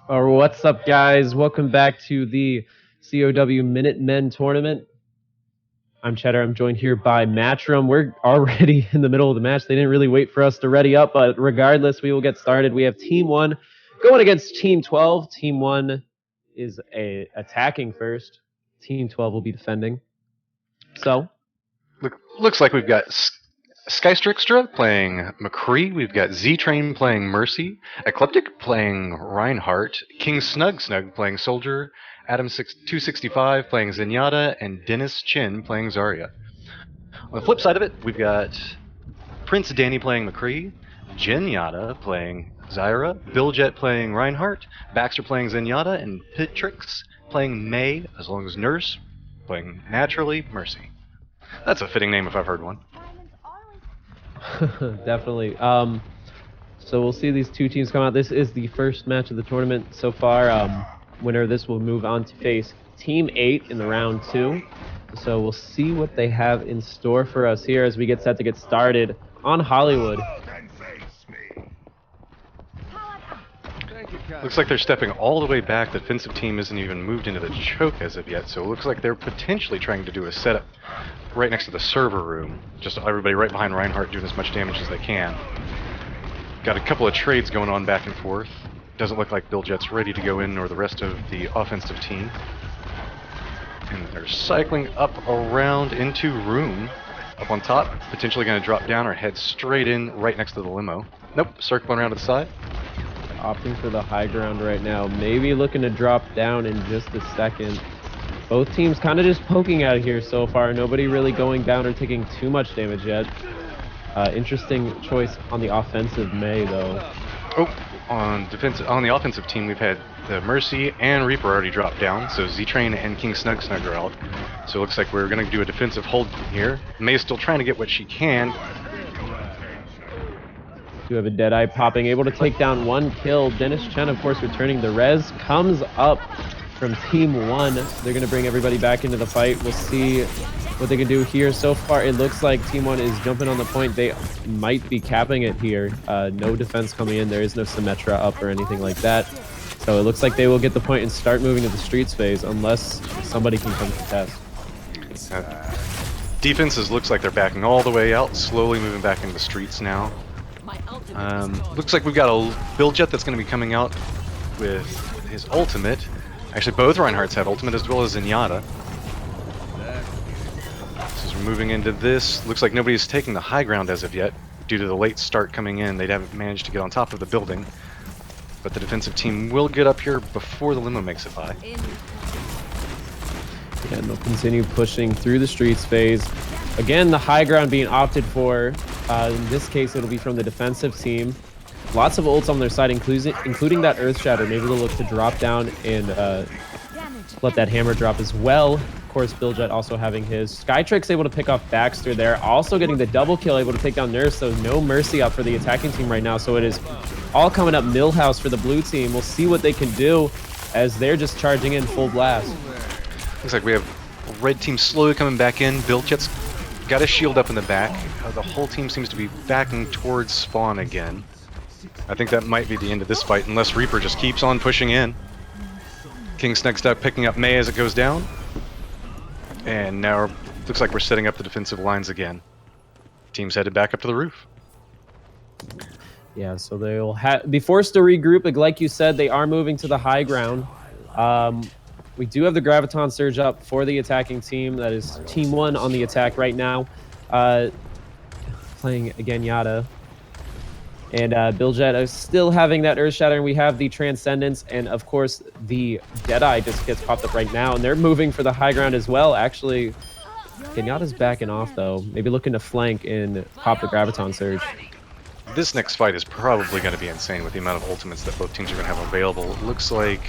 Or what's up, guys? Welcome back to the COW Minutemen tournament. I'm Cheddar. I'm joined here by Matchroom. We're already in the middle of the match. They didn't really wait for us to ready up, but regardless, we will get started. We have Team 1 going against Team 12. Team 1 is attacking first. Team 12 will be defending. So, Looks like we've got Skystrickstra playing McCree. We've got Z-Train playing Mercy. Ecliptic playing Reinhardt. King Snug playing Soldier. Adam 265 playing Zenyatta. And Dennis Chin playing Zarya. On the flip side of it, we've got Prince Danny playing McCree. Zenyatta playing Zyra. Billjet playing Reinhardt. Baxter playing Zenyatta. And Pitrix playing May, as long as Nurse playing Naturally Mercy. That's a fitting name if I've heard one. definitely. So we'll see these two teams come out. This is the first match of the tournament so far. Winner of this will move on to face Team 8 in the round 2. So we'll see what they have in store for us here as we get set to get started on Hollywood. Looks like they're stepping all the way back. The defensive team isn't even moved into the choke as of yet, so it looks like they're potentially trying to do a setup right next to the server room. Just everybody right behind Reinhardt doing as much damage as they can. Got a couple of trades going on back and forth. Doesn't look like Billjet's ready to go in, nor the rest of the offensive team. And they're cycling up around into room. Up on top, potentially going to drop down or head straight in right next to the limo. Nope, circling around to the side. Opting for the high ground right now. Maybe looking to drop down in just a second. Both teams kind of just poking out here so far. Nobody really going down or taking too much damage yet. Interesting choice on the offensive May, though. Oh, on the offensive team, we've had the Mercy and Reaper already dropped down, so Z-Train and King Snug are out. So it looks like we're going to do a defensive hold here. May's still trying to get what she can. Do have a Deadeye popping, able to take down one kill. Dennis Chen, of course, returning the res. Comes up from Team 1. They're going to bring everybody back into the fight. We'll see what they can do here. So far, it looks like Team 1 is jumping on the point. They might be capping it here. No defense coming in. There is no Symmetra up or anything like that. So it looks like they will get the point and start moving to the streets phase unless somebody can come contest. Defenses looks like they're backing all the way out, slowly moving back into the streets now. Looks like we've got a Billjet that's going to be coming out with his ultimate. Actually, both Reinhardts have ultimate as well as Zenyatta. So as we're moving into this, looks like nobody's taking the high ground as of yet. Due to the late start coming in, they haven't managed to get on top of the building. But the defensive team will get up here before the limo makes it by. Yeah, and they'll continue pushing through the streets phase. Again, the high ground being opted for. In this case, it'll be from the defensive team. Lots of ults on their side, including that Earth Shatter. Maybe they'll look to drop down and let that hammer drop as well. Of course, Billjet also having his. Skytrick's able to pick off Baxter there. Also getting the double kill, able to take down Nurse, so no mercy up for the attacking team right now. So it is all coming up Millhouse for the blue team. We'll see what they can do as they're just charging in full blast. Looks like we have red team slowly coming back in. Billjet's got a shield up in the back. The whole team seems to be backing towards spawn again. I think that might be the end of this fight unless Reaper just keeps on pushing in. King Snug picking up May as it goes down. And now looks like we're setting up the defensive lines again. Team's headed back up to the roof. Yeah, so they'll be forced to regroup. Like you said, they are moving to the high ground. We do have the Graviton Surge up for the attacking team. That is Team 1 on the attack right now. Playing again Yada. And Billjet is still having that Earth Shatter. And we have the Transcendence. And of course, the Deadeye just gets popped up right now. And they're moving for the high ground as well. Actually, Kenyatta's backing off though. Maybe looking to flank and pop the Graviton Surge. This next fight is probably going to be insane with the amount of ultimates that both teams are going to have available. It looks like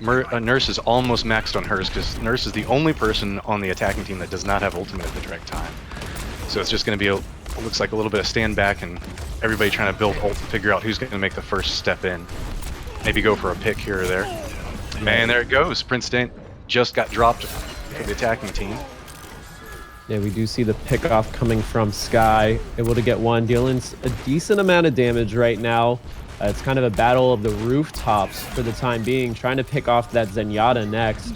Nurse is almost maxed on hers because Nurse is the only person on the attacking team that does not have ultimate at the direct time. So it's just going to be, looks like a little bit of stand back and everybody trying to build ult and figure out who's going to make the first step in. Maybe go for a pick here or there. Man, there it goes. Prince Dane just got dropped for the attacking team. Yeah, we do see the pickoff coming from Sky. Able to get one, dealing a decent amount of damage right now. It's kind of a battle of the rooftops for the time being, trying to pick off that Zenyatta next.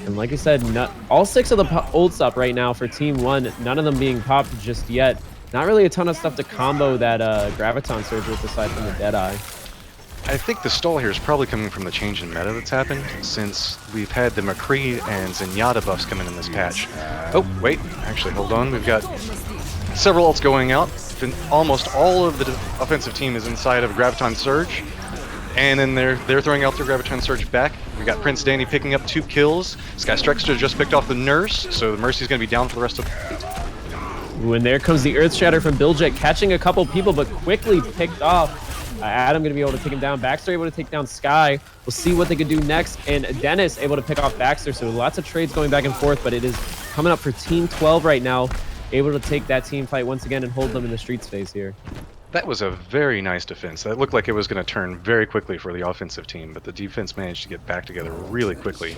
And like I said, all 6 of the ults up right now for Team 1, none of them being popped just yet. Not really a ton of stuff to combo that Graviton Surge with aside from the Deadeye. I think the stall here is probably coming from the change in meta that's happened, since we've had the McCree and Zenyatta buffs coming in this patch. Oh, wait, actually, hold on. We've got several ults going out. Almost all of the offensive team is inside of Graviton Surge. And then they're throwing out their Graviton Surge back. We got Prince Danny picking up 2 kills. Skystreakster just picked off the Nurse, so the Mercy's going to be down for the rest of the fight. Ooh, and there comes the Earth Shatter from Biljet, catching a couple people, but quickly picked off. Adam going to be able to take him down. Baxter able to take down Sky. We'll see what they can do next. And Dennis able to pick off Baxter. So lots of trades going back and forth, but it is coming up for Team 12 right now. Able to take that team fight once again and hold them in the streets phase here. That was a very nice defense. That looked like it was going to turn very quickly for the offensive team, but the defense managed to get back together really quickly.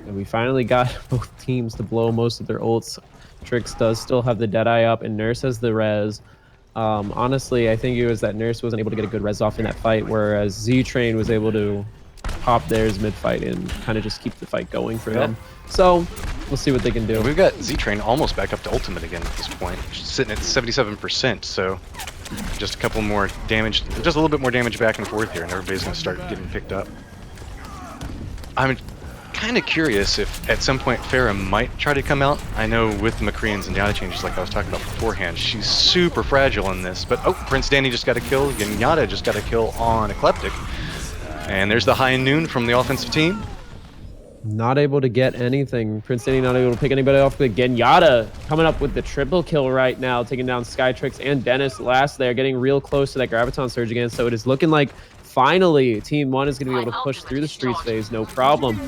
And we finally got both teams to blow most of their ults. Trix does still have the Deadeye up, and Nurse has the res. Honestly, I think it was that Nurse wasn't able to get a good res off in that fight, whereas Z-Train was able to pop theirs mid-fight and kind of just keep the fight going for them. So we'll see what they can do. We've got Z-Train almost back up to ultimate again at this point, sitting at 77%, so just a couple more damage, just a little bit more damage back and forth here, and everybody's going to start getting picked up. I'm kind of curious if at some point Farah might try to come out. I know with the McCree and Zenyatta changes like I was talking about beforehand, she's super fragile in this, but oh, Prince Danny just got a kill, Zenyatta just got a kill on Eclectic, and there's the high noon from the offensive team. Not able to get anything. Prince Danny not able to pick anybody off. But Zenyatta coming up with the triple kill right now, taking down Skytrix and Dennis last there, getting real close to that Graviton Surge again. So it is looking like finally Team 1 is going to be able to push through the streets phase, no problem.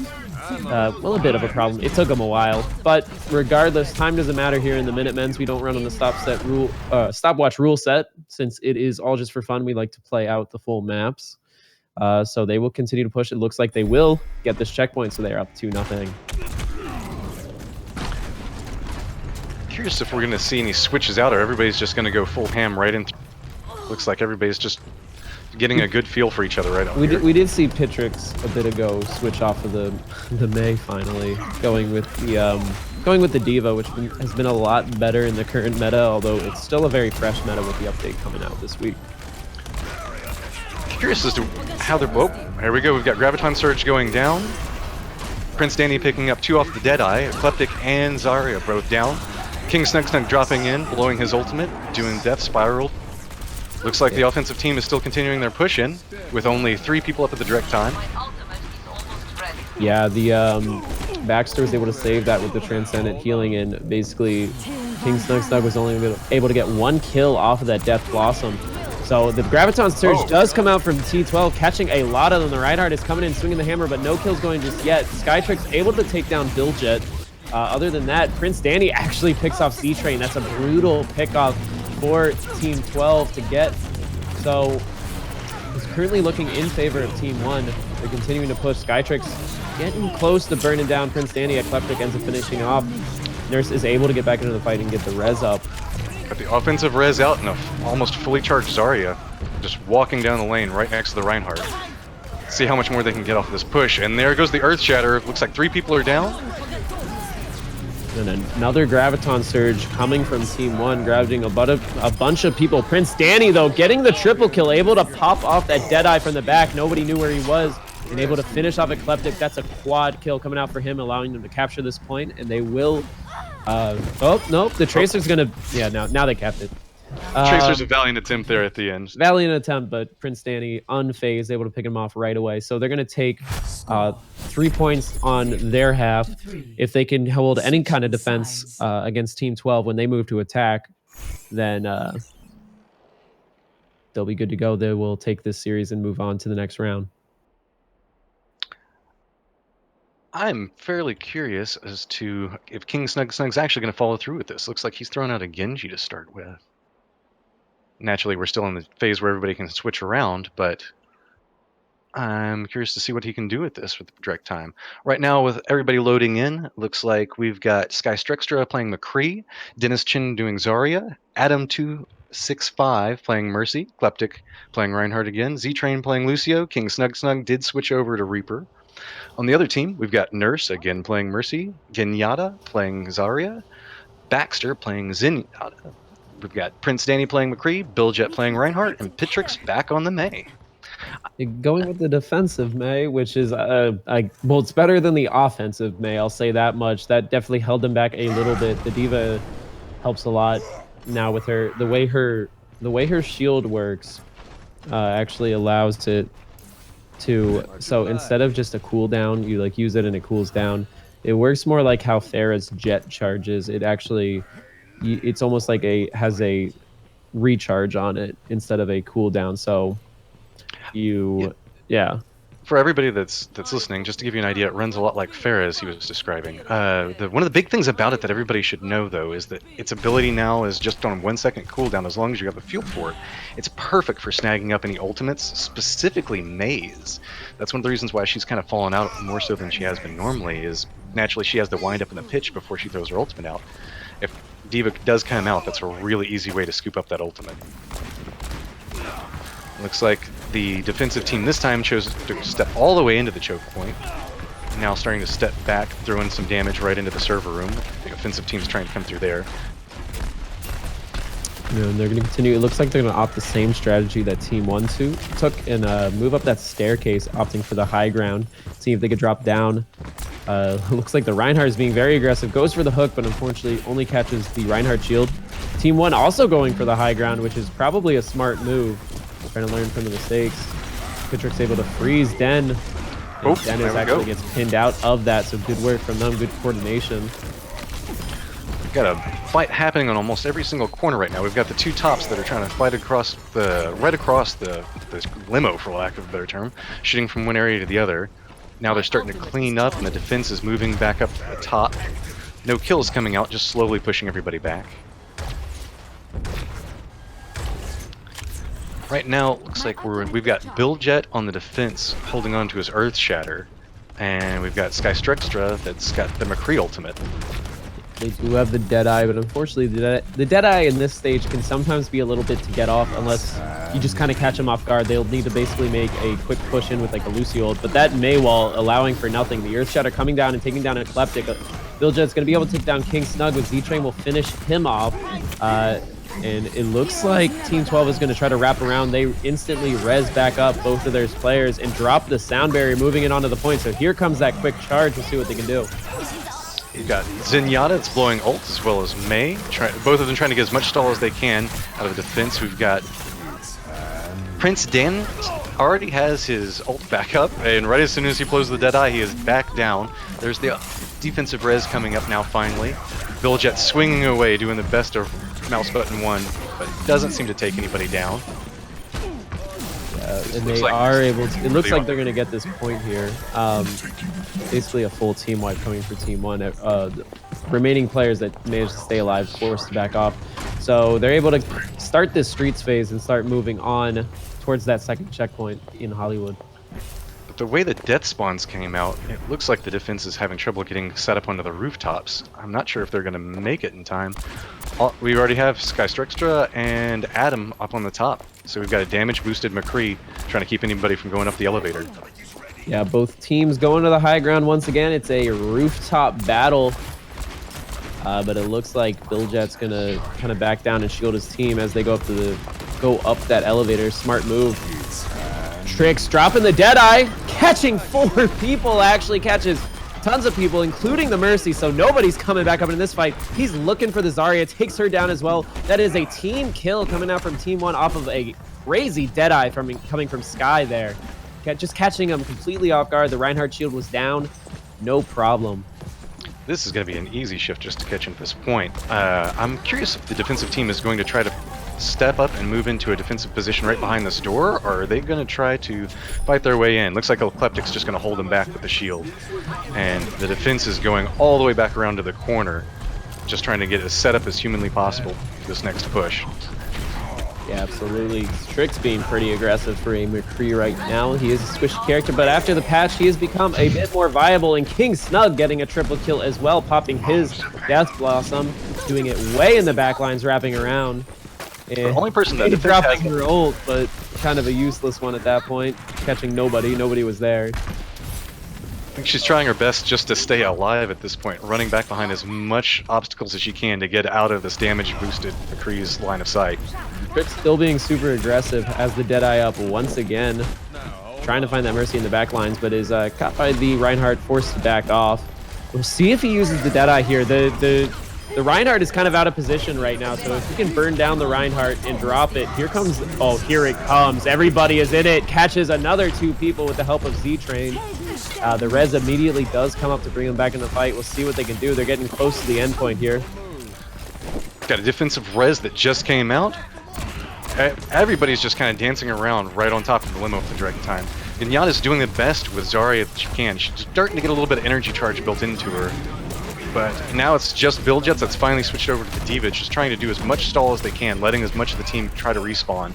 Well, a bit of a problem. It took them a while. But regardless, time doesn't matter here in the Minutemens. We don't run on the stopwatch rule set. Since it is all just for fun, we like to play out the full maps. So they will continue to push. It looks like they will get this checkpoint, so they're up 2-0. Curious if we're going to see any switches out, or everybody's just going to go full ham right in. Looks like everybody's just getting a good feel for each other right now. We did see Pitrix a bit ago switch off of the Mei finally, going with the Diva, which has been a lot better in the current meta, although it's still a very fresh meta with the update coming out this week. Curious as to how they're... Oh, here we go. We've got Graviton Surge going down. Prince Danny picking up 2 off the Deadeye. Eclectic and Zarya both down. King Snug dropping in, blowing his ultimate, doing Death Spiral. Looks like the offensive team is still continuing their push in, with only 3 people up at the direct time. Yeah, the Baxter was able to save that with the Transcendent healing, and basically King Snug was only able to get 1 kill off of that Death Blossom. So the Graviton Surge does come out from T12, catching a lot of them. The Reinhardt is coming in, swinging the hammer, but no kills going just yet. Skytrix able to take down Biljet. Other than that, Prince Danny actually picks off Z-Train. That's a brutal pickoff for Team 12 to get. So it's currently looking in favor of Team 1. They're continuing to push. Skytrix getting close to burning down Prince Danny. Eclectic ends up finishing off. Nurse is able to get back into the fight and get the res up. Got the offensive res out and a almost fully charged Zarya just walking down the lane right next to the Reinhardt. See how much more they can get off of this push. And there goes the Earth Shatter. Looks like 3 people are down. And another Graviton Surge coming from Team 1, grabbing a bunch of people. Prince Danny, though, getting the triple kill, able to pop off that Deadeye from the back. Nobody knew where he was, and able to finish off Eclectic. That's a quad kill coming out for him, allowing them to capture this point, and they will... oh, nope, the Tracer's gonna... Yeah, now they capped it. Tracer's a valiant attempt there at the end. Valiant attempt, but Prince Danny unfazed, able to pick him off right away. So they're going to take 3 points on their half. If they can hold any kind of defense against Team 12 when they move to attack, then they'll be good to go. They will take this series and move on to the next round. I'm fairly curious as to if King Snug's actually going to follow through with this. Looks like he's throwing out a Genji to start with. Naturally, we're still in the phase where everybody can switch around, but I'm curious to see what he can do with this with direct time. Right now, with everybody loading in, looks like we've got Skystreakster playing McCree, Dennis Chin doing Zarya, Adam 2 6-5 playing Mercy, Kleptic playing Reinhardt again, Z-Train playing Lucio, King Snug did switch over to Reaper. On the other team, we've got Nurse again playing Mercy, Genyatta playing Zarya, Baxter playing Zenyatta. We've got Prince Danny playing McCree, Billjet playing Reinhardt, and Pitrix back on the Mei. Going with the defensive May, which is well, it's better than the offensive May. I'll say that much. That definitely held them back a little bit. The diva helps a lot now with her the way her shield works. Actually allows it to, so instead of just a cooldown, you like use it and it cools down. It works more like how Pharah's jet charges. It actually, it's almost like has a recharge on it instead of a cooldown. So yeah. For everybody that's listening, just to give you an idea, it runs a lot like Pharah, as he was describing. One of the big things about it that everybody should know, though, is that its ability now is just on 1 second cooldown as long as you have a fuel for it. It's perfect for snagging up any ultimates, specifically Mei's. That's one of the reasons why she's kind of fallen out more so than she has been normally, is naturally she has to wind up in the pitch before she throws her ultimate out. If Diva does come out, that's a really easy way to scoop up that ultimate. Looks like the defensive team this time chose to step all the way into the choke point. Now starting to step back, throw in some damage right into the server room. The offensive team's trying to come through there. And they're going to continue. It looks like they're going to opt the same strategy that Team 1 took and move up that staircase, opting for the high ground. See if they could drop down. Looks like the Reinhardt is being very aggressive. Goes for the hook, but unfortunately only catches the Reinhardt shield. Team 1 also going for the high ground, which is probably a smart move. Trying to learn from the mistakes. Pitrix able to freeze Den. And Den is actually gets pinned out of that, so good work from them, good coordination. We've got a fight happening on almost every single corner right now. We've got the two tops that are trying to fight right across the limo, for lack of a better term, shooting from one area to the other. Now they're starting to clean up, and the defense is moving back up to the top. No kills coming out, just slowly pushing everybody back. Right now, it looks like we've got Billjet on the defense holding on to his Earth Shatter, and we've got Skystruxtra that's got the McCree ultimate. They do have the Deadeye, but unfortunately the Deadeye in this stage can sometimes be a little bit to get off unless you just kind of catch them off guard. They'll need to basically make a quick push in with like a Lucy ult, but that Mei wall allowing for nothing. The Earth Shatter coming down and taking down Eclectic. Billjet's going to be able to take down King Snug, with Z-Train will finish him off. And it looks like Team 12 is going to try to wrap around. They instantly res back up both of their players and drop the sound barrier, moving it onto the point. So here comes that quick charge. We'll see what they can do. You've got Zenyatta, it's blowing ult, as well as Mei. Both of them trying to get as much stall as they can out of the defense. We've got Prince Dan already has his ult back up, and right as soon as he blows the Deadeye, he is back down. There's the defensive res coming up now, finally. Billjet swinging away, doing the best of mouse button 1, but doesn't seem to take anybody down. And they are able to, it looks like they're going to get this point here. Basically a full team wipe coming for Team 1. The remaining players that managed to stay alive forced to back off. So they're able to start this streets phase and start moving on towards that second checkpoint in Hollywood. But the way the death spawns came out, it looks like the defense is having trouble getting set up onto the rooftops. I'm not sure if they're going to make it in time. We already have Skystruxtra and Adam up on the top. So we've got a damage boosted McCree trying to keep anybody from going up the elevator. Yeah, both teams going to the high ground once again. It's a rooftop battle. But it looks like Billjet's going to kind of back down and shield his team as they go up that elevator. Smart move. Trix dropping the Deadeye, catching 4 people, actually catches tons of people, including the Mercy, so nobody's coming back up in this fight. He's looking for the Zarya, takes her down as well. That is a team kill coming out from Team 1 off of a crazy Deadeye coming from Sky there. Just catching him completely off guard. The Reinhardt shield was down, no problem. This is going to be an easy shift just to catch him at this point. I'm curious if the defensive team is going to try to step up and move into a defensive position right behind this door, or are they going to try to fight their way in? Looks like Eclectic's just going to hold them back with the shield. And the defense is going all the way back around to the corner, just trying to get as set up as humanly possible for this next push. Yeah, absolutely. Trix being pretty aggressive for a McCree right now. He is a squishy character, but after the patch, he has become a bit more viable, and King Snug getting a triple kill as well, popping his Death Blossom, doing it way in the back lines, wrapping around. The only person that defense dropping has... her ult, but kind of a useless one at that point. Catching nobody. Nobody was there. I think she's trying her best just to stay alive at this point, running back behind as much obstacles as she can to get out of this damage-boosted McCree's line of sight. Trix still being super aggressive, has the Deadeye up once again. Trying to find that Mercy in the back lines, but is caught by the Reinhardt, forced to back off. We'll see if he uses the Deadeye here. The Reinhardt is kind of out of position right now, so if he can burn down the Reinhardt and drop it, here comes, oh, here it comes. Everybody is in it, catches another 2 people with the help of Z-Train. The res immediately does come up to bring them back in the fight. We'll see what they can do. They're getting close to the end point here. Got a defensive res that just came out. Everybody's just kind of dancing around right on top of the limo for the direct time. Zenyatta's doing the best with Zarya that she can. She's starting to get a little bit of energy charge built into her. But now it's just Build Jets that's finally switched over to the D.Va, just trying to do as much stall as they can, letting as much of the team try to respawn.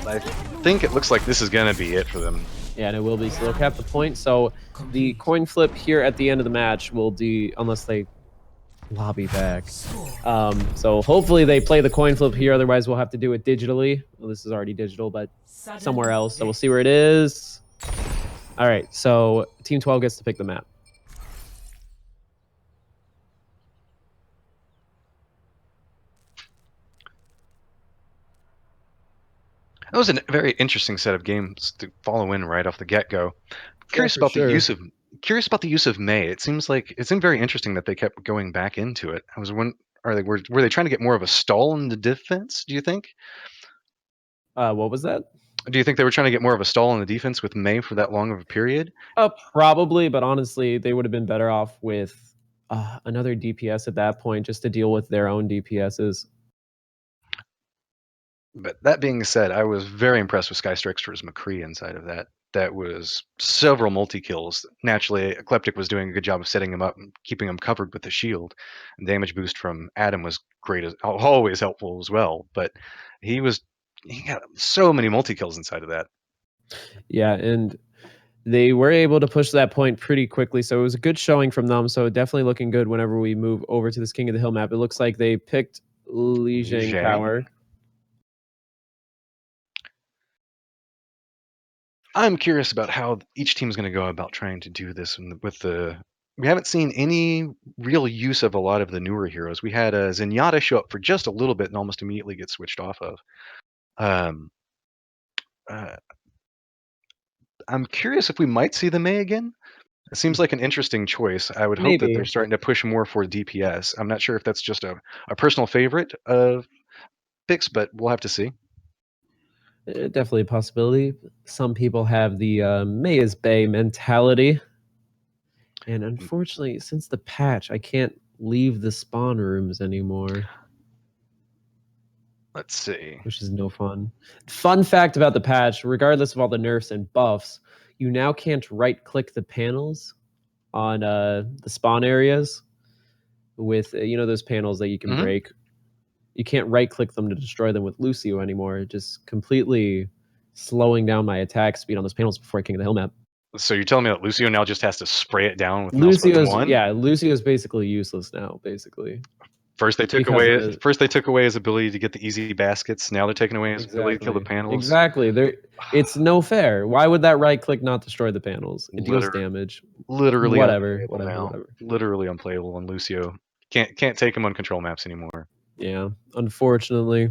I think it looks like this is going to be it for them. Yeah, and it will be. So they'll cap the point. So the coin flip here at the end of the match will be, unless they lobby back. So hopefully they play the coin flip here. Otherwise, we'll have to do it digitally. Well, this is already digital, but somewhere else. So we'll see where it is. All right. So Team 12 gets to pick the map. That was a very interesting set of games to follow in right off the get-go. Curious Yeah, about the use of Mei. It seems very interesting that they kept going back into it. I was were they trying to get more of a stall in the defense? Do you think? What was that? Do you think they were trying to get more of a stall in the defense with Mei for that long of a period? Probably, but honestly, they would have been better off with another DPS at that point, just to deal with their own DPSs. But that being said, I was very impressed with Sky Strixter's McCree inside of that. That was several multi-kills. Naturally, Eclectic was doing a good job of setting him up and keeping him covered with the shield. And damage boost from Adam was great, always helpful as well. But he got so many multi-kills inside of that. Yeah, and they were able to push that point pretty quickly, so it was a good showing from them. So definitely looking good whenever we move over to this King of the Hill map. It looks like they picked Lijiang Tower. I'm curious about how each team is going to go about trying to do this. We haven't seen any real use of a lot of the newer heroes. We had Zenyatta show up for just a little bit and almost immediately get switched off of. I'm curious if we might see the Mei again. It seems like an interesting choice. I would hope that they're starting to push more for DPS. I'm not sure if that's just a personal favorite of picks, but we'll have to see. Definitely a possibility. Some people have the Mei is Bay mentality. And unfortunately, since the patch, I can't leave the spawn rooms anymore. Let's see. Which is no fun. Fun fact about the patch, regardless of all the nerfs and buffs, you now can't right-click the panels on the spawn areas with, those panels that you can break. You can't right-click them to destroy them with Lucio anymore. Just completely slowing down my attack speed on those panels before King of the Hill map. So you're telling me that Lucio now just has to spray it down with Lucio's basically useless now, basically. First they took away his ability to get the easy baskets. Now they're taking away his ability to kill the panels. Exactly. It's no fair. Why would that right click not destroy the panels? It deals damage. Literally whatever. Literally unplayable on Lucio. Can't take him on control maps anymore. Yeah, unfortunately.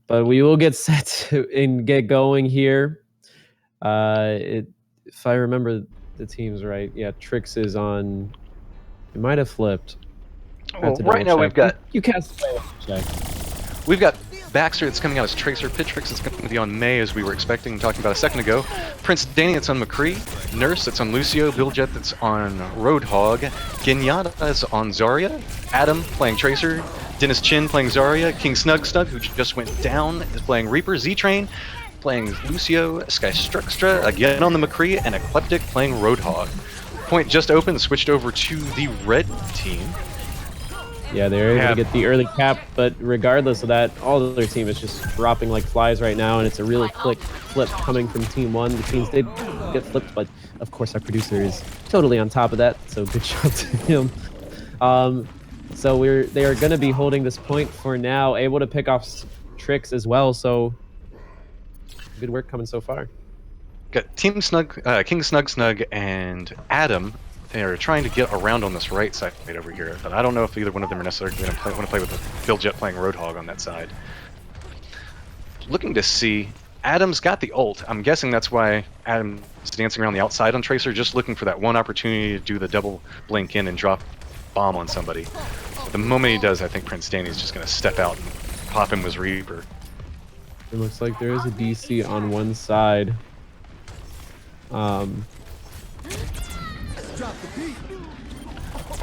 But we will get set and get going here. If I remember the teams right, yeah, Trix is on. It might have flipped. Well, right now we've got check. We've got Baxter that's coming out as Tracer, Pitrix that's going to be on Mei as we were expecting and talking about a second ago. Prince Danny that's on McCree, Nurse that's on Lucio, Billjet that's on Roadhog, Zenyatta is on Zarya, Adam playing Tracer, Dennis Chin playing Zarya, King Snug who just went down is playing Reaper, Z-Train playing Lucio, Sky Struxtra again on the McCree, and Eclectic playing Roadhog. Point just opened, switched over to the red team. Yeah, they're able to get the early cap, but regardless of that, all of their team is just dropping like flies right now, and it's a really quick flip coming from Team 1. The teams did get flipped, but of course our producer is totally on top of that, so good job to him. So they are going to be holding this point for now, able to pick off tricks as well. So good work coming so far. Got Team Snug, King Snug Snug, and Adam. They are trying to get around on this right side over here, but I don't know if either one of them are necessarily going to want to play with the Bill Jet playing Roadhog on that side. Looking to see, Adam's got the ult. I'm guessing that's why Adam's dancing around the outside on Tracer, just looking for that one opportunity to do the double blink in and drop bomb on somebody. But the moment he does, I think Prince Danny's just going to step out and pop him with Reaper. It looks like there is a DC on one side.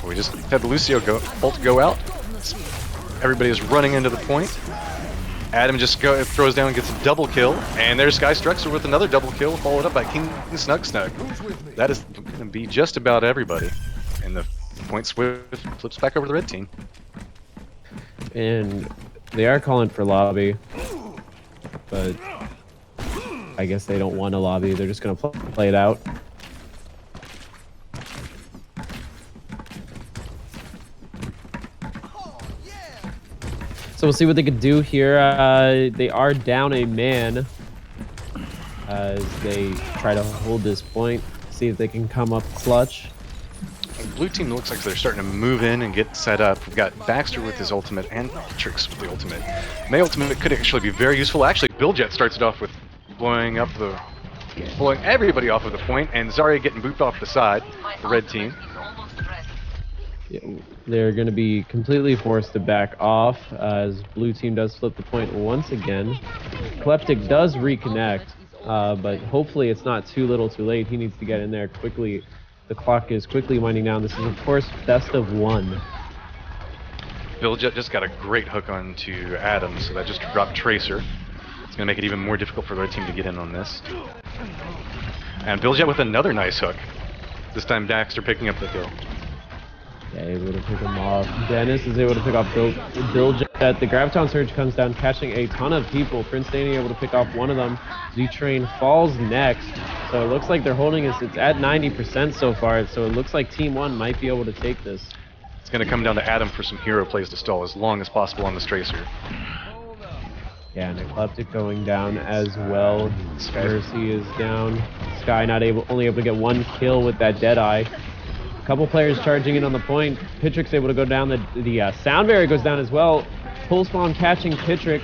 We just had the Lucio ult go out. Everybody is running into the point. Adam just throws down and gets a double kill. And there's Sky Struxer with another double kill, followed up by King Snug Snug. That is going to be just about everybody. And the point flips back over to the red team. And they are calling for lobby. But I guess they don't want a lobby. They're just going to play it out. So we'll see what they can do here. They are down a man as they try to hold this point. See if they can come up clutch. Blue team looks like they're starting to move in and get set up. We've got Baxter with his ultimate and Trix with the ultimate. May ultimate could actually be very useful. Actually, Billjet starts it off with blowing everybody off of the point, and Zarya getting booped off the side, the red team. Yeah, they're going to be completely forced to back off as blue team does flip the point once again. Kleptic does reconnect, but hopefully it's not too little too late. He needs to get in there quickly. The clock is quickly winding down. This is, of course, best of one. Billjet just got a great hook onto Adam, so that just dropped Tracer. It's going to make it even more difficult for the red team to get in on this. And Billjet with another nice hook. This time Baxter picking up the kill. Yeah, able to pick him off. Dennis is able to pick off Billjet. The Graviton Surge comes down, catching a ton of people. Prince Danny able to pick off one of them. Z-Train falls next. So it looks like they're holding us. It's at 90% so far. So it looks like Team 1 might be able to take this. It's going to come down to Adam for some hero plays to stall as long as possible on this Tracer. Yeah, and Eclectic going down as well. Mercy is down. Sky only able to get one kill with that Deadeye. A couple players charging in on the point. Pitrix able to go down. The Sound Barrier goes down as well. Pull Spawn catching Pitrix.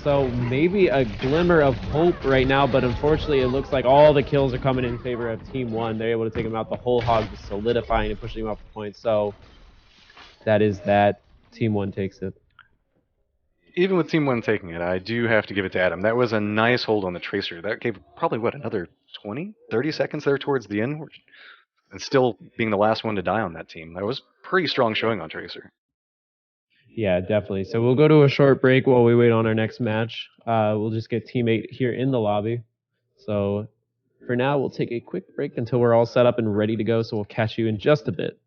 So maybe a glimmer of hope right now, but unfortunately it looks like all the kills are coming in favor of Team 1. They're able to take him out the whole hog, just solidifying and pushing him off the point. So that is that. Team 1 takes it. Even with Team 1 taking it, I do have to give it to Adam. That was a nice hold on the Tracer. That gave probably, another 20, 30 seconds there towards the end? And still being the last one to die on that team. That was pretty strong showing on Tracer. Yeah, definitely. So we'll go to a short break while we wait on our next match. We'll just get Team 8 here in the lobby. So for now, we'll take a quick break until we're all set up and ready to go. So we'll catch you in just a bit.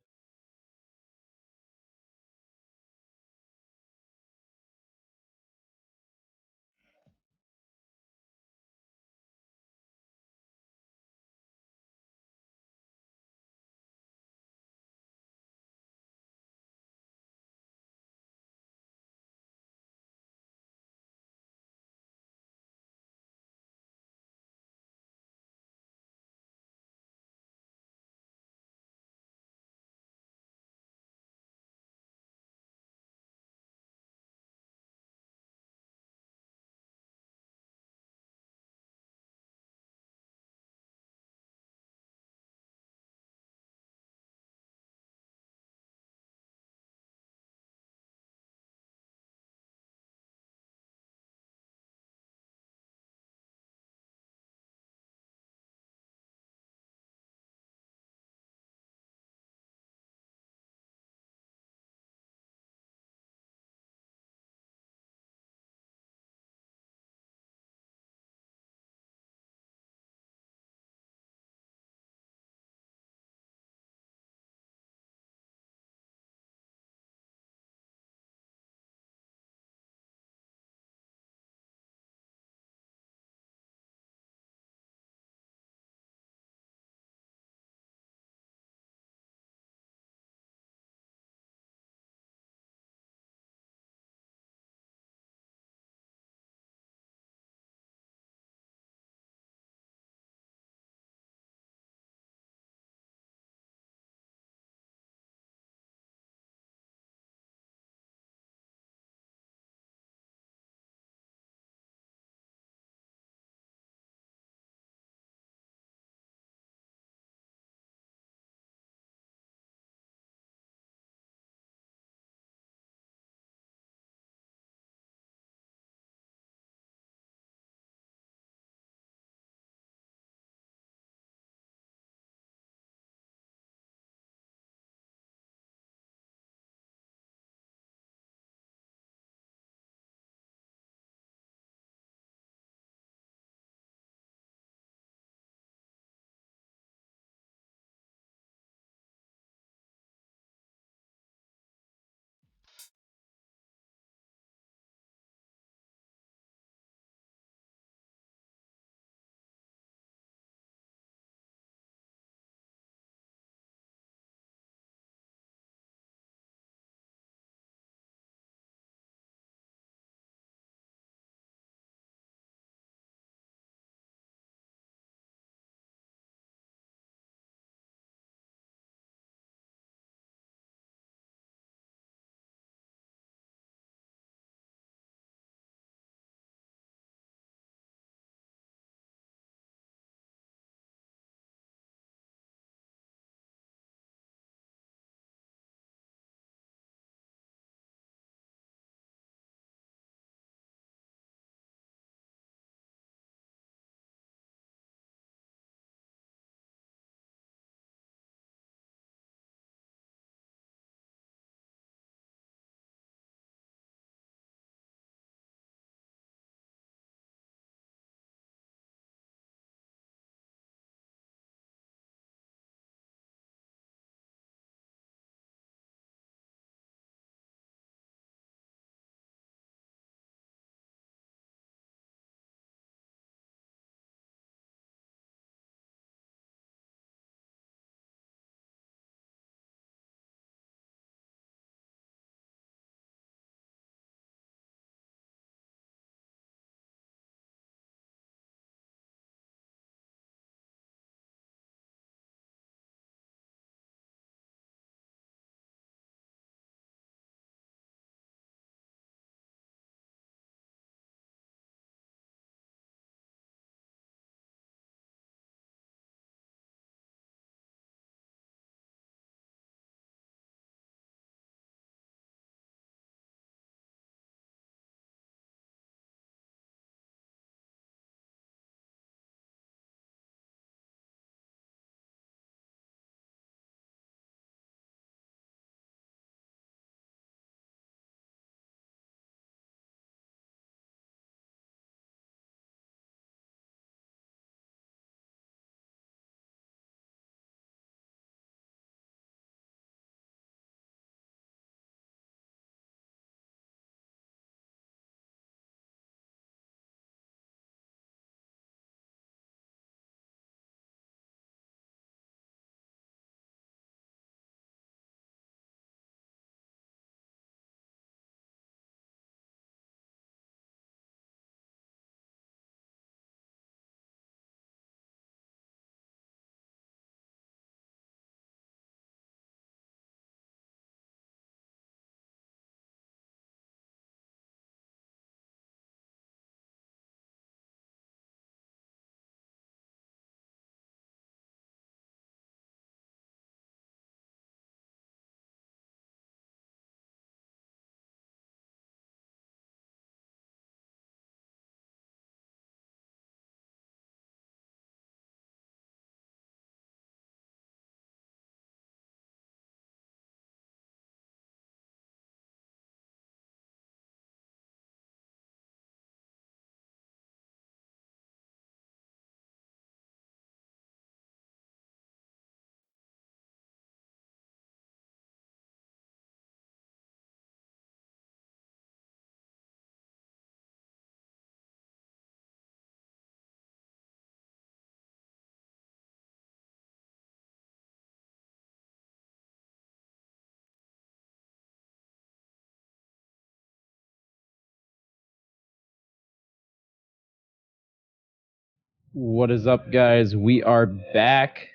What is up, guys? We are back.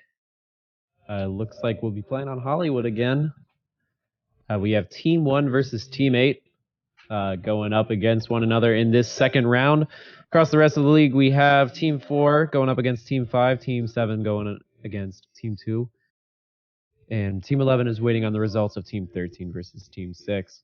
Looks like we'll be playing on Hollywood again. We have Team 1 versus Team 8 going up against one another in this second round. Across the rest of the league, we have Team 4 going up against Team 5, Team 7 going against Team 2. And Team 11 is waiting on the results of Team 13 versus Team 6.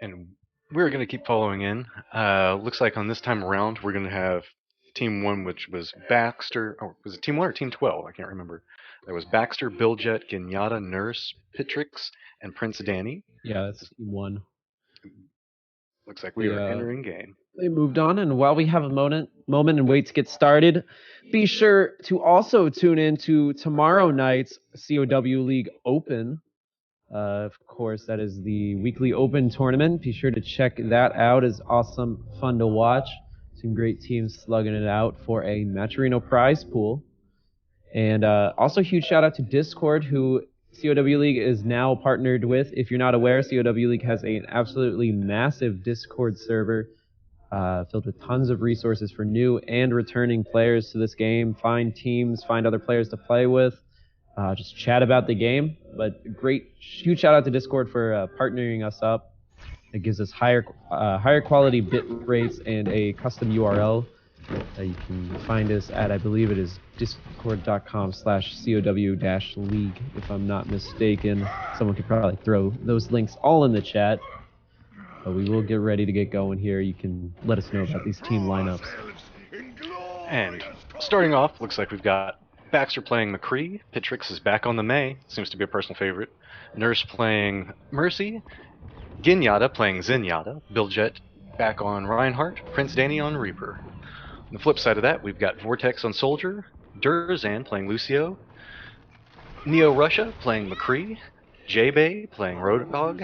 And we're going to keep following in. Looks like on this time around, we're going to have Team 1, which was Baxter. Oh, was it Team 1 or Team 12? I can't remember. There was Baxter, Billjet, Gignata, Nurse, Pitrix, and Prince Danny. Yeah, that's Team 1. Looks like we are entering game. They moved on, and while we have a moment and wait to get started, be sure to also tune in to tomorrow night's COW League Open. Of course, that is the weekly open tournament. Be sure to check that out. It's awesome, fun to watch. Some great teams slugging it out for a Maturino prize pool. And also huge shout out to Discord, who COW League is now partnered with. If you're not aware, COW League has an absolutely massive Discord server filled with tons of resources for new and returning players to this game. Find teams, find other players to play with. Just chat about the game. But huge shout out to Discord for partnering us up. It gives us higher quality bit rates and a custom URL. You can find us at, I believe it is discord.com/COW-league, if I'm not mistaken. Someone could probably throw those links all in the chat. But we will get ready to get going here. You can let us know about these team lineups. And starting off, looks like we've got Baxter playing McCree. Pitrix is back on the May. Seems to be a personal favorite. Nurse playing Mercy. Gignata playing Zenyatta. Billjet back on Reinhardt. Prince Danny on Reaper. On the flip side of that, we've got Vortex on Soldier. Durzan playing Lucio. Neo Russia playing McCree. J-Bay playing Road Dog.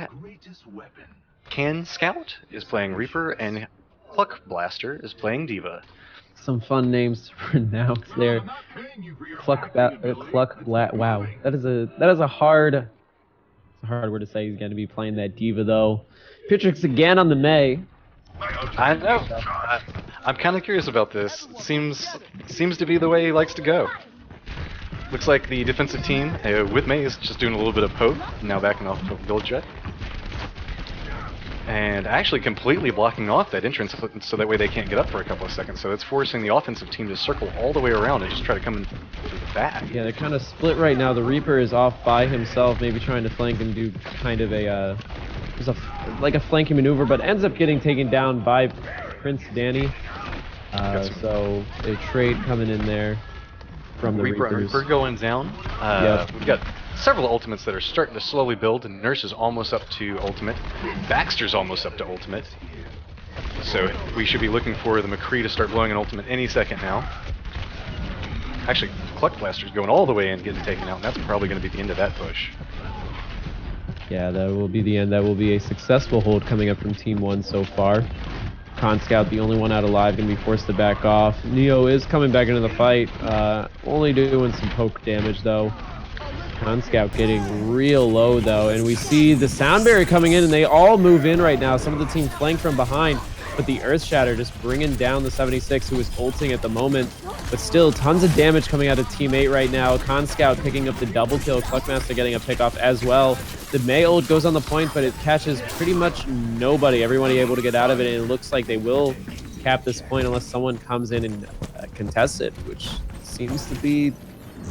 Can Scout is playing Reaper. And Cluck Blaster is playing Diva. Some fun names to pronounce there. Wow, that is a hard word to say. He's going to be playing that Diva though. Pitrix again on the May. I know. I'm kind of curious about this. Seems to be the way he likes to go. Looks like the defensive team with May is just doing a little bit of poke, now backing off of Billjet. And actually completely blocking off that entrance so that way they can't get up for a couple of seconds. So it's forcing the offensive team to circle all the way around and just try to come in through the back. Yeah, they're kind of split right now. The Reaper is off by himself, maybe trying to flank and do kind of a flanking maneuver, but ends up getting taken down by Prince Danny. So a trade coming in there from the Reapers. Reaper going down. We've got several ultimates that are starting to slowly build, and Nurse is almost up to ultimate. Baxter's almost up to ultimate. So we should be looking for the McCree to start blowing an ultimate any second now. Actually, Cluck Blaster's going all the way in, getting taken out, and that's probably going to be the end of that push. Yeah, that will be the end. That will be a successful hold coming up from Team 1 so far. Con Scout, the only one out alive, going to be forced to back off. Neo is coming back into the fight, only doing some poke damage though. Con Scout getting real low though, and we see the sound barrier coming in, and they all move in right now. Some of the team flank from behind, but the Earth Shatter just bringing down the 76, who is ulting at the moment. But still, tons of damage coming out of Team 8 right now. Con Scout picking up the double kill. Cluckmaster getting a pick off as well. The May ult goes on the point, but it catches pretty much nobody. Everybody able to get out of it, and it looks like they will cap this point unless someone comes in and contests it, which seems to be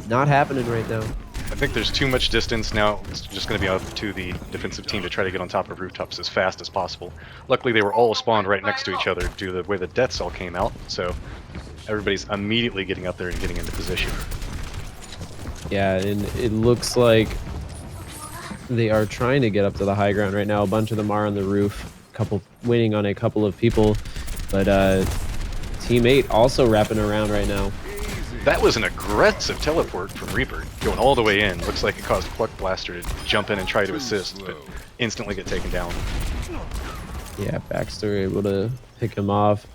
not happening right now. I think there's too much distance now. It's just going to be up to the defensive team to try to get on top of rooftops as fast as possible. Luckily, they were all spawned right next to each other due to the way the deaths all came out, so everybody's immediately getting up there and getting into position. Yeah, and it looks like they are trying to get up to the high ground right now. A bunch of them are on the roof, waiting on a couple of people, but Team 8 also wrapping around right now. That was an aggressive teleport from Reaper, going all the way in. Looks like it caused Cluck Blaster to jump in and try to assist, but instantly get taken down. Yeah, Baxter able to pick him off.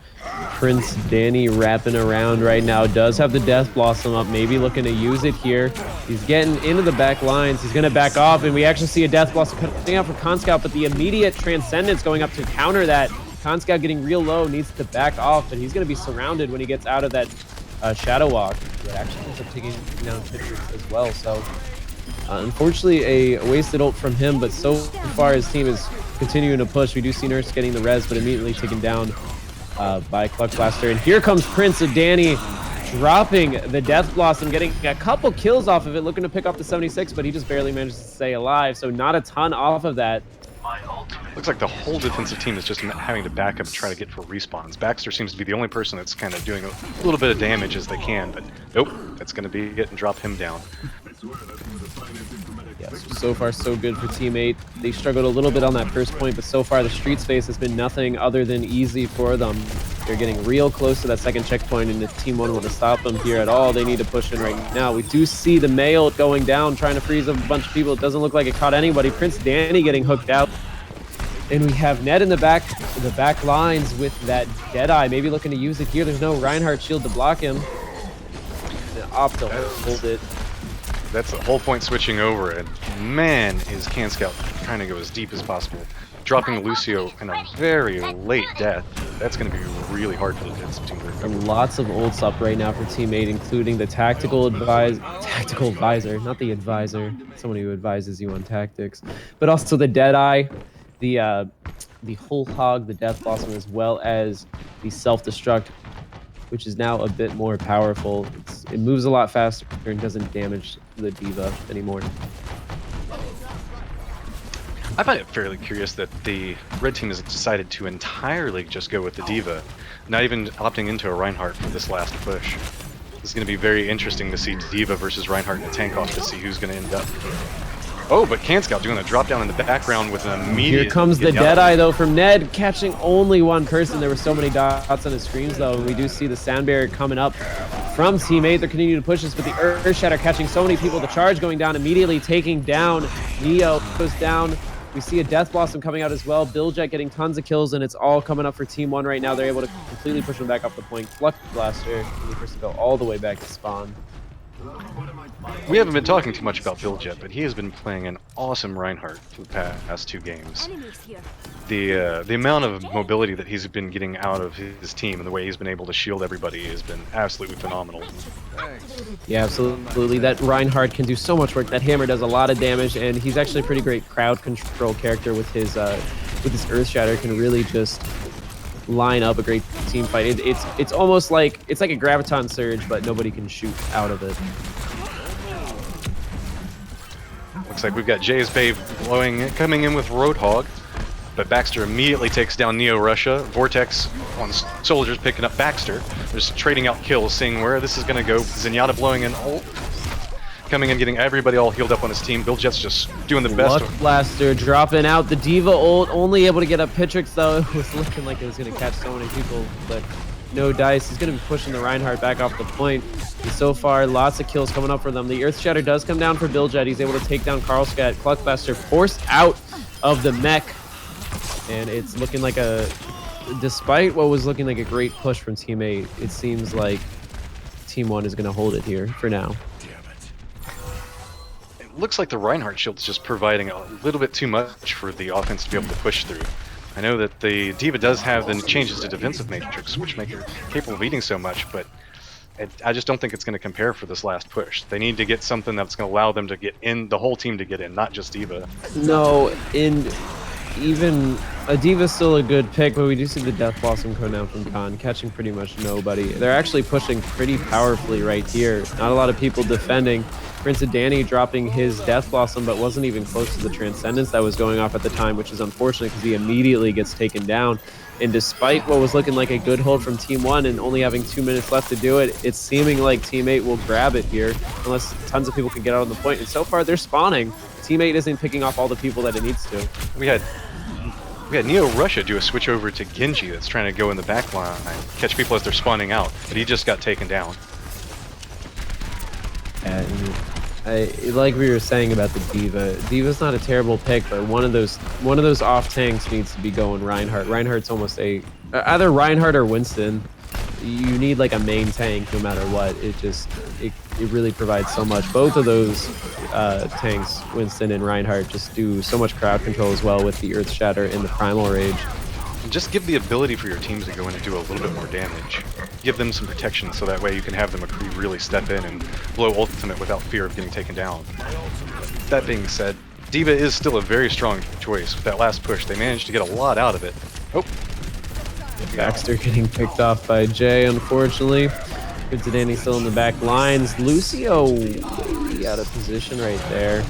Prince Danny wrapping around right now. Does have the Death Blossom up, maybe looking to use it here. He's getting into the back lines. He's going to back off, and we actually see a Death Blossom coming out from Con Scout, but the immediate Transcendence going up to counter that. Scout getting real low, needs to back off, but he's going to be surrounded when he gets out of that Shadow Walk. That actually ends up taking down Pitchers as well. So unfortunately, a wasted ult from him, but so far his team is continuing to push. We do see Nurse getting the res, but immediately taken down by Cluck Blaster. And here comes Prince of Danny dropping the Death Blossom, getting a couple kills off of it, looking to pick up the 76, but he just barely manages to stay alive. So not a ton off of that. Looks like the whole defensive team is just having to back up and try to get for respawns. Baxter seems to be the only person that's kind of doing a little bit of damage as they can, but nope, that's going to be it and drop him down. Yes, so far so good for Team 8. They struggled a little bit on that first point, but so far the streets phase has been nothing other than easy for them. They're getting real close to that second checkpoint, and if Team 1 want to stop them here at all, they need to push in right now. We do see the Mail going down, trying to freeze a bunch of people. It doesn't look like it caught anybody. Prince Danny getting hooked out. And we have Ned in the back lines with that Deadeye, maybe looking to use it here. There's no Reinhardt shield to block him. Opt to hold it. That's the whole point switching over, and man, is Scout trying to go as deep as possible. Dropping Lucio in a very late death. That's going to be really hard for the defensive team to recover. Lots of ults up right now for Team 8, including the tactical advisor, not the advisor, someone who advises you on tactics, but also the Deadeye, the Whole Hog, the Death Blossom, as well as the Self-Destruct, which is now a bit more powerful. It moves a lot faster and doesn't damage the D.Va anymore. I find it fairly curious that the red team has decided to entirely just go with the D.Va, not even opting into a Reinhardt for this last push. This is going to be very interesting to see D.Va versus Reinhardt in a tank-off to see who's going to end up. Oh, but Scout doing a drop down in the background with an immediate... Here comes the Deadeye, though, from Ned, catching only one person. There were so many dots on his screens, though, and we do see the Sound Barrier coming up from Team 8. They're continuing to push this, but the Earth Shatter catching so many people. The charge going down, immediately taking down Neo. Goes down. We see a Death Blossom coming out as well. Billjet getting tons of kills, and it's all coming up for Team 1 right now. They're able to completely push them back off the point. Cluck Blaster, he first to go all the way back to spawn. We haven't been talking too much about Billjet, but he has been playing an awesome Reinhardt for the past 2 games. The amount of mobility that he's been getting out of his team and the way he's been able to shield everybody has been absolutely phenomenal. Yeah, absolutely. That Reinhardt can do so much work. That hammer does a lot of damage, and he's actually a pretty great crowd control character with his Earth Shatter. Can really just line up a great team fight. It's almost like it's like a Graviton Surge, but nobody can shoot out of it. Looks like we've got Jay's Babe coming in with Roadhog, but Baxter immediately takes down Neo Russia. Vortex on soldiers picking up Baxter. Just trading out kills, seeing where this is going to go. Zenyatta blowing an ult, coming in, getting everybody all healed up on his team. Billjet's just doing the best. Cluck Blaster dropping out the D.Va ult, only able to get up Pitrix, though. It was looking like it was going to catch so many people, but no dice. He's going to be pushing the Reinhardt back off the point. And so far, lots of kills coming up for them. The Earth Shatter does come down for Billjet. He's able to take down Karlskat. Cluck Blaster forced out of the mech, and it's looking like despite what was looking like a great push from Team 8, it seems like Team 1 is going to hold it here for now. It looks like the Reinhardt shield is just providing a little bit too much for the offense to be able to push through. I know that the D.Va does have the changes to defensive matrix, which make her capable of eating so much, but I just don't think it's going to compare for this last push. They need to get something that's going to allow them to get in, the whole team to get in, not just D.Va. No, and even a D.Va's still a good pick, but we do see the Death Blossom come down from Khan, catching pretty much nobody. They're actually pushing pretty powerfully right here. Not a lot of people defending. Prince of Danny dropping his Death Blossom, but wasn't even close to the Transcendence that was going off at the time, which is unfortunate because he immediately gets taken down. And despite what was looking like a good hold from Team 1 and only having 2 minutes left to do it, it's seeming like Team 8 will grab it here unless tons of people can get out on the point. And so far, they're spawning. Team 8 isn't picking off all the people that it needs to. We had Neo Russia do a switch over to Genji that's trying to go in the back line, catch people as they're spawning out, but he just got taken down. Like we were saying about the D.Va, D.Va's not a terrible pick, but one of those off tanks needs to be going Reinhardt. Reinhardt's almost either Reinhardt or Winston. You need like a main tank no matter what. It really provides so much. Both of those tanks, Winston and Reinhardt, just do so much crowd control as well with the Earth Shatter and the Primal Rage. Just give the ability for your teams to go in and do a little bit more damage. Give them some protection so that way you can have the McCree really step in and blow ultimate without fear of getting taken down. That being said, D.Va is still a very strong choice. With that last push, they managed to get a lot out of it. Oh! Baxter getting picked off by Jay, unfortunately. Good to Danny still in the back lines. Lucio way out of position right there.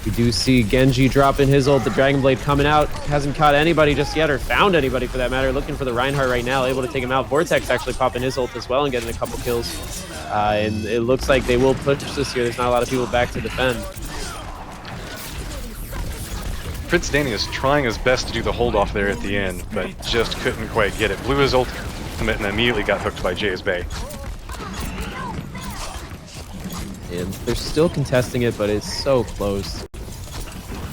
We do see Genji dropping his ult, the Dragon Blade coming out. Hasn't caught anybody just yet, or found anybody for that matter. Looking for the Reinhardt right now, able to take him out. Vortex actually popping his ult as well and getting a couple kills. And it looks like they will push this year. There's not a lot of people back to defend. Prince Danny is trying his best to do the hold off there at the end, but just couldn't quite get it. Blew his ultimate and immediately got hooked by Jay's Bay. And they're still contesting it, but it's so close.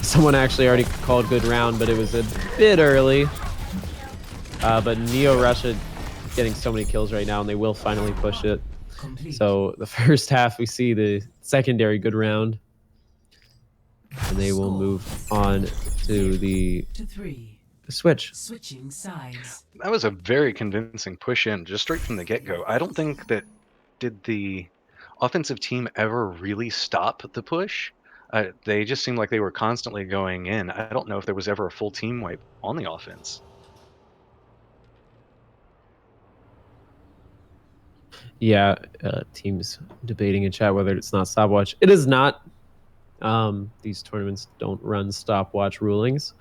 Someone actually already called good round, but it was a bit early. But Neo Russia getting so many kills right now, and they will finally push it. So the first half, we see the secondary good round. And they will move on to the switch. Switching sides. That was a very convincing push in, just straight from the get-go. I don't think that did the offensive team ever really stop the push. They just seemed like they were constantly going in. I don't know if there was ever a full team wipe on the offense. Yeah, teams debating in chat whether it's not stopwatch. It is not. These tournaments don't run stopwatch rulings.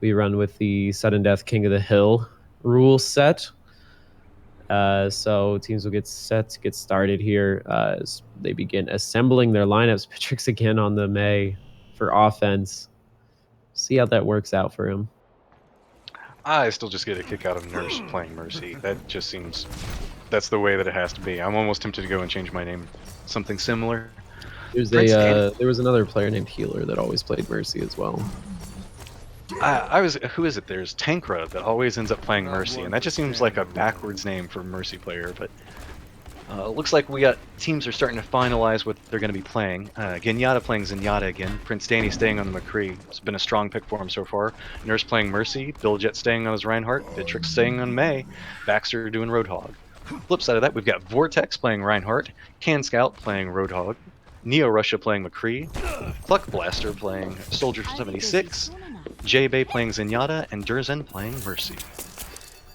We run with the sudden death King of the Hill rule set. So teams will get set to get started here as they begin assembling their lineups. Patrick's again on the May for offense. See how that works out for him. I still just get a kick out of Nurse playing Mercy. That just seems... that's the way that it has to be. I'm almost tempted to go and change my name. Something similar. There's there was another player named Healer that always played Mercy as well. Who is it? There's Tankra that always ends up playing Mercy, and that just seems like a backwards name for Mercy player. But looks like teams are starting to finalize what they're going to be playing. Genyatta playing Zenyatta again. Prince Danny staying on the McCree. It's been a strong pick for him so far. Nurse playing Mercy. Billjet staying on his Reinhardt. Bitrix staying on May. Baxter doing Roadhog. Flip side of that, we've got Vortex playing Reinhardt. Can Scout playing Roadhog. Neo Russia playing McCree. Pluck Blaster playing Soldier 76. J-Bay playing Zenyatta, and Durzen playing Mercy.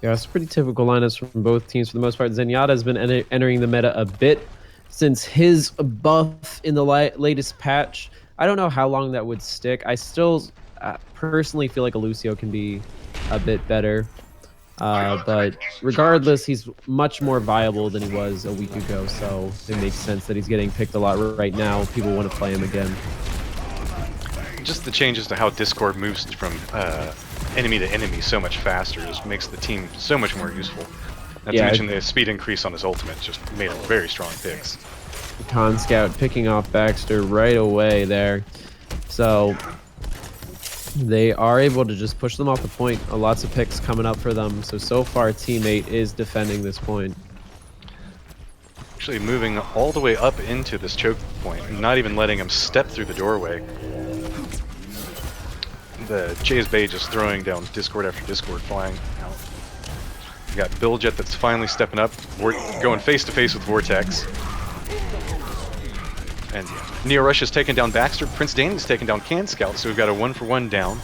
Yeah, it's pretty typical lineups from both teams for the most part. Zenyatta has been entering the meta a bit since his buff in the latest patch. I don't know how long that would stick. I still personally feel like a Lucio can be a bit better. But regardless, he's much more viable than he was a week ago, so it makes sense that he's getting picked a lot right now. People want to play him again. Just the changes to how Discord moves from enemy to enemy so much faster just makes the team so much more useful. Not to mention the speed increase on his ultimate just made him very strong picks. Con Scout picking off Baxter right away there. So they are able to just push them off the point. Lots of picks coming up for them. So far, Teammate is defending this point. Actually moving all the way up into this choke point and not even letting him step through the doorway. The Jay's Bay just throwing down Discord after Discord flying out. We got Billjet that's finally stepping up. We're going face to face with Vortex. And Neo Rush is taking down Baxter. Prince Danny's taking down Can Scout, so we've got a 1-for-1 down.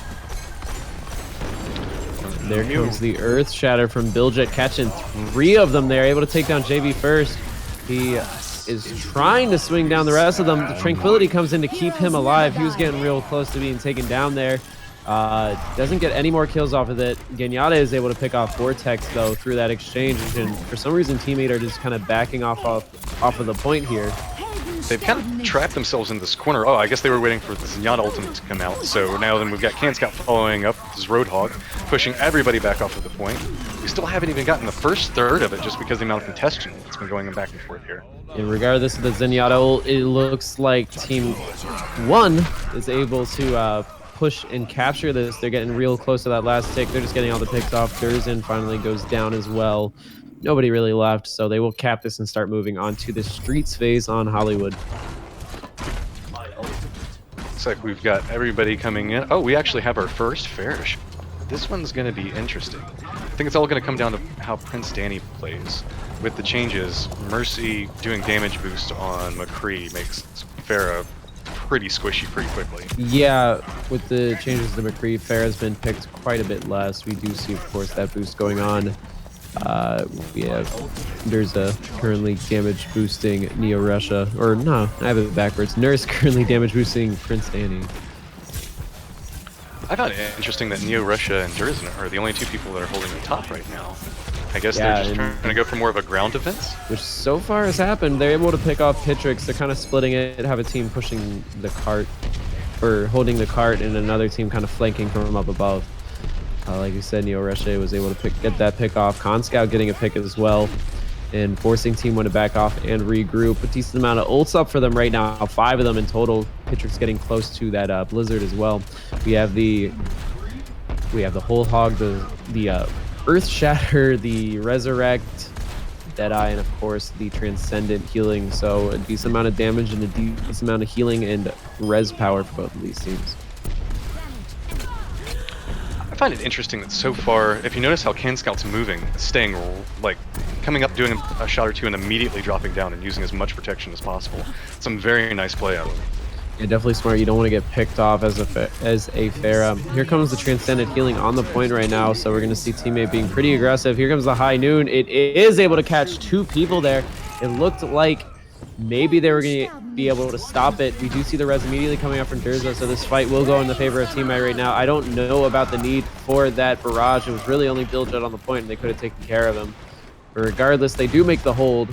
There comes the Earth Shatter from Billjet, catching 3 of them there, able to take down JB first. He is trying to swing down the rest of them. The Tranquility comes in to keep him alive. He was getting real close to being taken down there. Doesn't get any more kills off of it. Genyatta is able to pick off Vortex, though, through that exchange. And for some reason, Teammate are just kind of backing off of the point here. They've kind of trapped themselves in this corner. Oh, I guess they were waiting for the Zenyatta ultimate to come out. So now then we've got Can Scout following up with his Roadhog, pushing everybody back off of the point. We still haven't even gotten the first third of it just because of the amount of contestation that's been going back and forth here. And regardless of the Zenyatta ult, it looks like Team 1 is able to push and capture this. They're getting real close to that last tick. They're just getting all the picks off. Durzen finally goes down as well. Nobody really left, so they will cap this and start moving on to the Streets phase on Hollywood. Looks like we've got everybody coming in. Oh, we actually have our first Farish. This one's going to be interesting. I think it's all going to come down to how Prince Danny plays. With the changes, Mercy doing damage boost on McCree makes Pharah pretty squishy pretty quickly. Yeah, with the changes to McCree, Pharah's been picked quite a bit less. We do see, of course, that boost going on. We have there's a currently damage boosting Neo Russia, or no, I have it backwards. Nurse currently damage boosting Prince Danny. I found it interesting that Neo Russia and Durzin are the only two people that are holding the top right now. I guess Yeah, they're just trying to go for more of a ground defense. Which so far has happened. They're able to pick off Pitrix. They're kind of splitting it, have a team pushing the cart, or holding the cart, and another team kind of flanking from up above. Like you said, Neo Russia was able to get that pick off. Conscout getting a pick as well, and forcing Team 1 to back off and regroup. A decent amount of ults up for them right now. 5 of them in total. Pitrix getting close to that Blizzard as well. We have the Whole Hog, the Earth Shatter, the Resurrect, Deadeye, and of course the Transcendent Healing. So a decent amount of damage and a decent amount of healing and res power for both of these teams. I find it interesting that so far, if you notice how Canscout's moving, staying, like, coming up, doing a shot or two, and immediately dropping down and using as much protection as possible. Some very nice play out of him. Yeah, definitely smart. You don't want to get picked off as a Pharah. Here comes the Transcendent Healing on the point right now, so we're going to see teammate being pretty aggressive. Here comes the High Noon. It is able to catch 2 people there. It looked like maybe they were going to be able to stop it. We do see the res immediately coming up from Durza, so this fight will go in the favor of teammate right now. I don't know about the need for that barrage. It was really only Billjet on the point, and they could have taken care of him. But regardless, they do make the hold.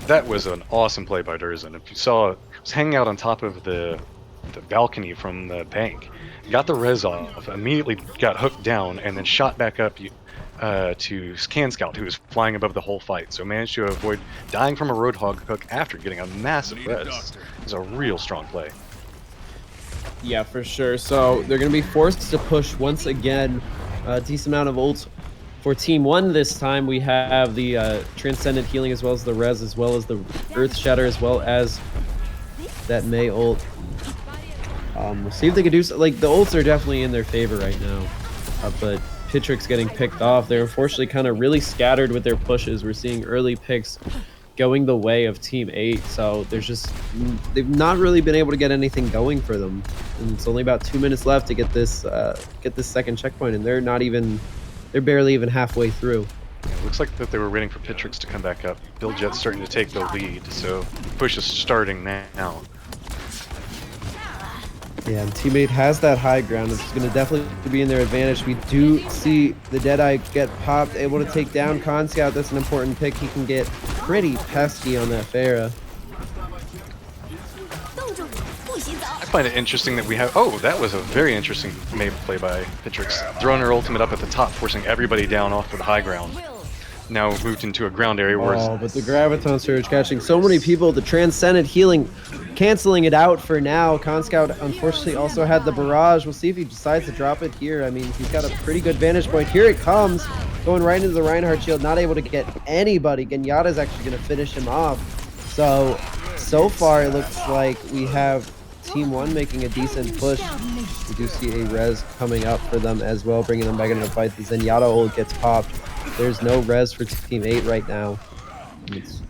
That was an awesome play by Durzin. If you saw, it was hanging out on top of the balcony from the bank. Got the res off, immediately got hooked down, and then shot back up to Canscout, who was flying above the whole fight. So managed to avoid dying from a Roadhog hook after getting a massive res. It's a real strong play. Yeah, for sure. So they're going to be forced to push once again. A decent amount of ults for Team 1 this time. We have the Transcendent Healing as well as the res, as well as the Earth Shatter, as well as that Mei ult. We'll see if they can do so. Like, the ults are definitely in their favor right now, but Pitrix getting picked off. They're unfortunately kind of really scattered with their pushes. We're seeing early picks going the way of Team 8, so they've not really been able to get anything going for them. And it's only about 2 minutes left to get this second checkpoint, and they're barely even halfway through. Yeah, it looks like that they were waiting for Pitrix to come back up. Billjet's starting to take the lead, so push is starting now. Yeah, and teammate has that high ground. It's going to definitely be in their advantage. We do see the Deadeye get popped, able to take down Conscout. That's an important pick. He can get pretty pesky on that Pharah. I find it interesting that we have... Oh, that was a very interesting Mei play by Pitrix. Throwing her ultimate up at the top, forcing everybody down off of the high ground. Now moved into a ground area where... Oh, but the Graviton Surge catching so many people. The Transcendent Healing canceling it out for now. Conscout unfortunately also had the barrage. We'll see if he decides to drop it here. I mean, he's got a pretty good vantage point. Here it comes, going right into the Reinhardt shield, not able to get anybody. Genyatta's actually going to finish him off. So far it looks like we have Team 1 making a decent push. We do see a res coming up for them as well, bringing them back into the fight. The Zenyatta ult gets popped. There's no res for Team 8 right now. It's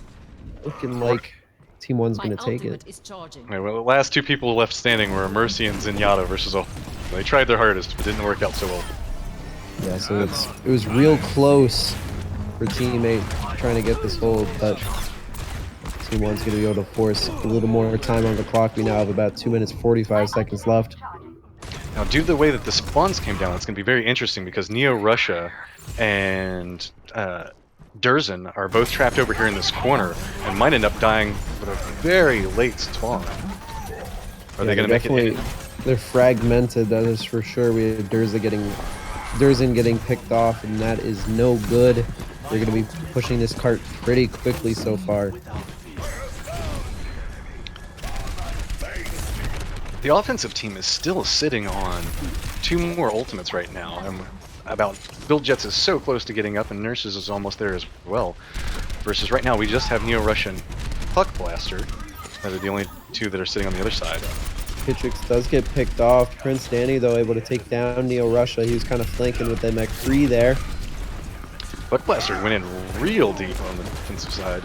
looking like Team 1's going to take it. Okay, well, the last 2 people left standing were Mercy and Zenyatta versus a... They tried their hardest, but didn't work out so well. Yeah, so it was real close for Team 8 trying to get this hold, but Team 1's going to be able to force a little more time on the clock. We now have about 2 minutes 45 seconds left. Now, due to the way that the spawns came down, it's going to be very interesting because Neo Russia and Durzin are both trapped over here in this corner and might end up dying with a very late spawn. Are they going to make it? They're fragmented, that is for sure. We have Durzin getting picked off, and that is no good. They're going to be pushing this cart pretty quickly so far. The offensive team is still sitting on 2 more ultimates right now. And Billjet's is so close to getting up, and Nurse's is almost there as well. Versus right now, we just have Neo Russian Puck Blaster. That are the only 2 that are sitting on the other side. Pitrix does get picked off. Prince Danny, though, able to take down Neo Russia. He was kind of flanking with the McCree there. Buck Blaster went in real deep on the defensive side,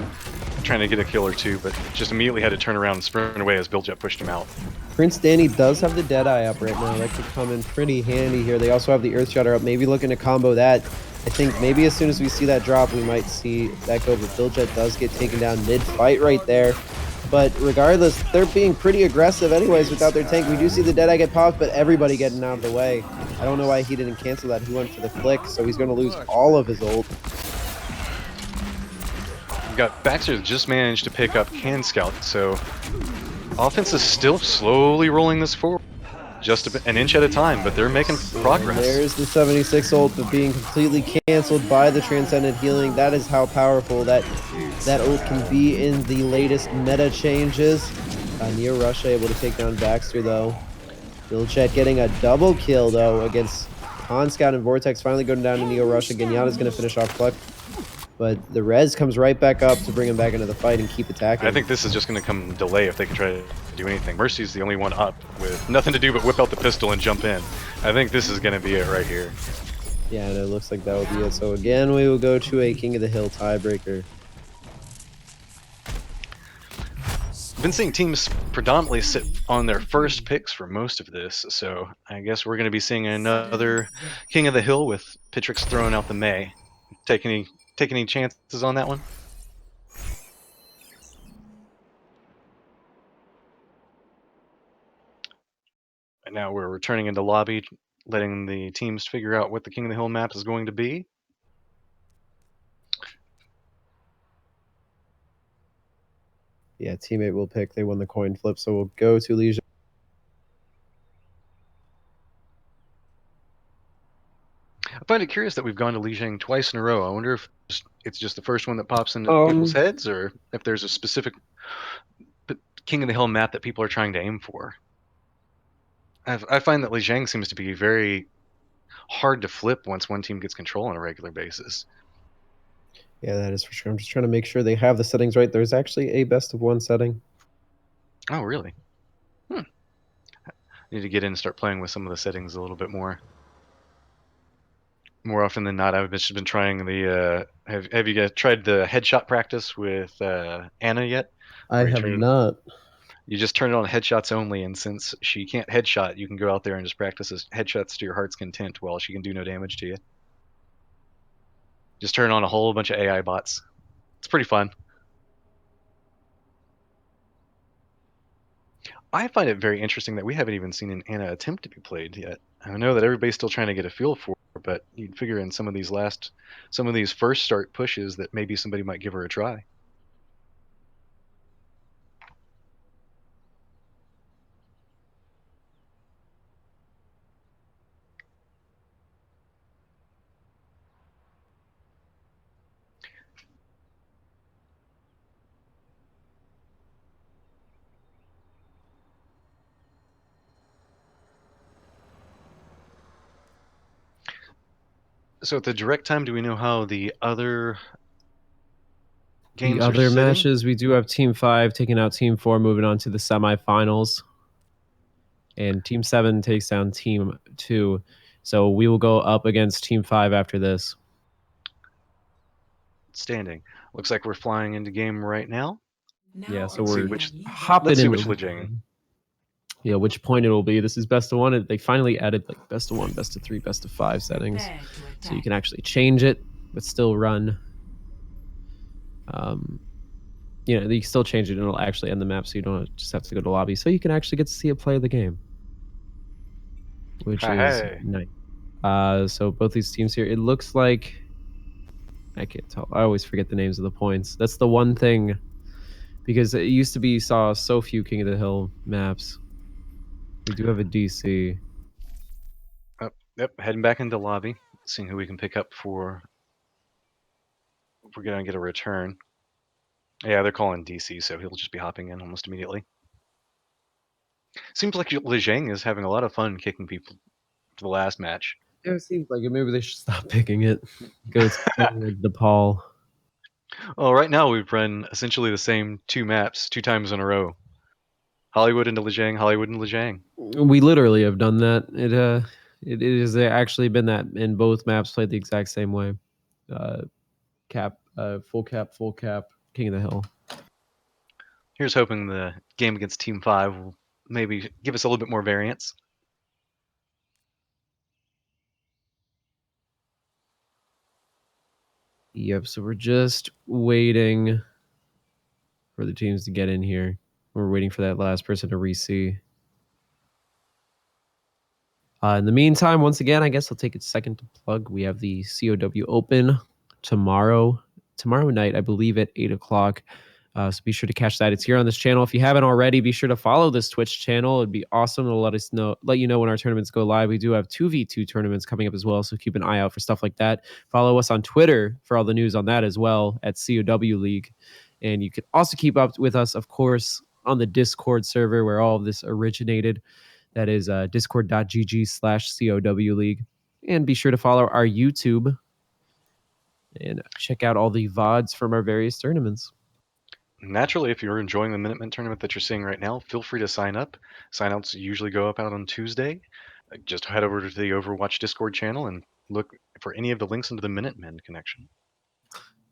trying to get a kill or two, but just immediately had to turn around and sprint away as Billjet pushed him out. Prince Danny does have the Deadeye up right now. That could come in pretty handy here. They also have the Earthshatter up, maybe looking to combo that. I think maybe as soon as we see that drop, we might see that go, but Billjet does get taken down mid-fight right there. But regardless, they're being pretty aggressive anyways without their tank. We do see the Deadeye get popped, but everybody getting out of the way. I don't know why he didn't cancel that. He went for the flick, so he's going to lose all of his ult. We've got Baxter just managed to pick up Can Scout, so offense is still slowly rolling this forward. Just an inch at a time, but they're making progress. There's the 76 ult, but being completely canceled by the Transcendent Healing. That is how powerful that ult can be in the latest meta changes. Neo Russia able to take down Baxter, though. Billjet getting a double kill, though, against Han Scout and Vortex. Finally going down to Neo Russia. Genyatta's going to finish off Cluck. But the res comes right back up to bring him back into the fight and keep attacking. I think this is just going to come delay if they can try to do anything. Mercy's the only one up with nothing to do but whip out the pistol and jump in. I think this is going to be it right here. Yeah, and it looks like that will be it. So again, we will go to a King of the Hill tiebreaker. Been seeing teams predominantly sit on their first picks for most of this, so I guess we're going to be seeing another King of the Hill with Pitrix throwing out the May. Take any chances on that one? And now we're returning into lobby, letting the teams figure out what the King of the Hill map is going to be. Yeah, teammate will pick. They won the coin flip, so we'll go to Legion. I find it curious that we've gone to Lijiang twice in a row. I wonder if it's just the first one that pops into people's heads, or if there's a specific King of the Hill map that people are trying to aim for. I find that Lijiang seems to be very hard to flip once one team gets control on a regular basis. Yeah, that is for sure. I'm just trying to make sure they have the settings right. There's actually a best of one setting. Oh, really? I need to get in and start playing with some of the settings a little bit more. More often than not, I've just been trying the. Have you guys tried the headshot practice with Anna yet? I have not. You just turn it on headshots only, and since she can't headshot, you can go out there and just practice headshots to your heart's content while she can do no damage to you. Just turn on a whole bunch of AI bots. It's pretty fun. I find it very interesting that we haven't even seen an Anna attempt to be played yet. I know that everybody's still trying to get a feel for her, but you'd figure in some of these first start pushes that maybe somebody might give her a try. So at the direct time, do we know how the other games the other are sitting? matches, we do have Team 5 taking out Team 4, moving on to the semifinals. And Team 7 takes down Team 2. So we will go up against Team 5 after this. Standing. Looks like we're flying into game right now. Yeah, so Let's see we're which hopping let's see in. which Lijiang. Yeah, which point it will be. This is best of one. They finally added like best of 1, best of 3, best of 5 settings, so you can actually change it, but still run. You know, you can still change it, and it'll actually end the map, so you don't just have to go to lobby. So you can actually get to see a play of the game, which is nice. So both these teams here, it looks like I can't tell. I always forget the names of the points. That's the one thing, because it used to be saw so few King of the Hill maps. We do have a DC. Oh, yep, heading back into lobby, seeing who we can pick up for. We're gonna get a return. Yeah, they're calling DC, so he'll just be hopping in almost immediately. Seems like Lijiang is having a lot of fun kicking people to the last match. Yeah, it seems like it. Maybe they should stop picking it. Go to like Nepal. Well, right now we've run essentially the same two maps 2 times in a row. Hollywood into Lijiang, Hollywood into Lijiang. We literally have done that. It has actually been that in both maps played the exact same way. Cap, full cap, King of the Hill. Here's hoping the game against Team 5 will maybe give us a little bit more variance. Yep, so we're just waiting for the teams to get in here. We're waiting for that last person to re-see. In the meantime, once again, I guess I'll take a second to plug. We have the COW Open tomorrow night, I believe at 8 o'clock. So be sure to catch that. It's here on this channel. If you haven't already, be sure to follow this Twitch channel. It'd be awesome to let you know when our tournaments go live. We do have 2v2 tournaments coming up as well, so keep an eye out for stuff like that. Follow us on Twitter for all the news on that as well at COW League. And you can also keep up with us, of course, on the Discord server where all of this originated. That is discord.gg/COW League. And be sure to follow our YouTube and check out all the VODs from our various tournaments. Naturally, if you're enjoying the Minutemen tournament that you're seeing right now, feel free to sign up. Sign-outs usually go up out on Tuesday. Just head over to the Overwatch Discord channel and look for any of the links into the Minutemen connection.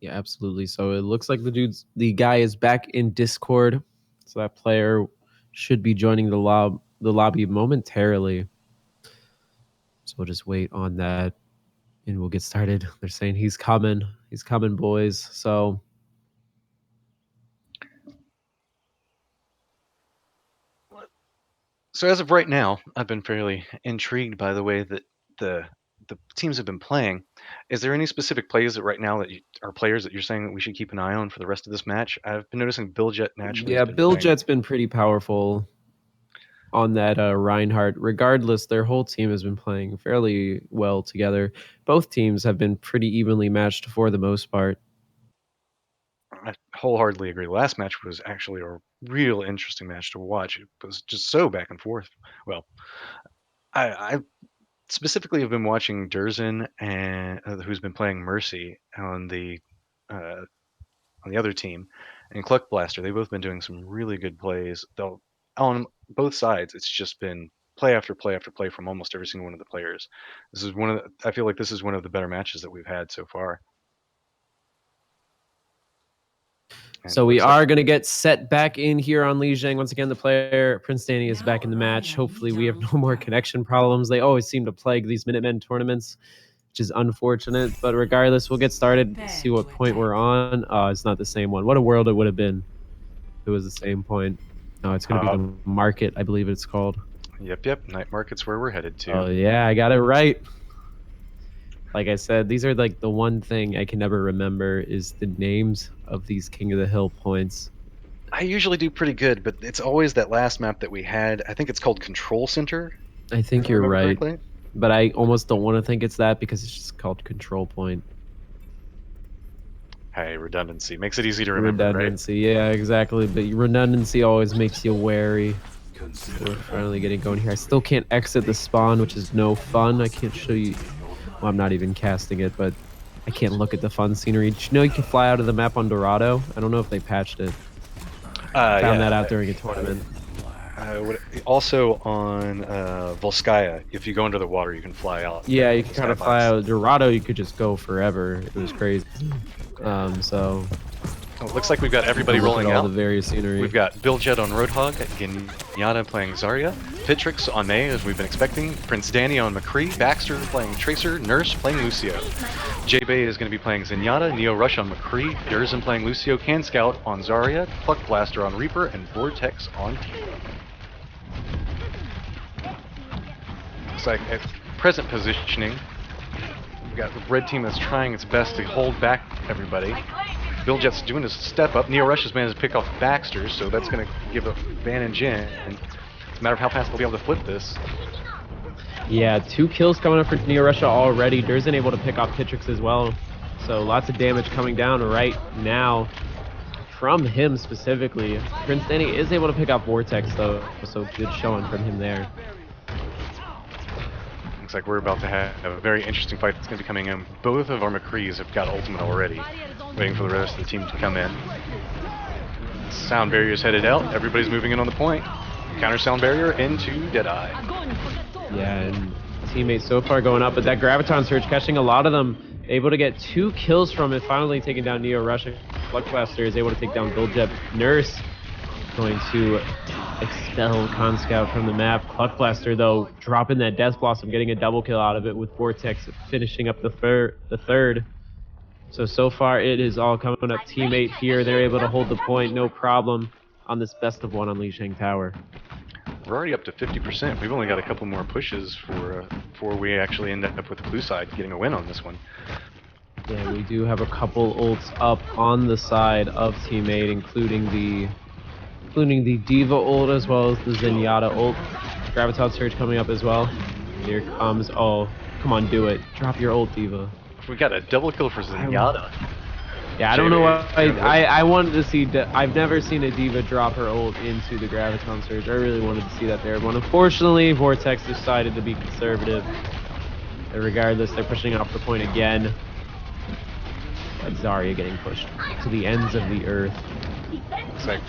Yeah, absolutely. So it looks like the guy is back in Discord. So that player should be joining the lobby momentarily. So we'll just wait on that and we'll get started. They're saying he's coming. He's coming, boys. So as of right now, I've been fairly intrigued by the way that the teams have been playing. Is there any specific plays that right now that are players that you're saying that we should keep an eye on for the rest of this match? I've been noticing Billjet naturally. Yeah, Billjet's been pretty powerful on that Reinhardt. Regardless, their whole team has been playing fairly well together. Both teams have been pretty evenly matched for the most part. I wholeheartedly agree. The last match was actually a real interesting match to watch. It was just so back and forth. Well, I specifically have been watching Durzen and who's been playing Mercy on the other team, and Cluck Blaster. They've both been doing some really good plays. Though on both sides, it's just been play after play after play from almost every single one of the players. This is I feel like this is one of the better matches that we've had so far. So we are going to get set back in here on Lijiang. Once again, the player, Prince Danny, is back in the match. Hopefully we have no more connection problems. They always seem to plague these Minutemen tournaments, which is unfortunate. But regardless, we'll get started, see what point we're on. It's not the same one. What a world it would have been if it was the same point. No, it's going to be the market, I believe it's called. Yep. Night market's where we're headed to. Oh, yeah, I got it right. Like I said, these are like the one thing I can never remember is the names of these King of the Hill points. I usually do pretty good, but it's always that last map that we had. I think it's called Control Center. I think you're right, but I almost don't want to think it's that because it's just called Control Point. Hey, redundancy makes it easy to remember. Redundancy, right? Yeah, exactly. But redundancy always makes you wary. We're finally getting going here. I still can't exit the spawn, which is no fun. I can't show you. Well, I'm not even casting it, but I can't look at the fun scenery. Did you know you can fly out of the map on Dorado? I don't know if they patched it. Found that out during a tournament. Also on Volskaya, if you go under the water, you can fly out. Yeah, you can kind of fly out. Dorado, you could just go forever. It was crazy. So... Oh, it looks like we've got everybody rolling all out. The various scenery. We've got Billjet on Roadhog, Ginyatta playing Zarya, Pitrix on May, as we've been expecting, Prince Danny on McCree, Baxter playing Tracer, Nurse playing Lucio. J-Bay is going to be playing Zenyatta, Neo Rush on McCree, Durzen playing Lucio, Can Scout on Zarya, Pluck Blaster on Reaper, and Vortex on Team. Looks like at present positioning, we've got the red team that's trying its best to hold back everybody. Billjet's doing his step up. Neo Rush has managed to pick off Baxter, so that's going to give a Van and Jin. And it's a matter of how fast they'll be able to flip this. Yeah, 2 kills coming up for Neo Russia already. Durzen able to pick off Pitrix as well. So lots of damage coming down right now from him specifically. Prince Danny is able to pick off Vortex though, so good showing from him there. Looks like we're about to have a very interesting fight that's going to be coming in. Both of our McCrees have got ultimate already. Waiting for the rest of the team to come in. Sound barrier's headed out. Everybody's moving in on the point. Counter sound barrier into Deadeye. Yeah, and teammates so far going up, but that Graviton Surge catching a lot of them. Able to get 2 kills from it, finally taking down Neo Russia. Flux Blaster is able to take down Goldjet. Nurse going to expel Con Scout from the map. Cluck Blaster, though, dropping that Death Blossom, getting a double kill out of it, with Vortex finishing up the third. So far it is all coming up. Teammate here, they're able to hold the point, no problem, on this best of 1 on Lijiang Tower. We're already up to 50%. We've only got a couple more pushes before we actually end up with the blue side getting a win on this one. Yeah, we do have a couple ults up on the side of teammate, including the Diva ult as well as the Zenyatta ult. Graviton Surge coming up as well. Here comes, oh, come on, do it. Drop your ult, Diva. We got a double kill for Zenyatta. Yeah, I don't know why. I wanted to see. I've never seen a Diva drop her ult into the Graviton Surge. I really wanted to see that there. But unfortunately, Vortex decided to be conservative. And regardless, they're pushing off the point again. But Zarya getting pushed to the ends of the earth. Looks like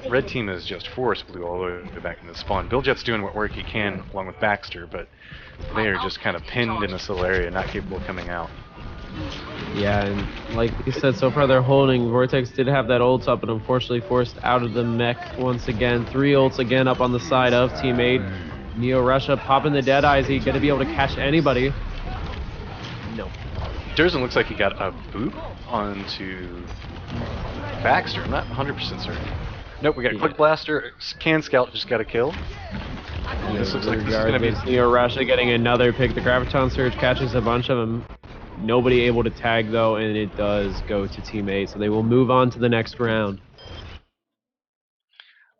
red team is just forced blue all the way back into the spawn. Billjet's doing what work he can along with Baxter, but they are just kind of pinned in this little area, not capable of coming out. Yeah, and like you said, so far they're holding. Vortex did have that ult up, but unfortunately forced out of the mech once again. 3 ults again up on the side of teammate. Neo Russia popping the Deadeye. Is he going to be able to catch anybody? No. Durzen looks like he got a boop onto Baxter. I'm not 100% certain. Nope, we got a Quick Blaster. Can Scout just got a kill. This looks like this is going to be Neo Russia getting another pick. The Graviton Surge catches a bunch of them. Nobody able to tag though, and it does go to teammate, so they will move on to the next round.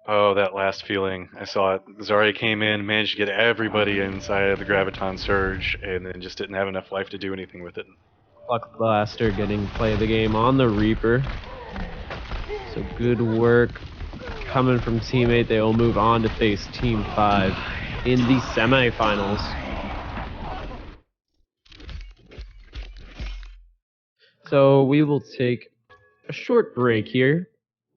Oh, that last feeling. I saw it. Zarya came in, managed to get everybody inside of the Graviton Surge, and then just didn't have enough life to do anything with it. Cluck Blaster getting play of the game on the Reaper. So good work coming from teammate. They will move on to face Team 5 in the semifinals. So we will take a short break here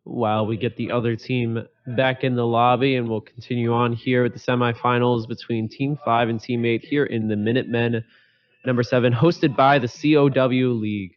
while we get the other team back in the lobby, and we'll continue on here with the semifinals between Team 5 and Team 8 here in the Minutemen number 7, hosted by the COW League.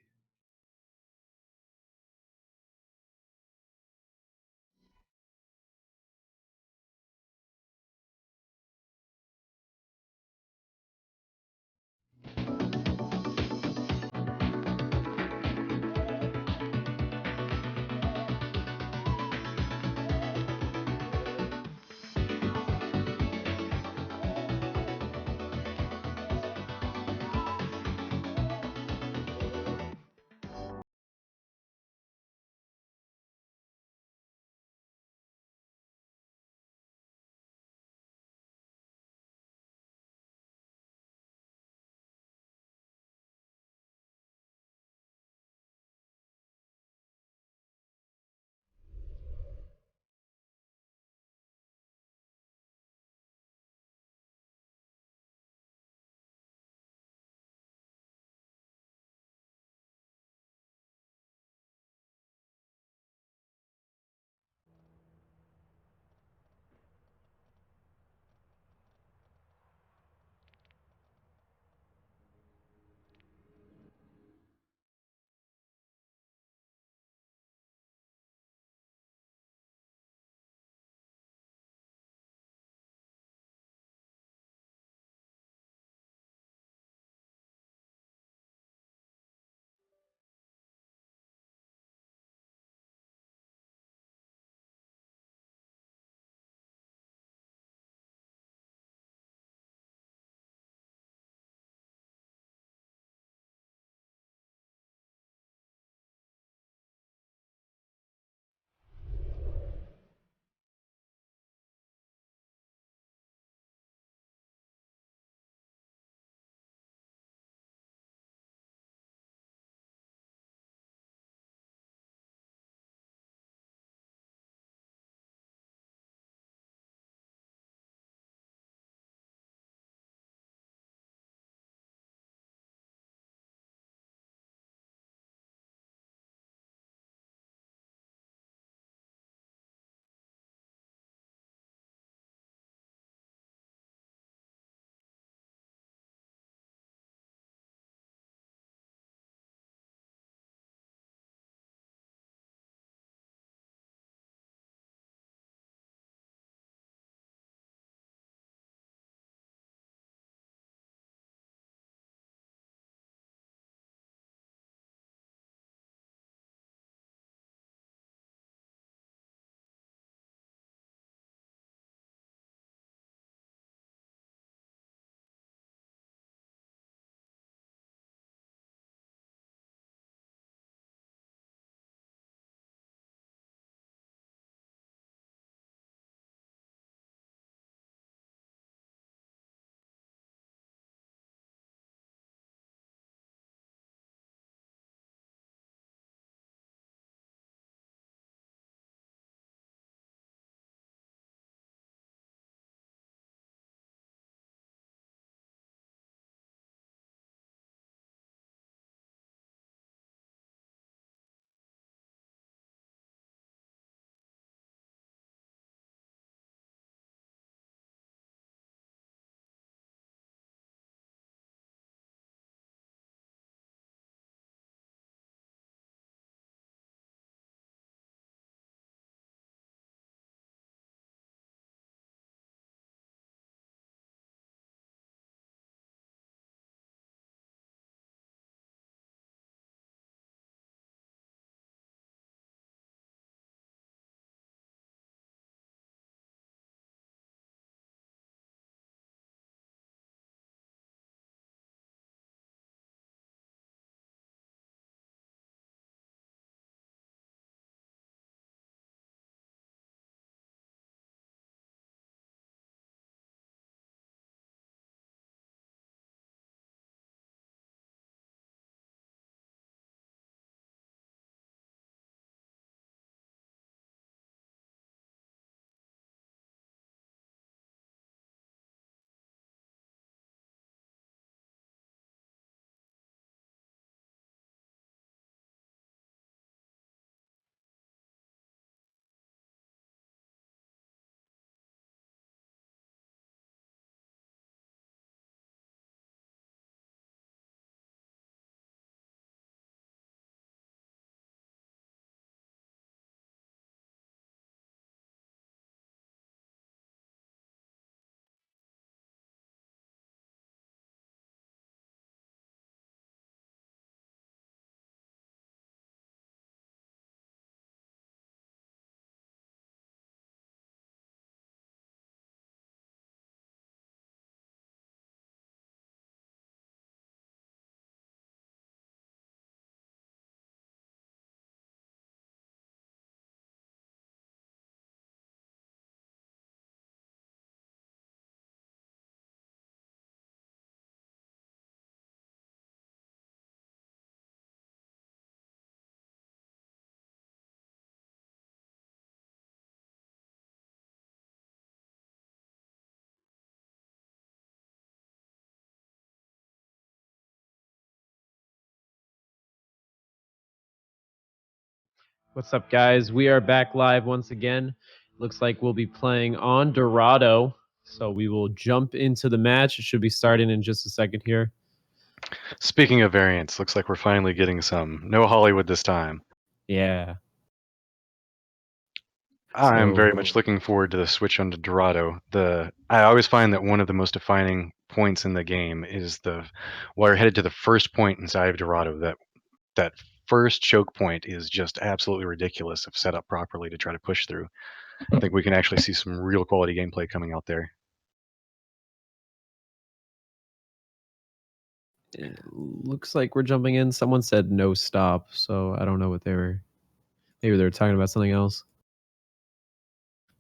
What's up, guys? We are back live once again. Looks like we'll be playing on Dorado, so we will jump into the match. It should be starting in just a second here. Speaking of variants, looks like we're finally getting some. No Hollywood this time. Yeah. I'm So- very much looking forward to the switch onto Dorado. I always find that one of the most defining points in the game is while you're headed to the first point inside of Dorado, that first choke point is just absolutely ridiculous if set up properly to try to push through. I think we can actually see some real quality gameplay coming out there. It looks like we're jumping in. Someone said no stop, so I don't know what they were. Maybe they were talking about something else.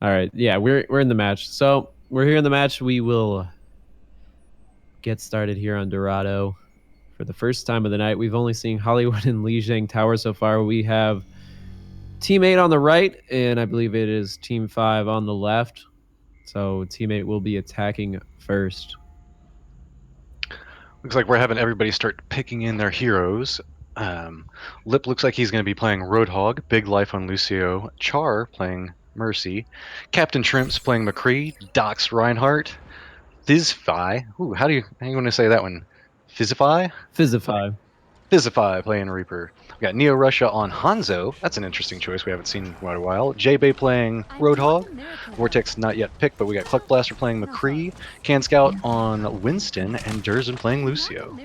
All right, yeah, we're in the match. So we're here in the match. We will get started here on Dorado for the first time of the night. We've only seen Hollywood and Lijiang Tower so far. We have Team 8 on the right, and I believe it is Team 5 on the left. So Team 8 will be attacking first. Looks like we're having everybody start picking in their heroes. Lip looks like he's going to be playing Roadhog, Big Life on Lucio, Char playing Mercy, Captain Shrimps playing McCree, Dox Reinhardt, Fizzfy. Ooh, how do you want to say that one? Fizzify? Fizzify. Fizzify playing Reaper. We got Neo Russia on Hanzo. That's an interesting choice we haven't seen in quite a while. J-Bay playing Roadhog. Vortex not yet picked, but we got Cluck Blaster playing McCree. Can Scout on Winston, and Durzen playing Lucio.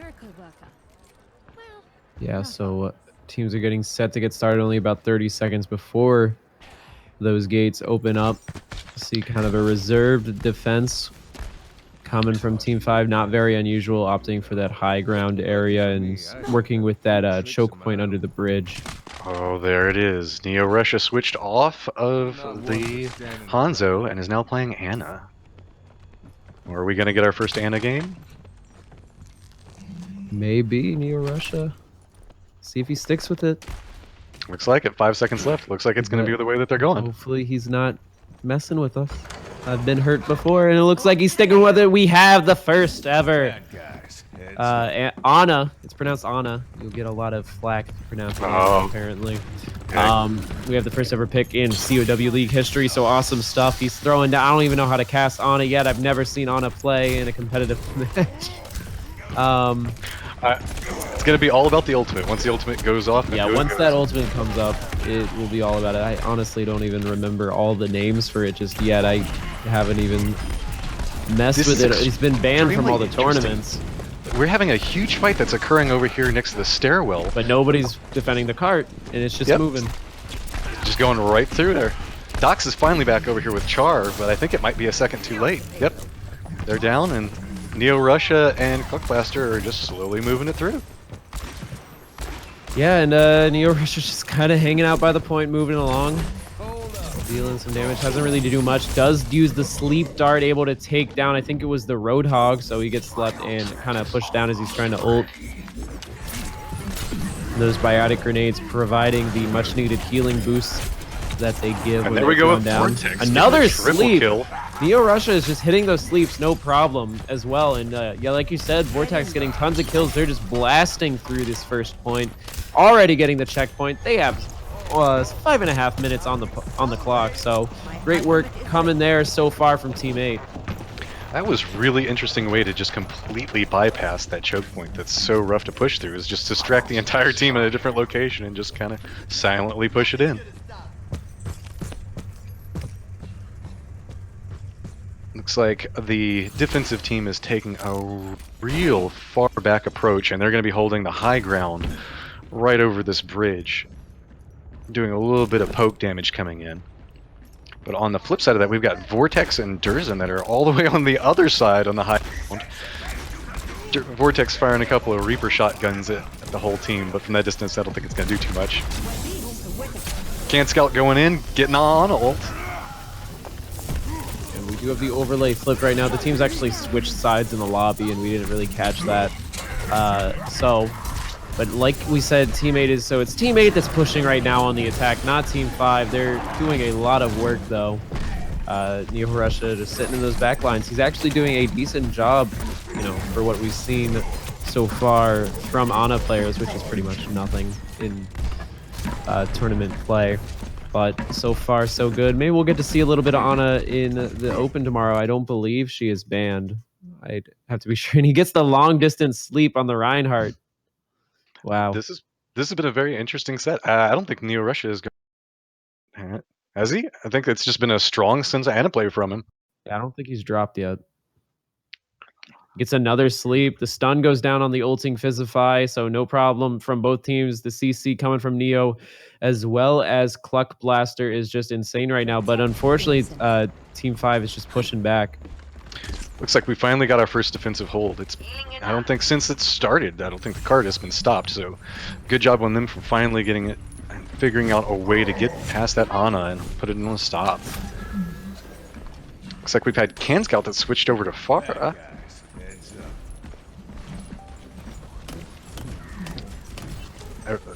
Yeah, so teams are getting set to get started only about 30 seconds before those gates open up. See kind of a reserved defense coming from Team 5, not very unusual, opting for that high ground area and working with that choke point under the bridge. Oh, there it is. Neo Russia switched off of the Hanzo and is now playing Ana. Are we going to get our first Ana game? Maybe Neo Russia. See if he sticks with it. Looks like it. 5 seconds left. Looks like it's going to be the way that they're going. Hopefully he's not messing with us. I've been hurt before, and it looks like he's sticking with it. We have the first ever. Ana. It's pronounced Ana. You'll get a lot of flack if you pronounce it Ana, apparently. We have the first ever pick in COW League history, so awesome stuff. He's throwing down. I don't even know how to cast Ana yet. I've never seen Ana play in a competitive match. It's going to be all about the ultimate. Once the ultimate goes off. Yeah, once that ultimate comes up, it will be all about it. I honestly don't even remember all the names for it just yet. I haven't even messed with it. He's been banned from all the tournaments. We're having a huge fight that's occurring over here next to the stairwell. But nobody's defending the cart, and it's just moving. Just going right through there. Dox is finally back over here with Char, but I think it might be a second too late. Yep. They're down, and Neo Russia and Cluckblaster are just slowly moving it through. Yeah, and Neo Russia's just kind of hanging out by the point, moving along. Dealing some damage. Hasn't really to do much. Does use the sleep dart, able to take down, I think it was the Roadhog, so he gets slept and kind of pushed down as he's trying to ult. And those biotic grenades providing the much needed healing boost that they give. And there we go with down. Vortex. Another triple sleep. Kill. Neo Russia is just hitting those sleeps no problem as well. And yeah, like you said, Vortex getting tons of kills. They're just blasting through this first point. Already getting the checkpoint. They have 5.5 minutes on the clock. So great work coming there so far from Team 8. That was really interesting way to just completely bypass that choke point that's so rough to push through, is just distract the entire team in a different location and just kind of silently push it in. Looks like the defensive team is taking a real far back approach, and they're going to be holding the high ground right over this bridge, doing a little bit of poke damage coming in. But on the flip side of that, we've got Vortex and Durzen that are all the way on the other side on the high ground. Vortex firing a couple of Reaper shotguns at the whole team, but from that distance, I don't think it's going to do too much. Can Scout going in, getting on ult. And we do have the overlay flipped right now. The team's actually switched sides in the lobby, and we didn't really catch that. But like we said, Team 8 is, so it's Team 8 that's pushing right now on the attack, not Team 5. They're doing a lot of work, though. Neo Russia just sitting in those back lines. He's actually doing a decent job, you know, for what we've seen so far from Ana players, which is pretty much nothing in tournament play. But so far, so good. Maybe we'll get to see a little bit of Anna in the Open tomorrow. I don't believe she is banned. I'd have to be sure. And he gets the long distance sleep on the Reinhardt. Wow. This has been a very interesting set. I don't think Neo Russia is going. Has he? I think it's just been a strong sense of Anna play from him. Yeah, I don't think he's dropped yet. Gets another sleep. The stun goes down on the ulting Fizzify, so no problem from both teams. The CC coming from Neo, as well as Cluck Blaster is just insane right now. But unfortunately, Team 5 is just pushing back. Looks like we finally got our first defensive hold. I don't think since it started, I don't think the card has been stopped. So good job on them for finally getting it and figuring out a way to get past that Ana and put it in a stop. Looks like we've had Can Scout that switched over to Pharah.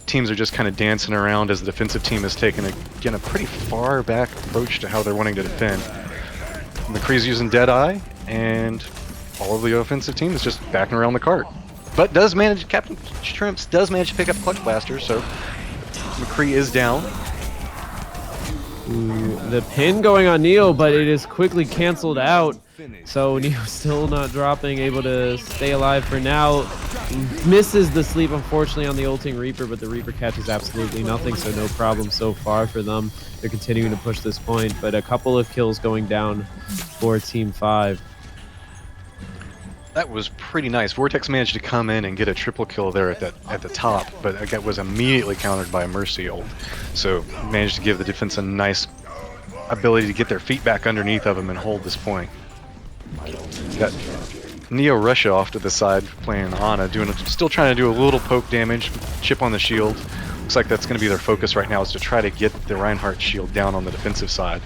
Teams are just kind of dancing around as the defensive team has taken, again, a pretty far back approach to how they're wanting to defend. McCree's using Deadeye, and all of the offensive team is just backing around the cart. But Captain Shrimps does manage to pick up Clutch Blaster, so McCree is down. Ooh, the pin going on Neo, but it is quickly canceled out. So Neo still not dropping, able to stay alive for now. Misses the sleep, unfortunately, on the ulting Reaper, but the Reaper catches absolutely nothing, so no problem so far for them. They're continuing to push this point, but a couple of kills going down for Team 5. That was pretty nice. Vortex managed to come in and get a triple kill there at the top, but it was immediately countered by a Mercy ult. So managed to give the defense a nice ability to get their feet back underneath of them and hold this point. Got Neo Russia off to the side playing Ana, still trying to do a little poke damage, chip on the shield. Looks like that's going to be their focus right now, is to try to get the Reinhardt shield down on the defensive side.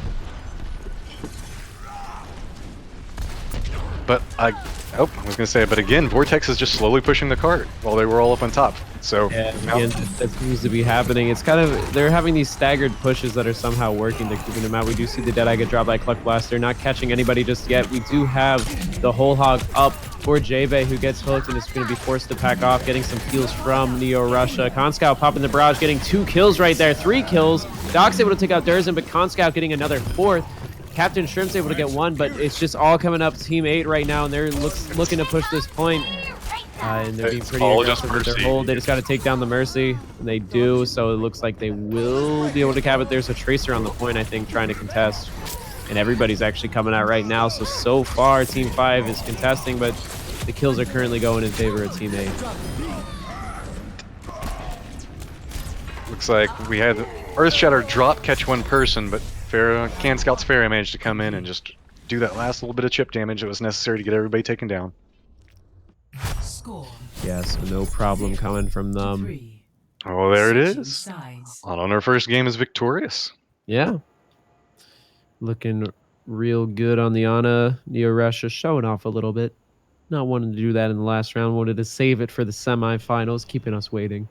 But I was going to say, but again, Vortex is just slowly pushing the cart while they were all up on top. So yeah, again, that seems to be happening. It's kind of, they're having these staggered pushes that are somehow working. They're keeping them out. We do see the Deadeye get dropped by Cluck Blaster, not catching anybody just yet. We do have the whole hog up for J-Bay, who gets hooked and is going to be forced to pack off, getting some kills from Neo Russia. Conscout popping the barrage, getting 2 kills right there, 3 kills. Doc's able to take out Durzen, but Conscout getting another 4th. Captain Shrimp's able to get 1, but it's just all coming up Team 8 right now, and they're looking to push this point. And they're being pretty aggressive with their hold. They just got to take down the Mercy, and they do, so it looks like they will be able to cap it. There's a Tracer on the point, I think, trying to contest. And everybody's actually coming out right now, so far Team 5 is contesting, but the kills are currently going in favor of Team 8. Looks like we had Earthshatter drop, catch one person, but Can Scout's Fairy managed to come in and just do that last little bit of chip damage that was necessary to get everybody taken down. Yeah, so no problem coming from them. Oh, there it is. On our first game is victorious. Yeah. Looking real good on the Ana. Neo Russia showing off a little bit. Not wanting to do that in the last round. Wanted to save it for the semifinals, keeping us waiting.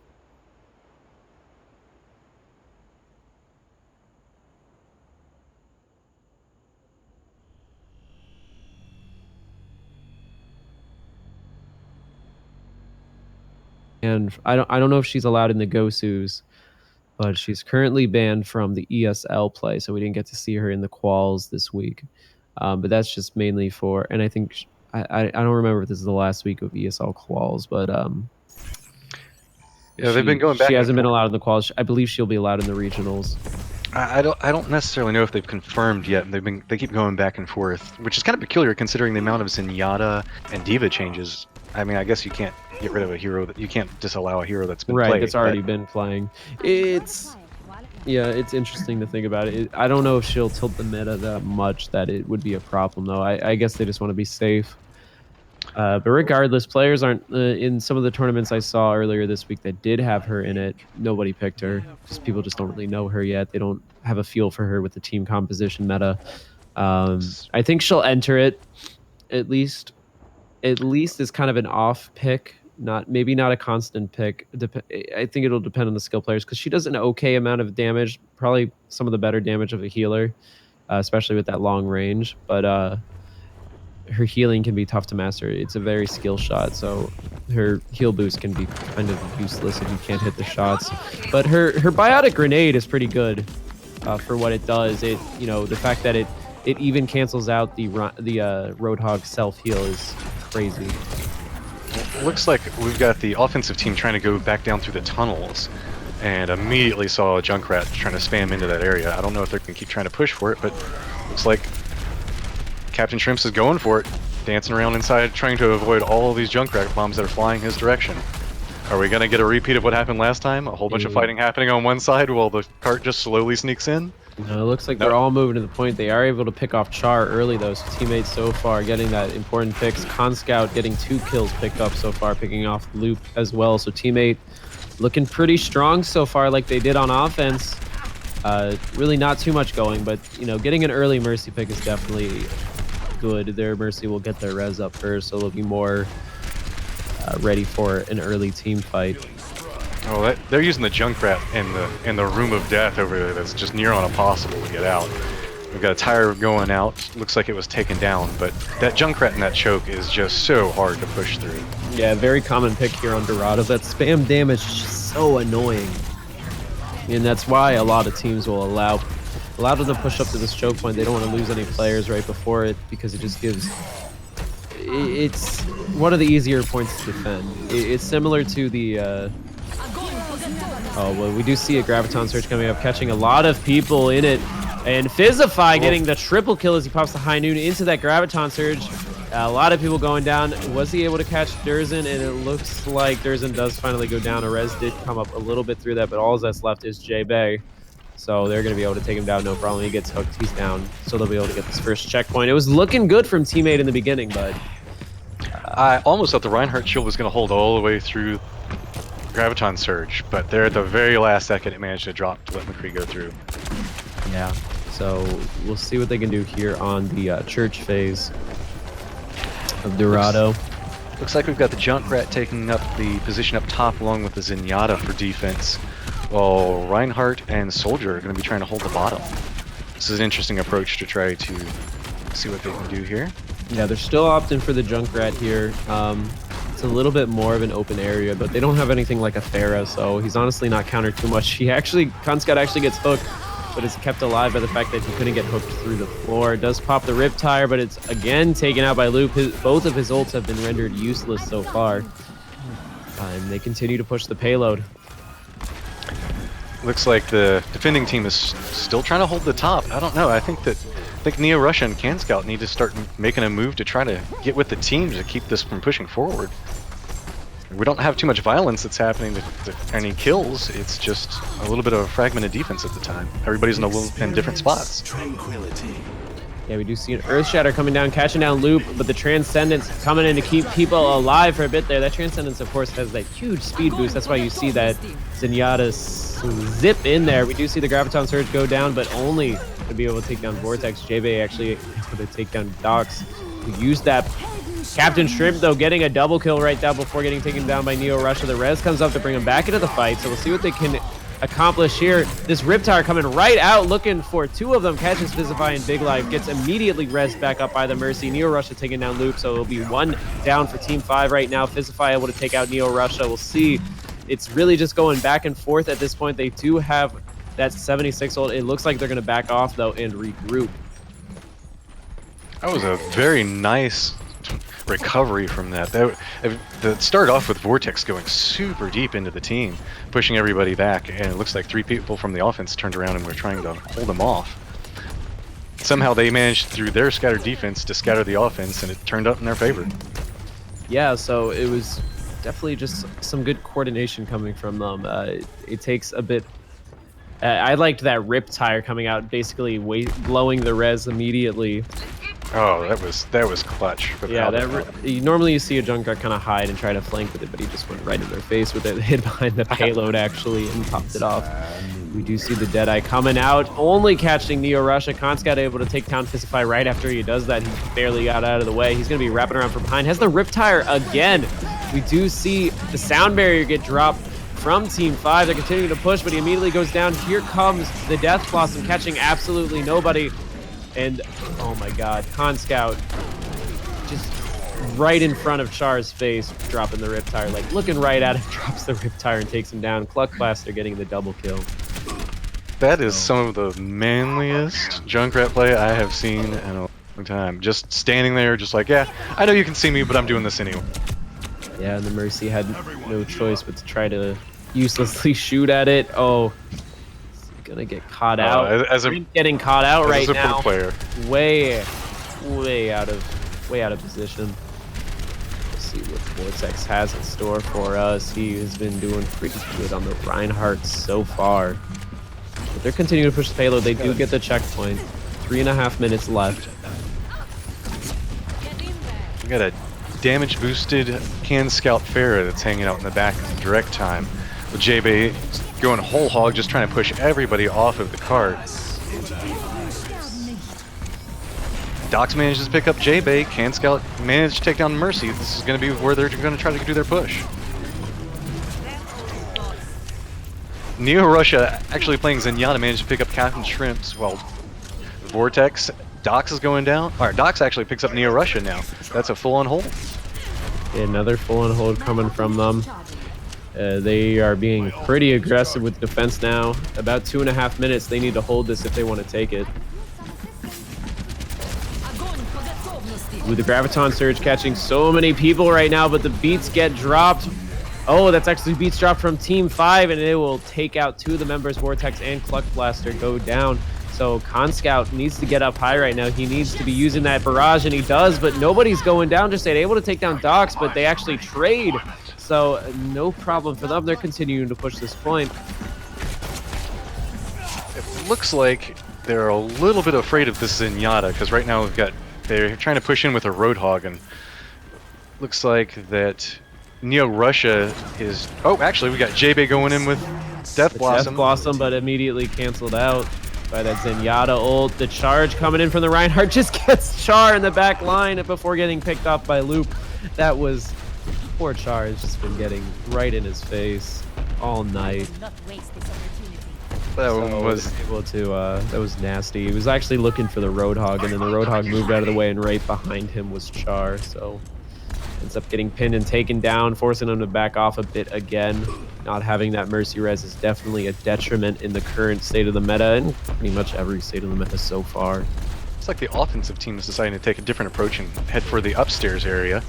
And I don't know if she's allowed in the Gosus, but she's currently banned from the ESL play, so we didn't get to see her in the quals this week. But that's just mainly for, and I think I don't remember if this is the last week of ESL quals, but yeah, they've been going back. She hasn't been allowed in the quals. I believe she'll be allowed in the regionals. I don't necessarily know if they've confirmed yet. They keep going back and forth, which is kind of peculiar considering the amount of Zenyatta and Diva changes. I mean, I guess you can't get rid of a hero that you can't disallow a hero that's been played. Right, that's already been playing. It's interesting to think about it. I don't know if she'll tilt the meta that much that it would be a problem though. I guess they just want to be safe. But regardless, players aren't in some of the tournaments I saw earlier this week that did have her in it. Nobody picked her because people just don't really know her yet. They don't have a feel for her with the team composition meta. I think she'll enter it at least as kind of an off pick, maybe not a constant pick. I think it'll depend on the skill players because she does an okay amount of damage, probably some of the better damage of a healer, especially with that long range. But her healing can be tough to master. It's a very skill shot, so her heal boost can be kind of useless if you can't hit the shots. But her biotic grenade is pretty good for what it does. It, you know, the fact that it even cancels out the Roadhog self heal is crazy. Looks like we've got the offensive team trying to go back down through the tunnels, and immediately saw a Junkrat trying to spam into that area. I don't know if they're going to keep trying to push for it, but looks like Captain Shrimps is going for it, dancing around inside, trying to avoid all of these Junkrat bombs that are flying his direction. Are we going to get a repeat of what happened last time? A whole bunch of fighting happening on one side while the cart just slowly sneaks in? No, it looks like they're all moving to the point. They are able to pick off Char early, though, so teammates so far getting that important picks. Conscout getting 2 kills picked up so far, picking off Loop as well. So teammate looking pretty strong so far like they did on offense. Really not too much going, but, you know, getting an early Mercy pick is definitely good. Their Mercy will get their res up first, so they'll be more ready for an early team fight. Oh, they're using the Junkrat in the room of death over there. That's just near on impossible to get out. We've got a tire going out. Looks like it was taken down, but that Junkrat in that choke is just so hard to push through. Yeah, very common pick here on Dorado. That spam damage is just so annoying, and that's why a lot of teams will allow them to push up to this choke point. They don't want to lose any players right before it because it just gives. It's one of the easier points to defend. It's similar to the. Oh, well, we do see a Graviton Surge coming up, catching a lot of people in it. And Fizzify getting the triple kill as he pops the High Noon into that Graviton Surge. A lot of people going down. Was he able to catch Durzin? And it looks like Durzin does finally go down. A res did come up a little bit through that, but all that's left is J-Bay. So they're going to be able to take him down, no problem. He gets hooked, he's down. So they'll be able to get this first checkpoint. It was looking good from teammate in the beginning, but... I almost thought the Reinhardt shield was going to hold all the way through Graviton Surge, but there at the very last second it managed to drop to let McCree go through. Yeah, so we'll see what they can do here on the church phase of Dorado. Looks like we've got the Junkrat taking up the position up top along with the Zenyatta for defense, while Reinhardt and Soldier are going to be trying to hold the bottom. This is an interesting approach to try to see what they can do here. Yeah, they're still opting for the Junkrat here. It's a little bit more of an open area, but they don't have anything like a Pharah, so he's honestly not countered too much. Conscout actually gets hooked, but is kept alive by the fact that he couldn't get hooked through the floor. It does pop the Riptire, but it's again taken out by Loop. Both of his ults have been rendered useless so far. And they continue to push the payload. Looks like the defending team is still trying to hold the top. I don't know. I think Neo Russia and Canscout need to start making a move to try to get with the team to keep this from pushing forward. We don't have too much violence that's happening to any kills. It's just a little bit of a fragmented defense at the time. Everybody's in different spots. Yeah, we do see an Earth Shatter coming down, catching down Loop, but the Transcendence coming in to keep people alive for a bit there. That Transcendence, of course, has that huge speed boost. That's why you see that Zenyatta zip in there. We do see the Graviton Surge go down, but only to be able to take down Vortex. JB actually able to take down Dox. We used that. Captain Shrimp, though, getting a double kill right now before getting taken down by Neo Russia. The res comes up to bring him back into the fight, so we'll see what they can accomplish here. This Riptire coming right out, looking for 2 of them, catches Fizzify and Big Life, gets immediately rezzed back up by the Mercy. Neo Russia taking down Loop, so it'll be 1 down for Team 5 right now. Fizzify able to take out Neo Russia. We'll see. It's really just going back and forth at this point. They do have that 76 ult. It looks like they're going to back off, though, and regroup. That was a very nice recovery from that. That started off with Vortex going super deep into the team, pushing everybody back, and it looks like 3 people from the offense turned around and were trying to hold them off. Somehow they managed, through their scattered defense, to scatter the offense, and it turned out in their favor. Yeah, so it was definitely just some good coordination coming from them. It takes a bit. I liked that Riptire coming out, basically blowing the res immediately. Oh, that was clutch. Yeah, normally you see a Junkrat kind of hide and try to flank with it, but he just went right in their face with it, hid behind the payload actually, and popped it off. We do see the Deadeye coming out, only catching Neo Russia. Conscout able to take down Fizzify right after he does that. He barely got out of the way. He's going to be wrapping around from behind. Has the Riptire again. We do see the sound barrier get dropped from Team 5. They're continuing to push, but he immediately goes down. Here comes the Death Blossom, catching absolutely nobody. And, oh my god, Conscout right in front of Char's face, dropping the Riptire, like looking right at him, drops the Riptire and takes him down. Cluck Blaster getting the double kill. That is some of the manliest Junkrat play I have seen in a long time. Just standing there, just like, yeah, I know you can see me, but I'm doing this anyway. Yeah, and the Mercy had no choice but to try to uselessly shoot at it. Oh, he's gonna get caught out. Getting caught out right now. Player. Way out of position. Let's see what Vortex has in store for us. He has been doing pretty good on the Reinhardt so far. But they're continuing to push the payload. They do get the checkpoint. 3.5 minutes left. We got a damage boosted Can Scout Farah that's hanging out in the back in direct time. With JB going whole hog, just trying to push everybody off of the cart. Dox manages to pick up J-Bay. Can Scout managed to take down Mercy. This is going to be where they're going to try to do their push. Neo Russia actually playing Zenyatta managed to pick up Captain Shrimps while Vortex. Dox is going down. Alright, Dox actually picks up Neo Russia now. That's a full-on hold. Another full-on hold coming from them. They are being pretty aggressive with defense now. About 2.5 minutes. They need to hold this if they want to take it. With the Graviton Surge catching so many people right now, but the beats get dropped. Oh, that's actually beats dropped from Team 5, and it will take out 2 of the members. Vortex and Cluck Blaster go down. So Con Scout needs to get up high right now. He needs to be using that barrage, and he does, but nobody's going down. Just able to take down Dox, but they actually trade. So no problem for them. They're continuing to push this point. It looks like they're a little bit afraid of this Zenyatta, because right now they're trying to push in with a Roadhog, and looks like that Neo Russia is... Oh, actually, we got J-Bay going in with Death Blossom. Death Blossom, but immediately canceled out by that Zenyatta ult. The charge coming in from the Reinhardt just gets Char in the back line before getting picked up by Loop. That was... Poor Char has just been getting right in his face all night. That was nasty. He was actually looking for the Roadhog, and then the Roadhog moved out of the way, and right behind him was Char. So ends up getting pinned and taken down, forcing him to back off a bit again. Not having that Mercy res is definitely a detriment in the current state of the meta, and pretty much every state of the meta so far. It's like the offensive team is deciding to take a different approach and head for the upstairs area.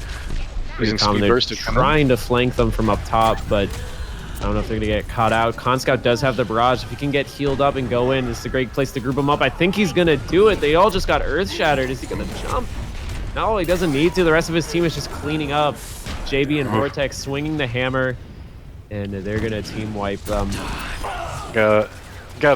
Using speed burst to trying to flank them from up top, but I don't know if they're going to get caught out. Con Scout does have the barrage. If he can get healed up and go in, this is a great place to group him up. I think he's going to do it. They all just got earth shattered. Is he going to jump? No, he doesn't need to. The rest of his team is just cleaning up. JB and Vortex swinging the hammer, and they're going to team wipe them. Got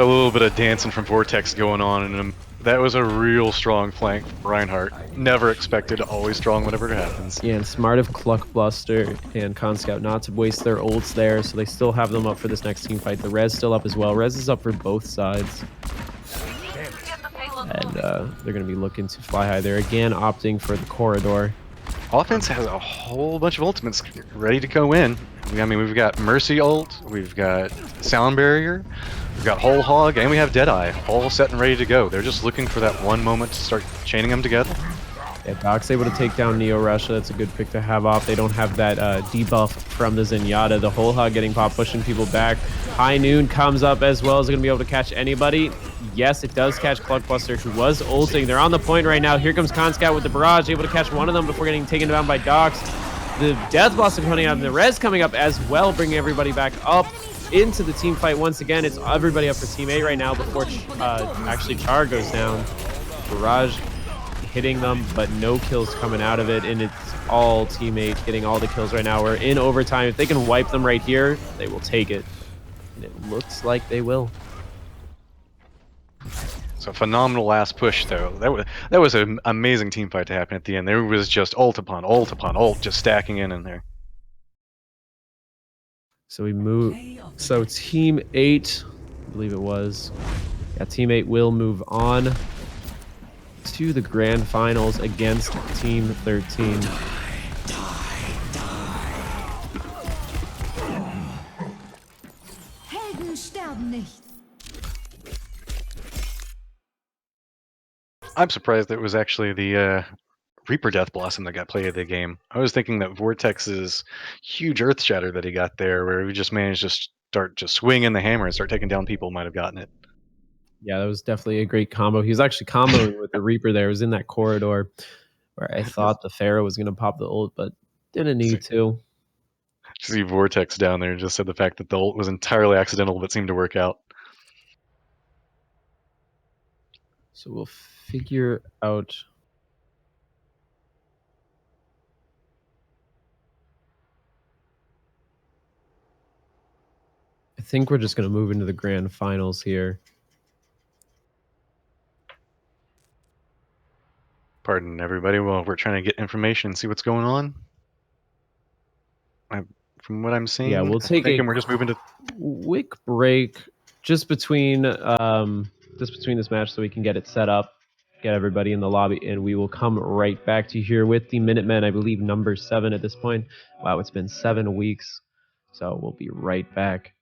a little bit of dancing from Vortex going on in him. That was a real strong flank from Reinhardt. Never expected, always strong whenever it happens. Yeah, and smart of Cluck Blaster and Con Scout not to waste their ults there, so they still have them up for this next team fight. The Res still up as well. Res is up for both sides. And they're going to be looking to fly high. They're again opting for the corridor. Offense has a whole bunch of ultimates ready to go in. I mean, we've got Mercy ult, we've got Sound Barrier, we've got Whole Hog, and we have Deadeye, all set and ready to go. They're just looking for that one moment to start chaining them together. Yeah, Doc's able to take down Neo Russia. That's a good pick to have off. They don't have that debuff from the Zenyatta. The Whole Hog getting popped, pushing people back. High Noon comes up as well. Is it going to be able to catch anybody? Yes, it does catch Cluckbuster, who was ulting. They're on the point right now. Here comes Con Scout with the barrage, able to catch one of them before getting taken down by Dox. The Death Blossom coming out, and the Res coming up as well, bringing everybody back up into the team fight once again. It's everybody up for Team 8 right now before actually Char goes down. Barrage hitting them, but no kills coming out of it, and it's all Team 8 getting all the kills right now. We're in overtime. If they can wipe them right here, they will take it. And it looks like they will. So phenomenal last push, though. That was an amazing team fight to happen at the end. There was just ult upon ult upon ult, just stacking in there. So we move. So Team 8, I believe it was. Yeah, Team 8 will move on to the grand finals against Team 13. Helden sterben nicht. I'm surprised that it was actually the Reaper Death Blossom that got play of the game. I was thinking that Vortex's huge Earth Shatter that he got there, where he just managed to start just swinging the hammer and start taking down people, might have gotten it. Yeah, that was definitely a great combo. He was actually comboing with the Reaper there. It was in that corridor where I thought the Pharaoh was going to pop the ult, but didn't need to. See Vortex down there just said the fact that the ult was entirely accidental but seemed to work out. So we'll figure out. I think we're just going to move into the grand finals here. Pardon everybody, well, we're trying to get information and see what's going on. From what I'm seeing, Yeah, we'll take a we're just moving to quick break just between this match so we can get it set up, get everybody in the lobby, and we will come right back to you here with the Minutemen, I believe number 7 at this point. Wow, it's been 7 weeks. So we'll be right back.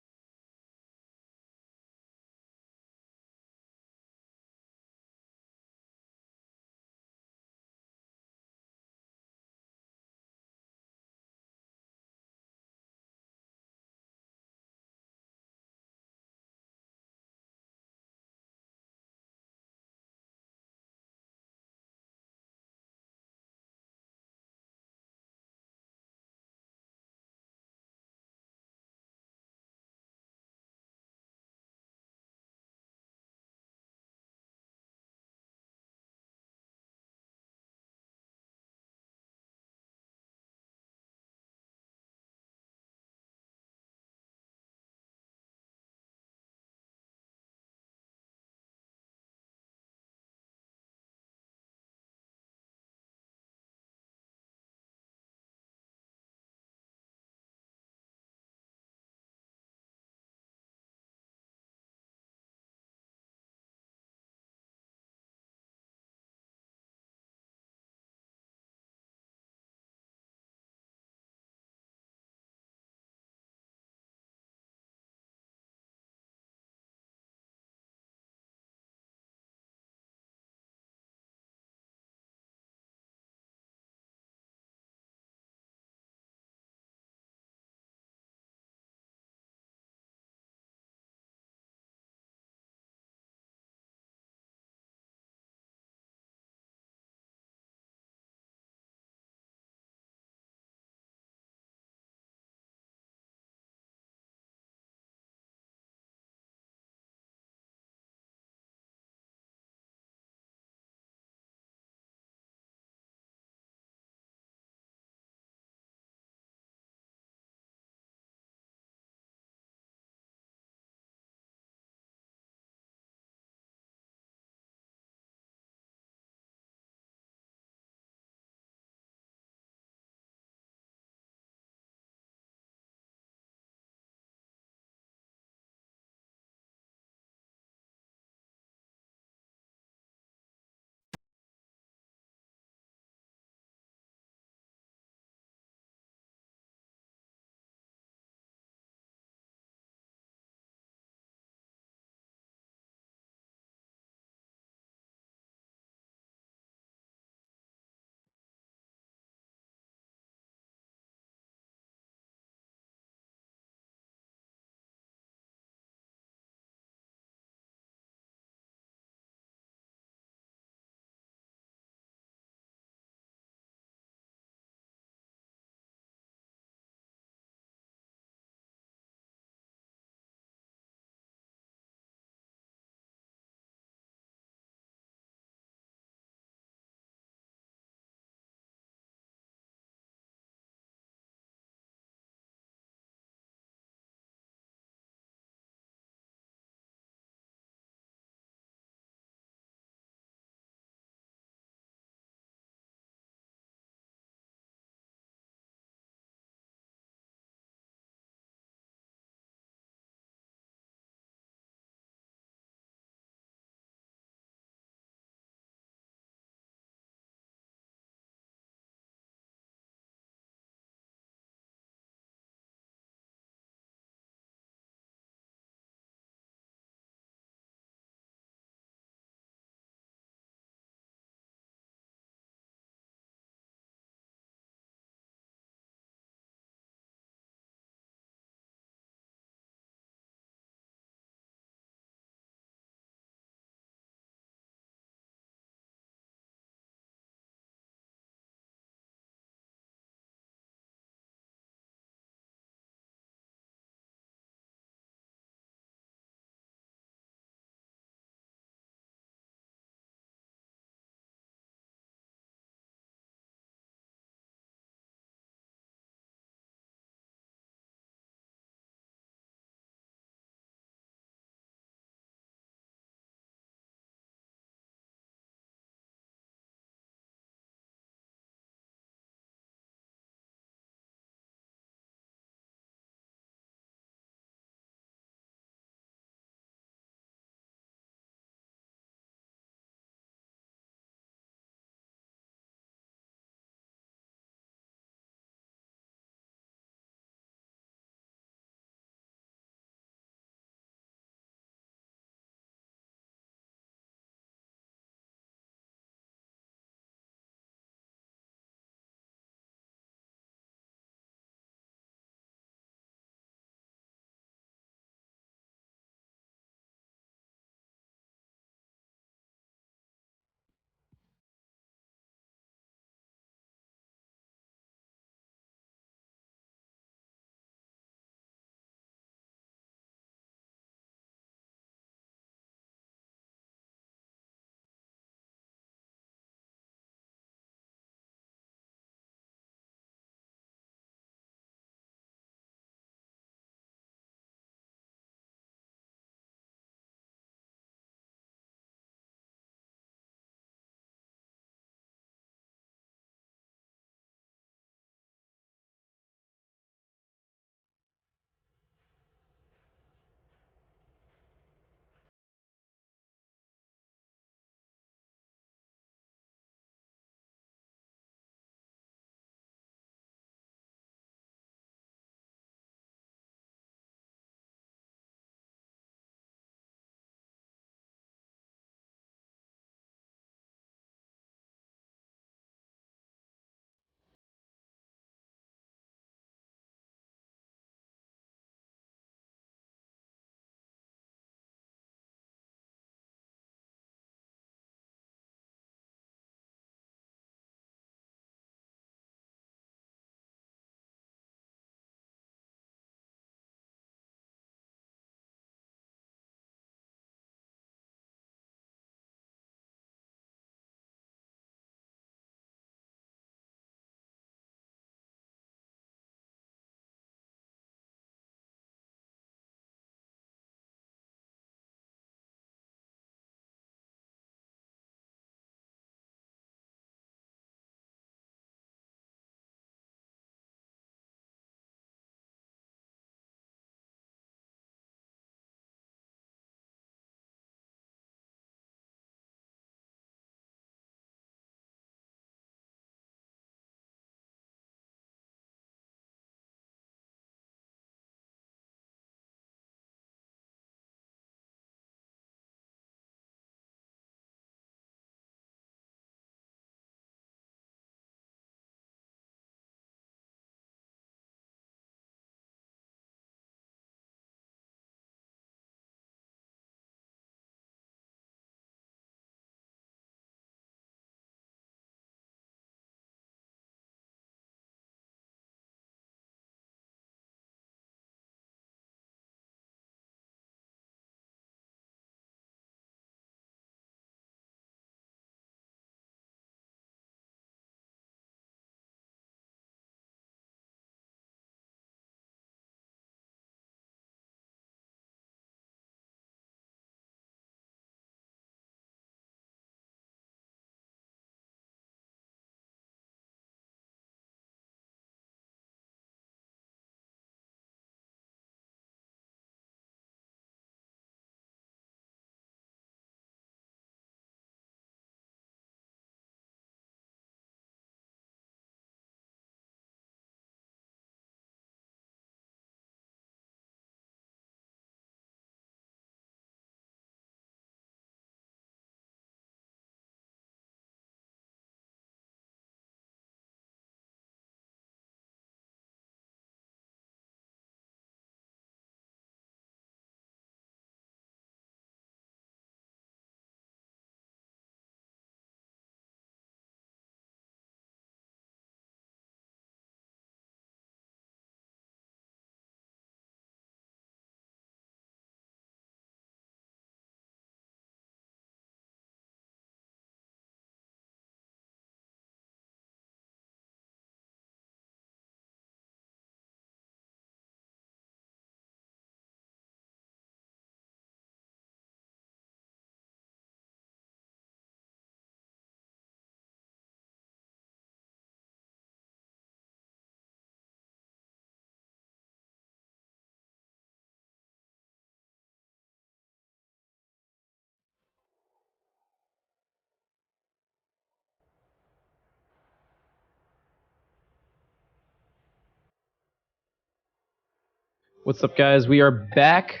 What's up, guys? We are back.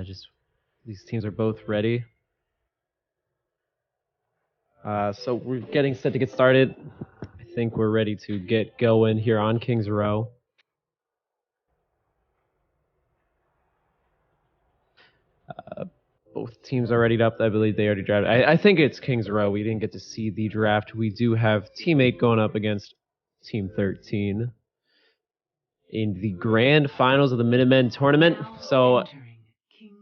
Just these teams are both ready. So we're getting set to get started. I think we're ready to get going here on Kings Row. Both teams are readied up. I believe they already drafted. I think it's Kings Row. We didn't get to see the draft. We do have Team 8 going up against Team 13 in the grand finals of the Minutemen tournament. So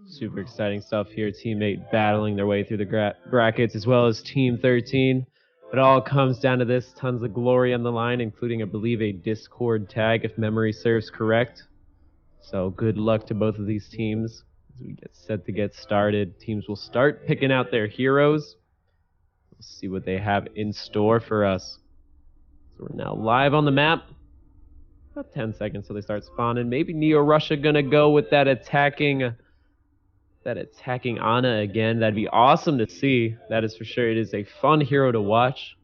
super exciting stuff here. Team 8 battling their way through the brackets, as well as Team 13. It all comes down to this. Tons of glory on the line, including, I believe, a Discord tag, if memory serves correct. So good luck to both of these teams as we get set to get started. Teams will start picking out their heroes. We'll see what they have in store for us. So we're now live on the map. About 10 seconds till they start spawning. Maybe Neo Russia gonna go with that attacking Ana again. That'd be awesome to see. That is for sure. It is a fun hero to watch.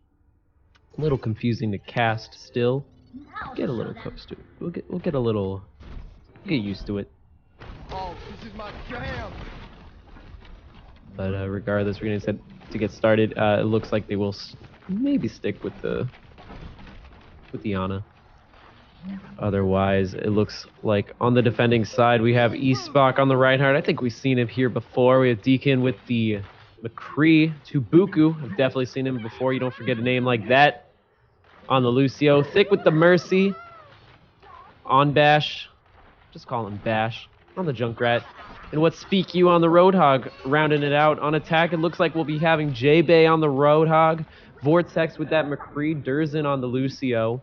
A little confusing to cast still. Get a little close to it. We'll get used to it. Oh, this is my jam. But regardless, we're gonna set to get started. It looks like they will maybe stick with the Ana. Otherwise, it looks like on the defending side, we have Eastbach on the Reinhardt. I think we've seen him here before. We have Deacon with the McCree to Buku. I've definitely seen him before. You don't forget a name like that. On the Lucio. Thick with the Mercy. On Bash. Just call him Bash. On the Junkrat. And what speak you on the Roadhog, rounding it out. On attack, it looks like we'll be having J-Bay on the Roadhog. Vortex with that McCree. Durzin on the Lucio.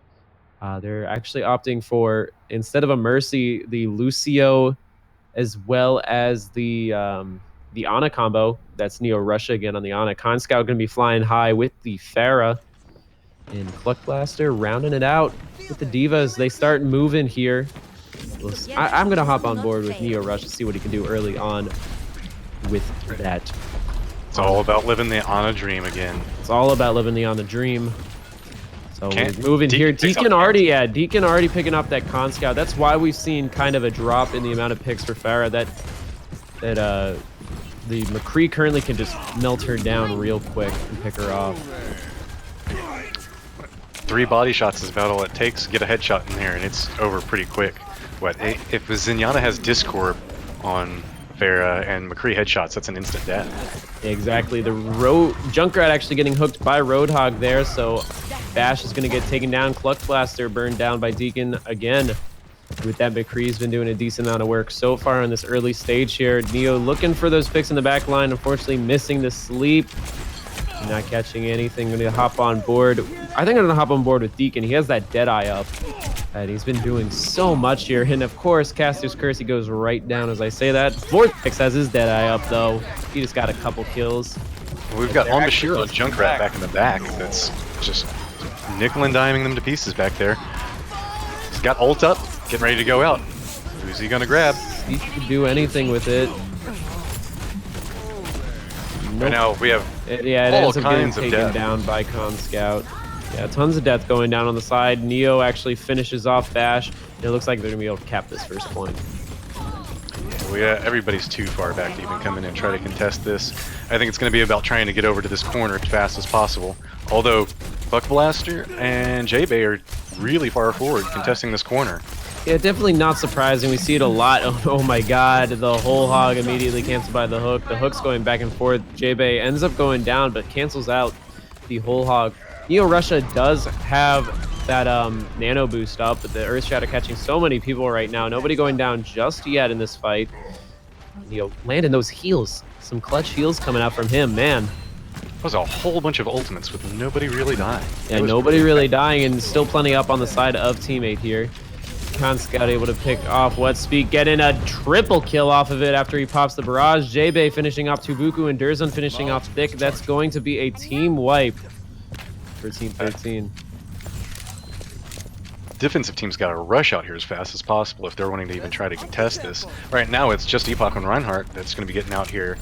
They're actually opting for, instead of a Mercy, the Lucio as well as the Ana combo. That's Neo Russia again on the Ana. Con Scout going to be flying high with the Pharah. And Cluck Blaster rounding it out with the Divas. They start moving here. I'm going to hop on board with Neo Russia, see what he can do early on with that. It's all about living the Ana dream again. It's all about living the Ana dream. So we're moving here. Deacon already picking up that Con Scout. That's why we've seen kind of a drop in the amount of picks for Pharah. That the McCree currently can just melt her down real quick and pick her off. 3 body shots is about all it takes. Get a headshot in there and it's over pretty quick. If Zenyatta has Discord on Pharah and McCree headshots, that's an instant death. Exactly. The Junkrat actually getting hooked by Roadhog there, so Bash is going to get taken down. Cluck Blaster burned down by Deacon again. With that, McCree's been doing a decent amount of work so far in this early stage here. Neo looking for those picks in the back line, unfortunately missing the sleep. Not catching anything. Going to hop on board. I think I'm going to hop on board with Deacon. He has that Deadeye up. And he's been doing so much here. And of course, Caster's Curse, he goes right down as I say that. Vortex has his Deadeye up, though. He just got a couple kills. We've got Onbashir and Junkrat back in the back. That's just nickel and diming them to pieces back there. He's got ult up, getting ready to go out. Who's he going to grab? He could do anything with it. Nope. Right now, we have it ends up getting taken down by Con Scout. Yeah, tons of death going down on the side. Neo actually finishes off Bash. It looks like they're going to be able to cap this first point. Yeah, everybody's too far back to even come in and try to contest this. I think it's going to be about trying to get over to this corner as fast as possible. Although, Cluck Blaster and J-Bay are really far forward contesting this corner. Yeah, definitely not surprising. We see it a lot. Oh my god, the whole hog immediately canceled by the hook. The hook's going back and forth. J-Bay ends up going down, but cancels out the whole hog. Neo Russia does have that nano boost up, but the Earth Shatter catching so many people right now. Nobody going down just yet in this fight. Neo landing those heals. Some clutch heals coming out from him, man. That was a whole bunch of ultimates with nobody really dying. Yeah, nobody really dying, and still plenty up on the side of Team 8 here. Con Scout able to pick off What Speak, getting a triple kill off of it after he pops the barrage. J-Bay finishing off Tubuku and Durzan finishing off Thick. That's going to be a team wipe for Team 13. Defensive team's got to rush out here as fast as possible if they're wanting to even try to contest this. Right now, it's just Epoch and Reinhardt that's going to be getting out here.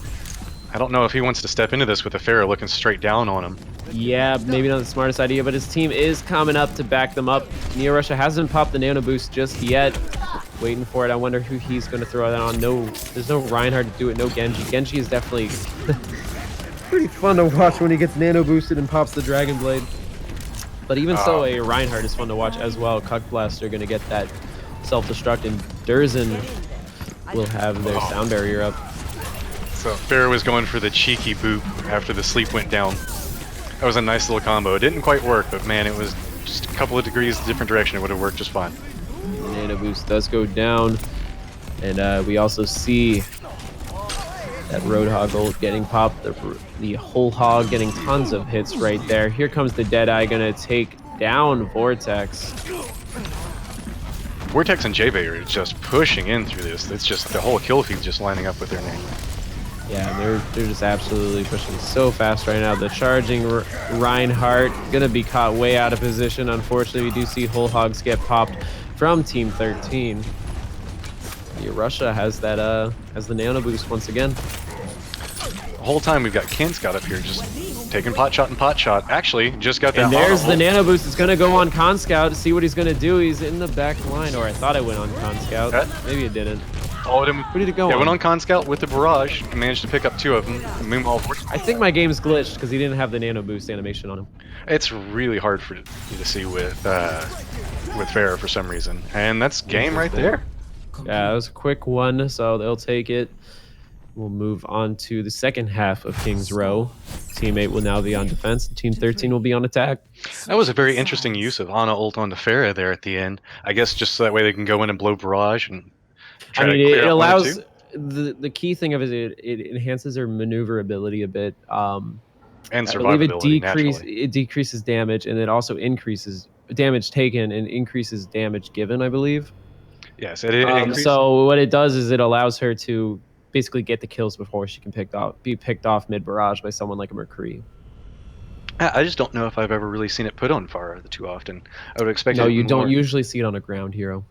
I don't know if he wants to step into this with a Pharah looking straight down on him. Yeah, maybe not the smartest idea, but his team is coming up to back them up. Neo Russia hasn't popped the nano boost just yet. Waiting for it. I wonder who he's going to throw that on. No, there's no Reinhardt to do it. No Genji. Genji is definitely pretty fun to watch when he gets nano boosted and pops the Dragon Blade. But even so, a Reinhardt is fun to watch as well. Cuck Blaster going to get that self-destruct, and Durzen will have their sound barrier up. So Farah was going for the cheeky boop after the sleep went down. That was a nice little combo. It didn't quite work, but man, it was just a couple of degrees different direction. It would have worked just fine. Nano boost does go down, and we also see that Roadhog ult getting popped. The whole hog getting tons of hits right there. Here comes the Deadeye gonna take down Vortex. Vortex and JB are just pushing in through this. It's just the whole kill feed just lining up with their name. Yeah, they're just absolutely pushing so fast right now. The charging Reinhardt gonna be caught way out of position. Unfortunately, we do see whole hogs get popped from Team 13. Yeah, Russia has that has the nano boost once again. The whole time we've got Ken Scout up here just taking pot shot and pot shot. Actually, just got that. And there's the nano boost. It's gonna go on Con Scout to see what he's gonna do. He's in the back line, or I thought it went on Con Scout. Maybe it didn't. What did it go on? Went on Con Scout with the barrage and managed to pick up 2 of them. I think my game's glitched because he didn't have the nano boost animation on him. It's really hard for you to see with Farah for some reason, and that's game right there. Yeah, it was a quick one, so they'll take it. We'll move on to the second half of King's Row. Team 8 will now be on defense, and Team 13 will be on attack. That was a very interesting use of Ana ult onto Farah there at the end. I guess just so that way they can go in and blow barrage and try to clear it out allows the key thing of it enhances their maneuverability a bit. And survivability. I believe it decreases damage, and it also increases damage taken and increases damage given, I believe. Yes, it so what it does is it allows her to basically get the kills before she can be picked off mid barrage by someone like a McCree. I just don't know if I've ever really seen it put on Farah too often. I would expect. No, you don't usually see it on a ground hero.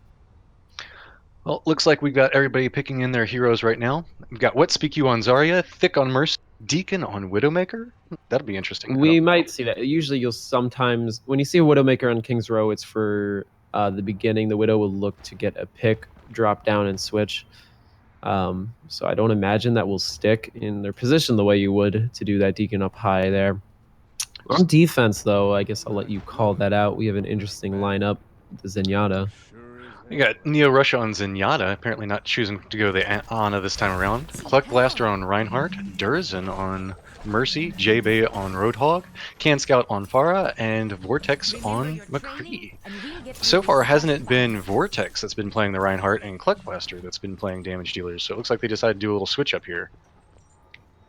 Well, looks like we've got everybody picking in their heroes right now. We've got What Speak You on Zarya, Thick on Mercy, Deacon on Widowmaker. That'll be interesting. We might see that. Usually you'll sometimes, when you see a Widowmaker on King's Row, it's for the beginning. The Widow will look to get a pick, drop down, and switch. So I don't imagine that will stick in their position the way you would to do that Deacon up high there. On defense, though, I guess I'll let you call that out. We have an interesting lineup, the Zenyatta. We got Neo Russia on Zenyatta, apparently not choosing to go the Ana this time around. Cluck Blaster on Reinhardt, Durzen on Mercy, JB on Roadhog, Can Scout on Farah, and Vortex on McCree. So far, hasn't it been Vortex that's been playing the Reinhardt and Cluck Blaster that's been playing damage dealers? So it looks like they decided to do a little switch up here.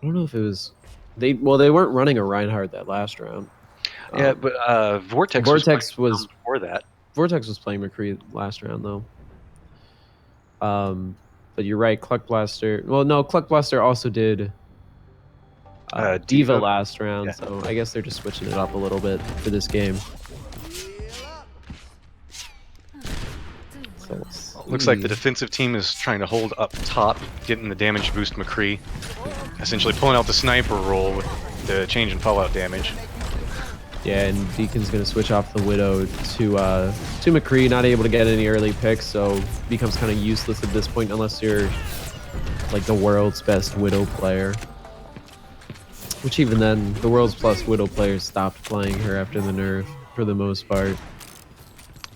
I don't know if it was... They weren't running a Reinhardt that last round. Yeah, but Vortex was before that. Vortex was playing McCree last round, though. But you're right, Cluck Blaster... Well, no, Cluck Blaster also did Diva last round, so I guess they're just switching it up a little bit for this game. So looks like the defensive team is trying to hold up top, getting the damage boost McCree. Essentially pulling out the sniper roll with the change in fallout damage. Yeah, and Deacon's going to switch off the Widow to McCree, not able to get any early picks, so becomes kind of useless at this point unless you're like the world's best Widow player. Which even then, the world's plus Widow players stopped playing her after the nerf for the most part.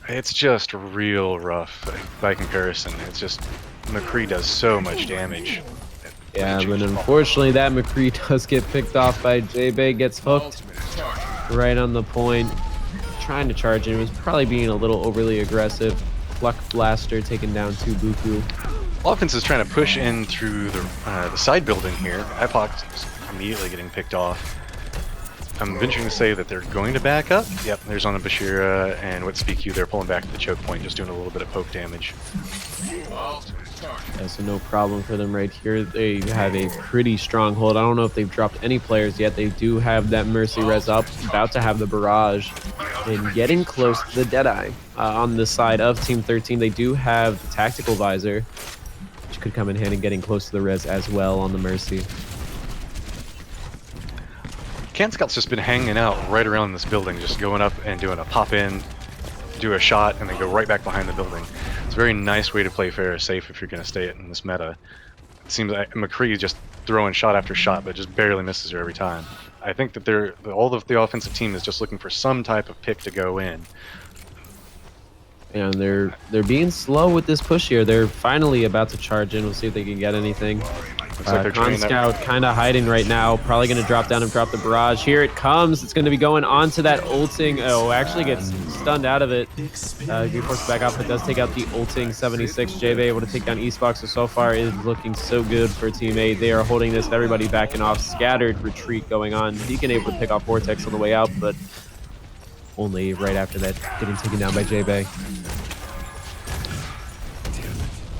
It's just real rough by comparison. It's just McCree does so much damage. Yeah, but unfortunately that McCree does get picked off by JB, gets hooked right on the point. Trying to charge it. It was probably being a little overly aggressive. Cluck Blaster taking down 2 Buku. Offense is trying to push in through the side building here. Epoch is immediately getting picked off. I'm venturing to say that they're going to back up. Yep, there's on a Bashira and What Speak You. They're pulling back to the choke point, just doing a little bit of poke damage. Yeah, so no problem for them right here. They have a pretty strong hold. I don't know if they've dropped any players yet. They do have that Mercy res up, about to have the barrage, and getting close to the Deadeye. On the side of Team 13, they do have the Tactical Visor, which could come in handy getting close to the res as well on the Mercy. Can Scout's just been hanging out right around this building, just going up and doing a pop in, do a shot, and then go right back behind the building. It's a very nice way to play fair or safe if you're going to stay in this meta. It seems like McCree just throwing shot after shot, but just barely misses her every time. I think that all of the offensive team is just looking for some type of pick to go in. And they're being slow with this push here. They're finally about to charge in. We'll see if they can get anything. Looks like they're Con trying Scout kind of hiding right now. Probably going to drop down and drop the barrage. Here it comes. It's going to be going onto that ulting. Oh, actually gets stunned out of it. Be forced back off, but does take out the ulting 76. JB able to take down Eastbox. So far it is looking so good for Team 8. They are holding this. Everybody backing off. Scattered retreat going on. Deacon able to pick off Vortex on the way out, but only right after that getting taken down by JB.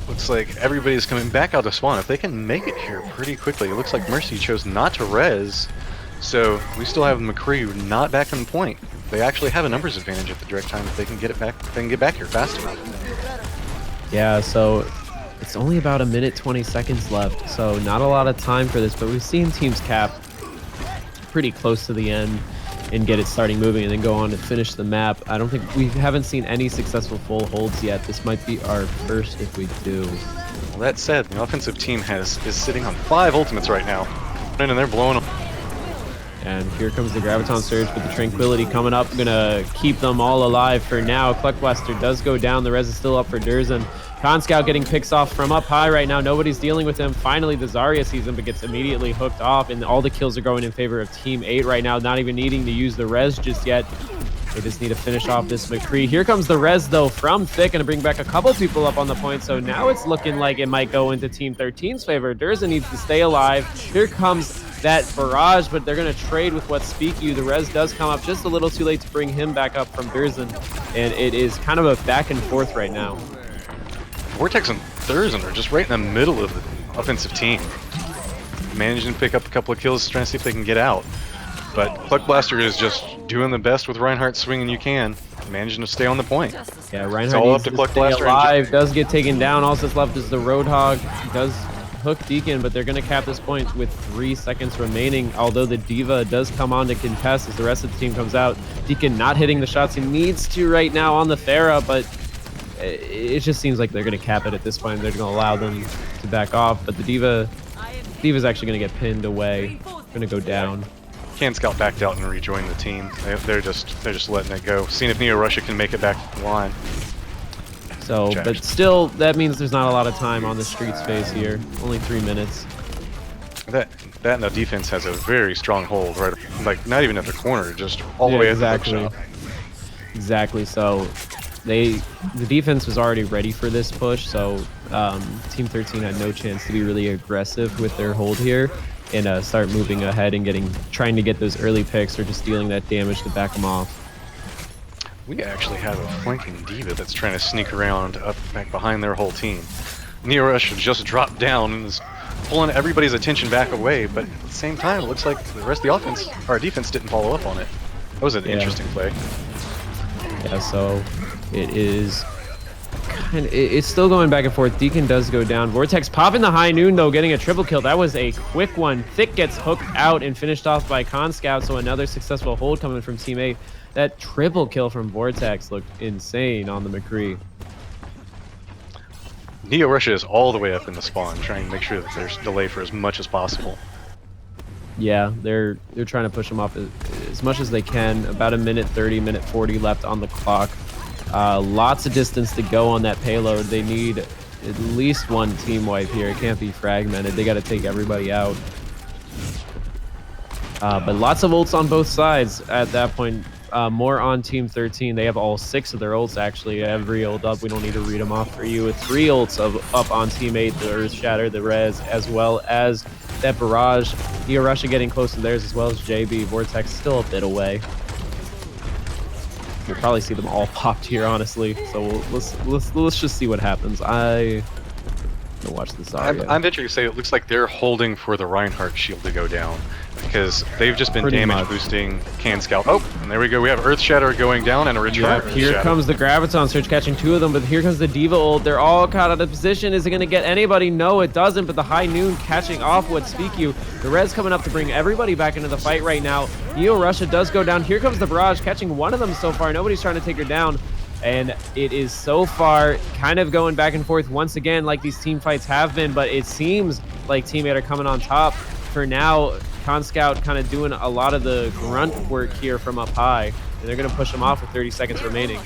Looks like everybody's coming back out to spawn. If they can make it here pretty quickly, it looks like Mercy chose not to res, so we still have McCree not back on point. They actually have a numbers advantage at the direct time if they can get it back. They can get back here fast enough. Yeah, so it's only about 1:20 left, so not a lot of time for this, but we've seen teams cap pretty close to the end and get it starting moving and then go on to finish the map. I don't think we haven't seen any successful full holds yet. This might be our first if we do. Well, that said, the offensive team is sitting on 5 ultimates right now, and they're blowing them. And here comes the Graviton Surge with the Tranquility coming up. Gonna keep them all alive for now. Cluck Blaster does go down. The res is still up for Durzen. Con Scout getting picks off from up high right now. Nobody's dealing with him. Finally, the Zarya sees him, but gets immediately hooked off, and all the kills are going in favor of Team 8 right now, not even needing to use the res just yet. They just need to finish off this McCree. Here comes the res, though, from Thick, and to bring back a couple people up on the point, so now it's looking like it might go into Team 13's favor. Durza needs to stay alive. Here comes that barrage, but they're going to trade with what Speak You. The res does come up just a little too late to bring him back up from Durzen, and it is kind of a back and forth right now. Vortex and Thurston are just right in the middle of the offensive team. Managing to pick up a couple of kills, trying to see if they can get out. But Cluck Blaster is just doing the best with Reinhardt swinging you can, managing to stay on the point. Yeah, Reinhardt it's all needs up to to Cluck stay Blaster. alive, does get taken down. All that's left is the Roadhog. He does hook Deacon, but they're going to cap this point with 3 seconds remaining, although the Diva does come on to contest as the rest of the team comes out. Deacon not hitting the shots he needs to right now on the Pharah, but it just seems like they're going to cap it at this point. They're going to allow them to back off, but the Diva's actually going to get pinned away. Going to go down. Can Scout backed out and rejoined the team. They're just letting it go, seeing if Neo Russia can make it back to the line. So, but still, that means there's not a lot of time on the streets phase here. Only 3 minutes. That and the defense has a very strong hold, right? Like not even at the corner, just all the way at the hook shot. Exactly. So, the defense was already ready for this push. So, Team 13 had no chance to be really aggressive with their hold here and start moving ahead and trying to get those early picks or just dealing that damage to back them off. We actually have a flanking Diva that's trying to sneak around up back behind their whole team. Neo Rush just dropped down and is pulling everybody's attention back away, but at the same time, it looks like the rest of the offense, our defense didn't follow up on it. That was an interesting play. Yeah, so it is it's still going back and forth. Deacon does go down. Vortex popping the high noon, though, getting a triple kill. That was a quick one. Thick gets hooked out and finished off by Con Scout, so another successful hold coming from Team 8. That triple kill from Vortex looked insane on the McCree. Neo Russia is all the way up in the spawn, trying to make sure that there's delay for as much as possible. Yeah, they're trying to push them off as much as they can. About 1:30, 1:40 left on the clock. Lots of distance to go on that payload. They need at least one team wipe here. It can't be fragmented. They got to take everybody out. But lots of ults on both sides at that point. More on Team 13. They have all 6 of their ults, actually. Every ult up. We don't need to read them off for you. With 3 ults up on Team 8, the Earth Shatter, the Res, as well as that Barrage. Neo Russia getting close to theirs, as well as JB. Vortex still a bit away. We'll probably see them all popped here, honestly. So let's just see what happens. Gonna watch this Zarya. I'm venturing to say it looks like they're holding for the Reinhardt shield to go down because they've just been Pretty damage much. boosting Can Scout. Oh, and there we go. We have Earth Shatter going down and a return. Yep, Earth here Shatter. comes the Graviton Surge catching 2 of them, but here comes the Diva ult. They're all caught out of position. Is it going to get anybody? No, it doesn't, but the High Noon catching off what Speak You. The Res coming up to bring everybody back into the fight right now. Neo Russia does go down. Here comes the Barrage catching one of them so far. Nobody's trying to take her down. And it is so far kind of going back and forth once again like these team fights have been, but it seems like Teammate are coming on top. For now, Con Scout kind of doing a lot of the grunt work here from up high, and they're going to push them off with 30 seconds remaining.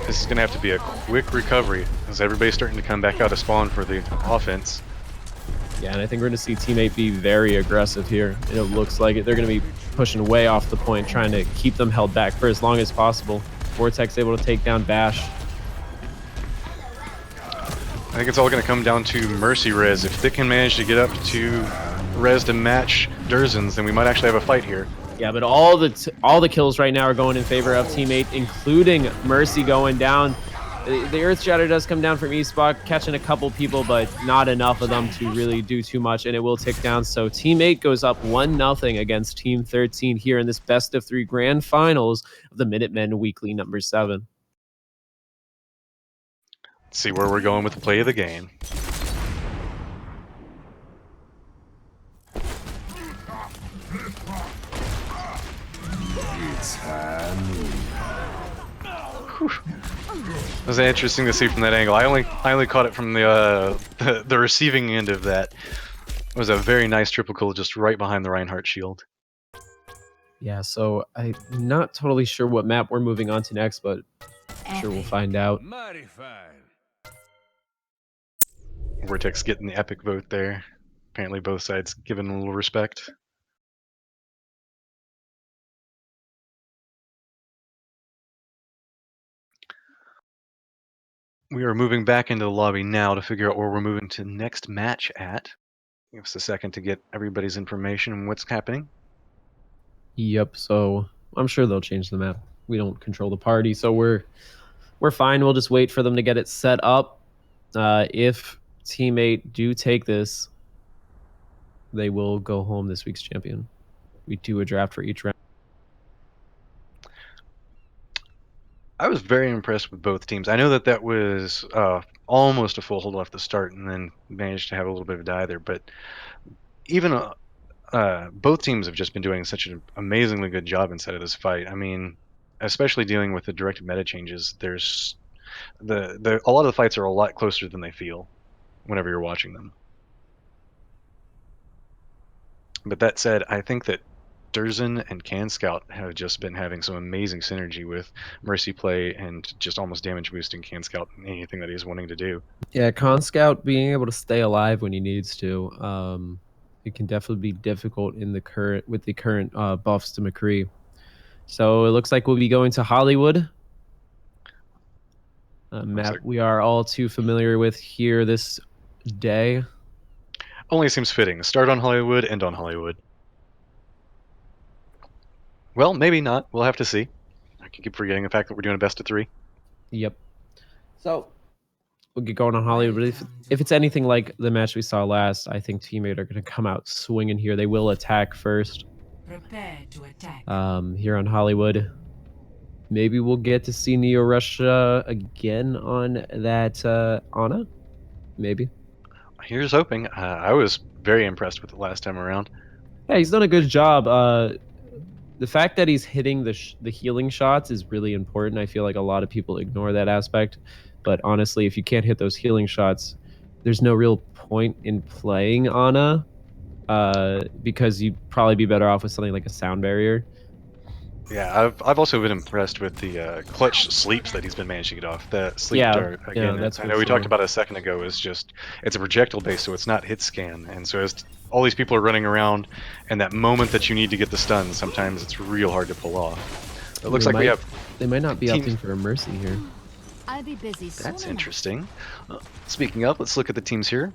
This is going to have to be a quick recovery as everybody's starting to come back out of spawn for the offense. Yeah, and I think we're going to see Teammate be very aggressive here. And it looks like it. They're going to be pushing way off the point, trying to keep them held back for as long as possible. Vortex able to take down Bash. I think it's all going to come down to Mercy res. If they can manage to get up to res to match Durzen's, then we might actually have a fight here. Yeah, but all the kills right now are going in favor of Teammate, including Mercy going down. The Earth Shatter does come down from Espot, catching a couple people, but not enough of them to really do too much, and it will tick down. So Teammate goes up 1-0 against Team 13 here in this best of 3 grand finals of the Minutemen Weekly number 7. Let's see where we're going with the play of the game. It was interesting to see from that angle. I only caught it from the receiving end of that. It was a very nice triple kill just right behind the Reinhardt shield. Yeah, so I'm not totally sure what map we're moving on to next, but I'm sure we'll find out. Vortex getting the epic vote there. Apparently both sides giving a little respect. We are moving back into the lobby now to figure out where we're moving to next match at. Give us a second to get everybody's information and what's happening. Yep, so I'm sure they'll change the map. We don't control the party, so we're fine. We'll just wait for them to get it set up. If Teammate do take this, they will go home this week's champion. We do a draft for each round. I was very impressed with both teams. I know that was almost a full hold off the start and then managed to have a little bit of a die there, but even both teams have just been doing such an amazingly good job inside of this fight. I mean, especially dealing with the direct meta changes, there's a lot of the fights are a lot closer than they feel whenever you're watching them. But that said, I think that Durzen and Can Scout have just been having some amazing synergy with Mercy play and just almost damage boosting Can Scout in anything that he's wanting to do. Yeah, Con Scout being able to stay alive when he needs to. It can definitely be difficult in the current buffs to McCree. So it looks like we'll be going to Hollywood. A map we are all too familiar with here this day. Only seems fitting. Start on Hollywood, end on Hollywood. Well, maybe not. We'll have to see. I can keep forgetting the fact that we're doing a best of 3. Yep. So we'll get going on Hollywood. But if it's anything like the match we saw last, I think Teammate are going to come out swinging here. They will attack first. Prepare to attack. Here on Hollywood. Maybe we'll get to see Neo Russia again on that Ana. Maybe. Here's hoping. I was very impressed with it last time around. Yeah, he's done a good job. The fact that he's hitting the healing shots is really important. I feel like a lot of people ignore that aspect. But honestly, if you can't hit those healing shots, there's no real point in playing Ana because you'd probably be better off with something like a sound barrier. Yeah, I've also been impressed with the clutch sleeps that he's been managing to get off. The sleep dart, again, that's I know we talked about it a second ago, is just, it's a projectile base, so it's not hit scan. And so as all these people are running around, and that moment that you need to get the stun, sometimes it's real hard to pull off. It looks like we have... They might not be opting for a Mercy here. I'll be busy soon. That's interesting. Speaking of, let's look at the teams here.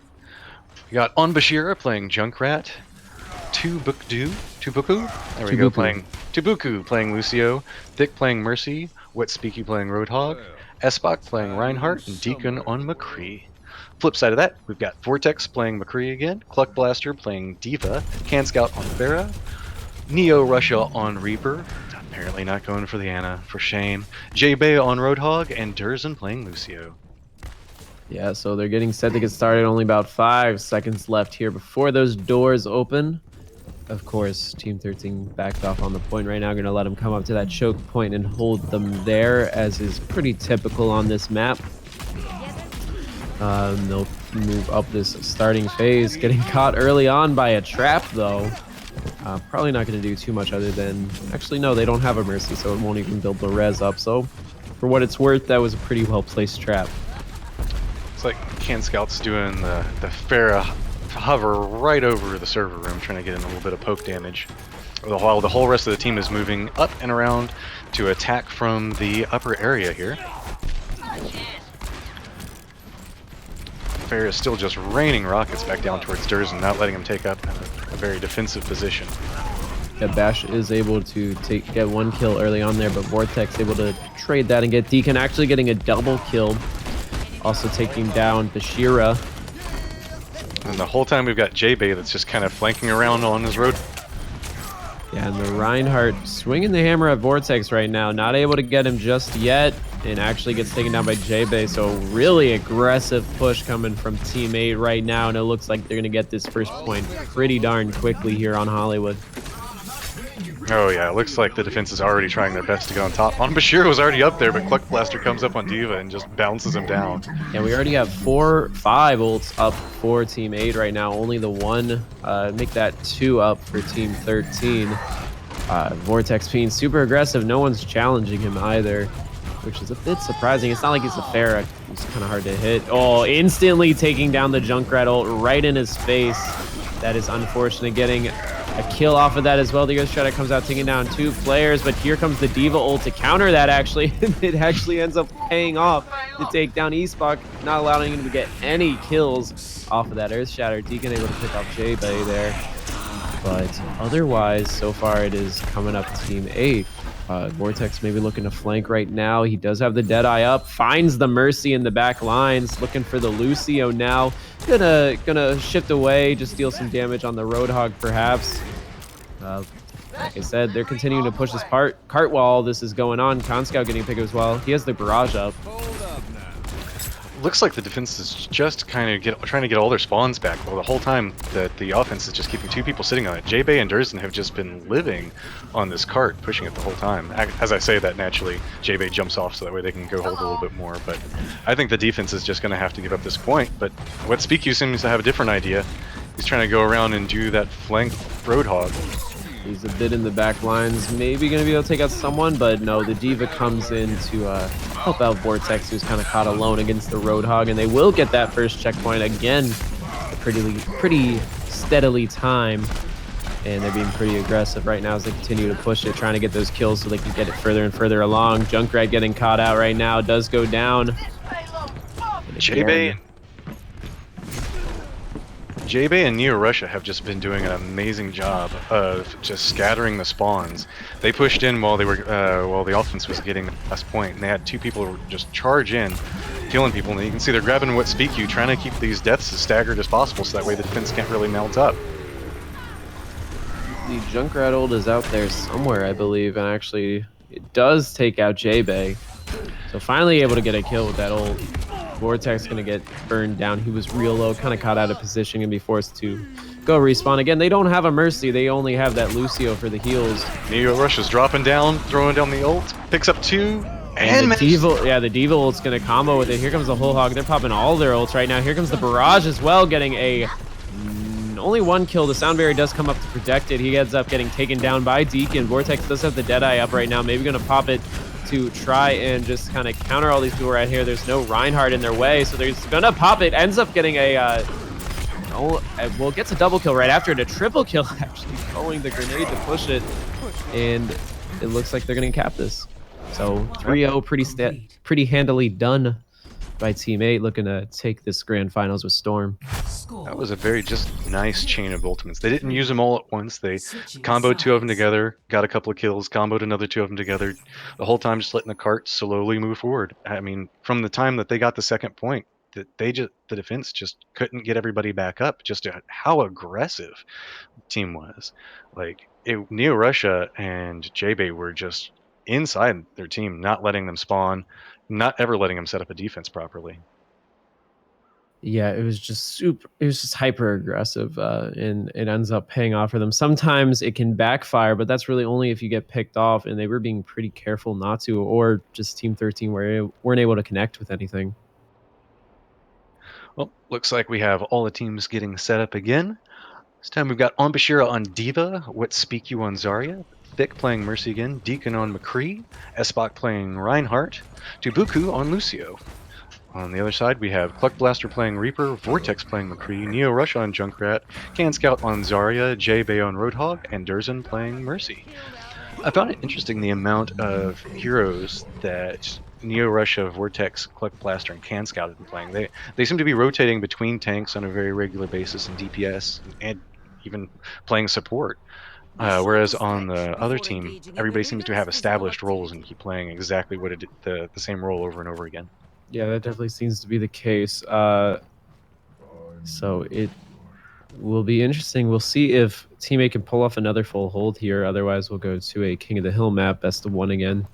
We got On Bashira playing Junkrat. Tubuku? There we go, playing Tubuku playing Lucio, Thick playing Mercy, Wet Speaky playing Roadhog, Espok playing Reinhardt, and Deacon on McCree. Flip side of that, we've got Vortex playing McCree again, Cluck Blaster playing Diva, Can Scout on Pharah, Neo Russia on Reaper, apparently not going for the Ana, for shame, J-Bay on Roadhog, and Durzen playing Lucio. Yeah, so they're getting set to get started. Only about 5 seconds left here before those doors open. Of course, Team 13 backed off on the point right now. Going to let them come up to that choke point and hold them there, as is pretty typical on this map. They'll move up this starting phase. Getting caught early on by a trap, though. Probably not going to do too much other than... Actually, no, they don't have a Mercy, so it won't even build the res up. So, for what it's worth, that was a pretty well-placed trap. It's like Can Scout's doing the Pharah hover right over the server room, trying to get in a little bit of poke damage, while the whole rest of the team is moving up and around to attack from the upper area here. Pharah is still just raining rockets back down towards Durzen, not letting him take up a very defensive position. Yeah, Bash is able to get 1 kill early on there, but Vortex able to trade that and get Deacon actually getting a double kill. Also taking down Bashira. And the whole time we've got J-Bay that's just kind of flanking around on his road. Yeah, and the Reinhardt swinging the hammer at Vortex right now. Not able to get him just yet, and actually gets taken down by J-Bay. So really aggressive push coming from Team 8 right now, and it looks like they're going to get this first point pretty darn quickly here on Hollywood. Oh yeah, it looks like the defense is already trying their best to get on top. On Bashir was already up there, but Cluck Blaster comes up on Diva and just bounces him down. Yeah, we already have 5 ults up for Team 8 right now. Only the 1, make that 2 up for Team 13. Vortex being super aggressive. No one's challenging him either, which is a bit surprising. It's not like he's a Pharah. It's kind of hard to hit. Oh, instantly taking down the Junkrat ult right in his face. That is unfortunate. Getting a kill off of that as well. The Ghost Shredder comes out taking down 2 players, but here comes the Diva ult to counter that actually. It actually ends up paying off to take down Eastbach, not allowing him to get any kills off of that Earth Shatter. Deacon able to pick off J-Bay there. But otherwise, so far it is coming up Team 8. Vortex maybe looking to flank right now. He does have the Deadeye up, finds the Mercy in the back lines, looking for the Lucio now. Gonna shift away, just deal some damage on the Roadhog perhaps. Like I said, they're continuing to push this cart while this is going on. Conscout getting picked as well. He has the barrage up. Looks like the defense is just kind of trying to get all their spawns back. Well, the whole time that the offense is just keeping 2 people sitting on it. J-Bay and Durzen have just been living on this cart, pushing it the whole time. As I say that, naturally, J-Bay jumps off so that way they can go hold a little bit more. But I think the defense is just going to have to give up this point. But what SpeakU seems to have a different idea. He's trying to go around and do that flank Roadhog. He's a bit in the back lines, maybe going to be able to take out someone, but no, the Diva comes in to help out Vortex, who's kind of caught alone against the Roadhog, and they will get that first checkpoint again, pretty steadily timed, and they're being pretty aggressive right now as they continue to push it, trying to get those kills so they can get it further and further along. Junkrat getting caught out right now, does go down. J-Bay and Neo Russia have just been doing an amazing job of just scattering the spawns. They pushed in while the offense was getting the last point, and they had 2 people just charge in, killing people. And you can see they're grabbing what SpeakU, trying to keep these deaths as staggered as possible, so that way the defense can't really melt up. The Junkrat ult is out there somewhere, I believe, and actually it does take out J-Bay. So finally able to get a kill with that ult. Vortex gonna get burned down. He was real low, kind of caught out of position and be forced to go respawn. Again, they don't have a Mercy. They only have that Lucio for the heals. Neo Russia's dropping down, throwing down the ult, picks up 2, and the Diva ult's gonna combo with it. Here comes the whole hog. They're popping all their ults right now. Here comes the barrage as well, getting only 1 kill. The Sound Barrier does come up to protect it. He ends up getting taken down by Deacon. Vortex does have the Deadeye up right now. Maybe gonna pop it to try and just kind of counter all these people right here. There's no Reinhardt in their way, so they're just gonna pop it. Ends up getting gets a double kill right after it. A triple kill, actually, throwing the grenade to push it. And it looks like they're gonna cap this. So 3-0, pretty handily done by Team 8, looking to take this grand finals with Storm. That was a very just nice chain of ultimates. They didn't use them all at once. They comboed 2 of them together, got a couple of kills, comboed another 2 of them together. The whole time just letting the cart slowly move forward. I mean, from the time that they got the second point, that the defense just couldn't get everybody back up. Just how aggressive the team was. Like Neo Russia and JBay were just inside their team, not letting them spawn, not ever letting them set up a defense properly. Yeah, it was just super. It was just hyper aggressive, and it ends up paying off for them. Sometimes it can backfire, but that's really only if you get picked off. And they were being pretty careful not to, or just Team 13 weren't able to connect with anything. Well, looks like we have all the teams getting set up again. This time we've got Onbashira on Diva, What Speak You on Zarya, Thick playing Mercy again, Deacon on McCree, Esbok playing Reinhardt, Tubuku on Lucio. On the other side, we have Cluck Blaster playing Reaper, Vortex playing McCree, Neo Rush on Junkrat, Can Scout on Zarya, J-Bay on Roadhog, and Durzen playing Mercy. I found it interesting the amount of heroes that Neo Russia, Vortex, Cluck Blaster, and Can Scout have been playing. They seem to be rotating between tanks on a very regular basis and DPS, and even playing support. Whereas on the other team, everybody seems to have established roles and keep playing exactly what the same role over and over again. Yeah, that definitely seems to be the case. So it will be interesting. We'll see if teammate can pull off another full hold here. Otherwise, we'll go to a King of the Hill map, best of one again.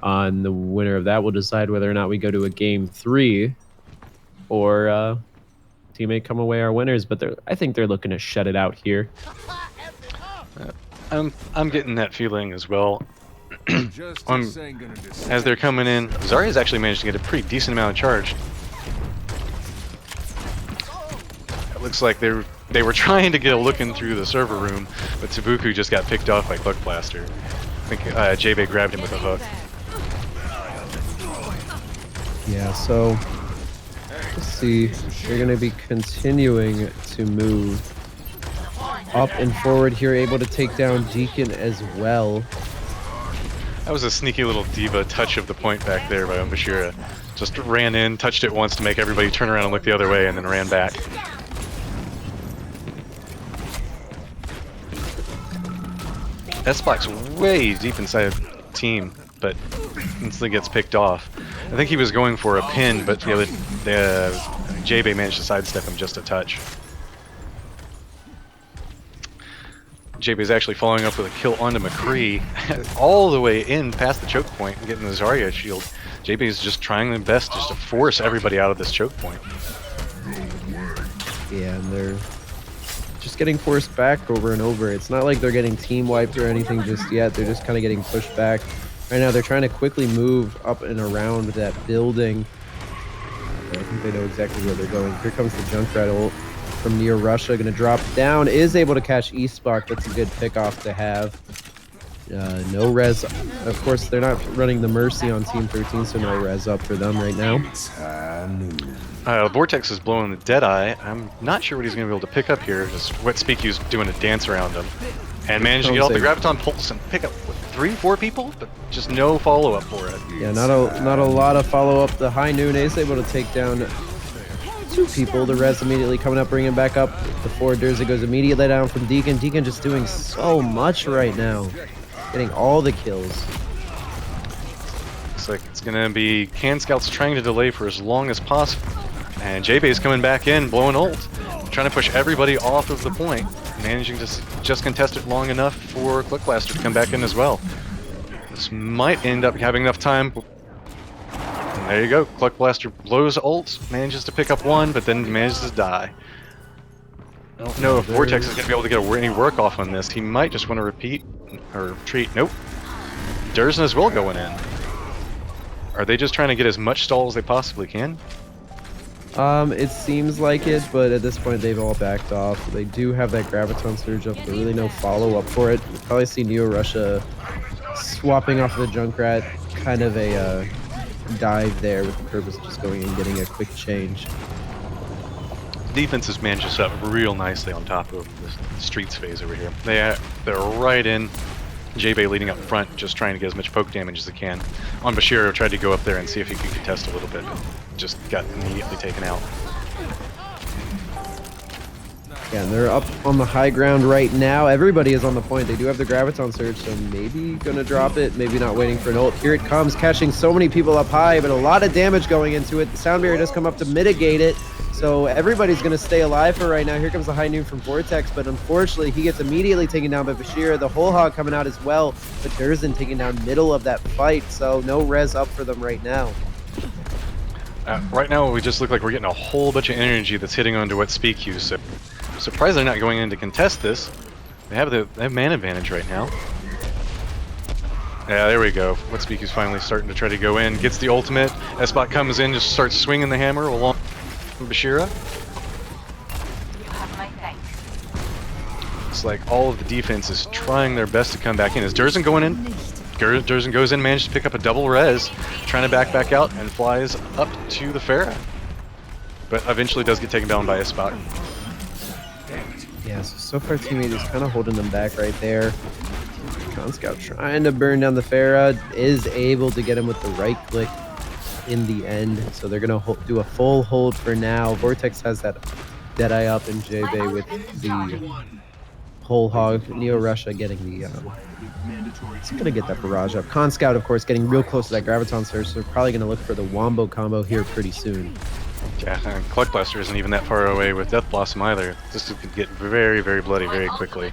On the winner of that will decide whether or not we go to a game 3 or teammate come away our winners. But I think they're looking to shut it out here. I'm getting that feeling as well. Justice ain't gonna decide. As they're coming in, Zarya's actually managed to get a pretty decent amount of charge. It looks like they were trying to get a look in through the server room, but Tubuku just got picked off by Cluck Blaster. I think J-Bay grabbed him with a hook. Yeah, so let's see. They're going to be continuing to move up and forward here, able to take down Deacon as well. That was a sneaky little diva touch of the point back there by Onbashira. Just ran in, touched it once to make everybody turn around and look the other way, and then ran back. Esbok's way deep inside the team, but instantly gets picked off. I think he was going for a pin, but the J-Bay managed to sidestep him just a touch. J-Bay's actually following up with a kill onto McCree, all the way in past the choke point and getting the Zarya shield. J-Bay's just trying their best just to force everybody out of this choke point. Yeah, and they're just getting forced back over and over. It's not like they're getting team wiped or anything just yet. They're just kind of getting pushed back. Right now, they're trying to quickly move up and around that building. I think they know exactly where they're going. Here comes the Junkrat ult from Neo Russia. Going to drop down. Is able to catch Esbok. That's a good pick off to have. No res. Of course, they're not running the Mercy on Team 13, so no res up for them right now. Vortex is blowing the Deadeye. I'm not sure what he's going to be able to pick up here. Just Wet Speaky's doing a dance around him. And managed to get off the Graviton Pulse and pick up, what, 3-4 people? But just no follow-up for it. Yeah, not a lot of follow-up. The High Noon is able to take down 2 people. The res immediately coming up, bringing back up. The forward Durza goes immediately down from Deacon. Deacon just doing so much right now. Getting all the kills. Looks like it's going to be Can Scouts trying to delay for as long as possible. And J-Bay's coming back in, blowing ult. Trying to push everybody off of the point. Managing to just contest it long enough for Cluck Blaster to come back in as well. This might end up having enough time. And there you go. Cluck Blaster blows ult, manages to pick up one, but then manages to die. I don't know if Vortex is going to be able to get any work off on this. He might just want to repeat or retreat. Nope. Durzen as well going in. Are they just trying to get as much stall as they possibly can? It seems like it, but at this point they've all backed off. They do have that Graviton Surge up, but really no follow-up for it. You'll probably see Neo Russia swapping off the Junkrat, kind of a dive there with the purpose of just going and getting a quick change. Defense has managed to set up real nicely on top of the Streets phase over here. They're right in. J-Bay leading up front, just trying to get as much poke damage as they can. Onbashira tried to go up there and see if he could contest a little bit, but just got immediately taken out. Yeah, and they're up on the high ground right now. Everybody is on the point. They do have the Graviton Surge, so maybe gonna drop it, maybe not waiting for an ult. Here it comes, catching so many people up high, but a lot of damage going into it. The sound barrier does come up to mitigate it, so everybody's gonna stay alive for right now. Here comes the high noon from Vortex, but unfortunately he gets immediately taken down by Bashira. The whole hog coming out as well, but Durzen taking down middle of that fight, so no res up for them right now. Right now we just look like we're getting a whole bunch of energy that's hitting onto what Speak used, so I'm surprised they're not going in to contest this. They have man advantage right now. Yeah, there we go. What Speak is finally starting to try to go in, gets the ultimate. Esbot comes in, just starts swinging the hammer along Bashira. It's like all of the defense is trying their best to come back in. Is Durzen going in? Durzen goes in, managed to pick up a double res, trying to back out, and flies up to the Pharah. But eventually does get taken down by Esbot. Yeah, so far teammate is kind of holding them back right there. Scout trying to burn down the Pharah, is able to get him with the right click in the end. So they're going to do a full hold for now. Vortex has that Deadeye up in JB with the whole hog. Neo Russia getting the... He's going to get that barrage up. Scout, of course, getting real close to that Graviton Surge, so they're probably going to look for the Wombo combo here pretty soon. Yeah, and Cluckbuster isn't even that far away with Death Blossom either. This could get very, very bloody very quickly.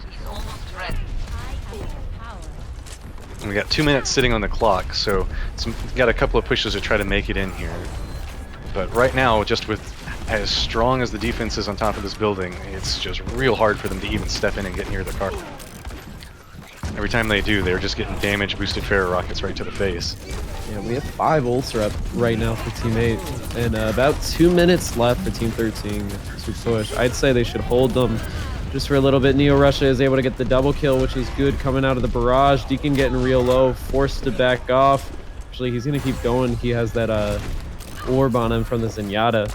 And we got 2 minutes sitting on the clock, so we've got a couple of pushes to try to make it in here. But right now, just with as strong as the defense is on top of this building, it's just real hard for them to even step in and get near the car. Every time they do, they're just getting damage boosted Pharah rockets right to the face. Yeah, we have 5 ults up right now for Team 8, and about 2 minutes left for Team 13 to push. I'd say they should hold them just for a little bit. Neo Russia is able to get the double kill, which is good coming out of the barrage. Deacon getting real low, forced to back off. Actually, he's going to keep going. He has that orb on him from the Zenyatta.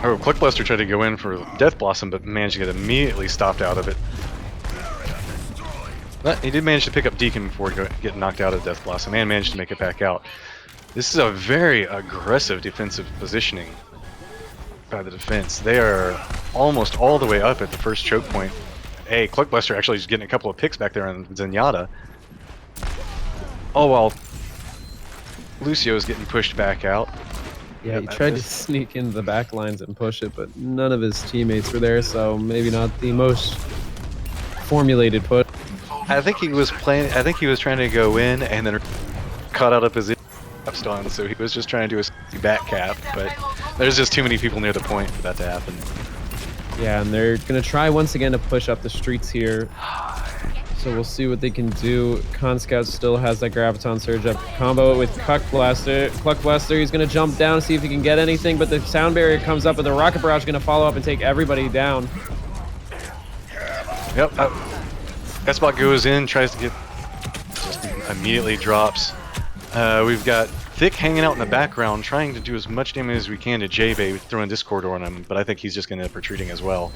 Oh, Cluckbuster tried to go in for Death Blossom, but managed to get immediately stopped out of it. But he did manage to pick up Deacon before getting knocked out of Death Blossom and managed to make it back out. This is a very aggressive defensive positioning by the defense. They are almost all the way up at the first choke point. Hey, Cluckbuster actually is getting a couple of picks back there on Zenyatta. Oh well, Lucio's getting pushed back out. Yeah, he tried to sneak into the back lines and push it, but none of his teammates were there, so maybe not the most formulated push. I think he was trying to go in and then caught out of position stun, so he was just trying to do a back cap, but there's just too many people near the point for that to happen. Yeah, and they're gonna try once again to push up the streets here. So we'll see what they can do. Scout still has that Graviton Surge up. Combo it with Cluckbuster. He's gonna jump down, see if he can get anything, but the sound barrier comes up and the Rocket Barrage is gonna follow up and take everybody down. Yep. Esbot goes in, tries to get, just immediately drops. We've got Thick hanging out in the background, trying to do as much damage as we can to J-Bay, throwing Discord on him, but I think he's just going to end up retreating as well.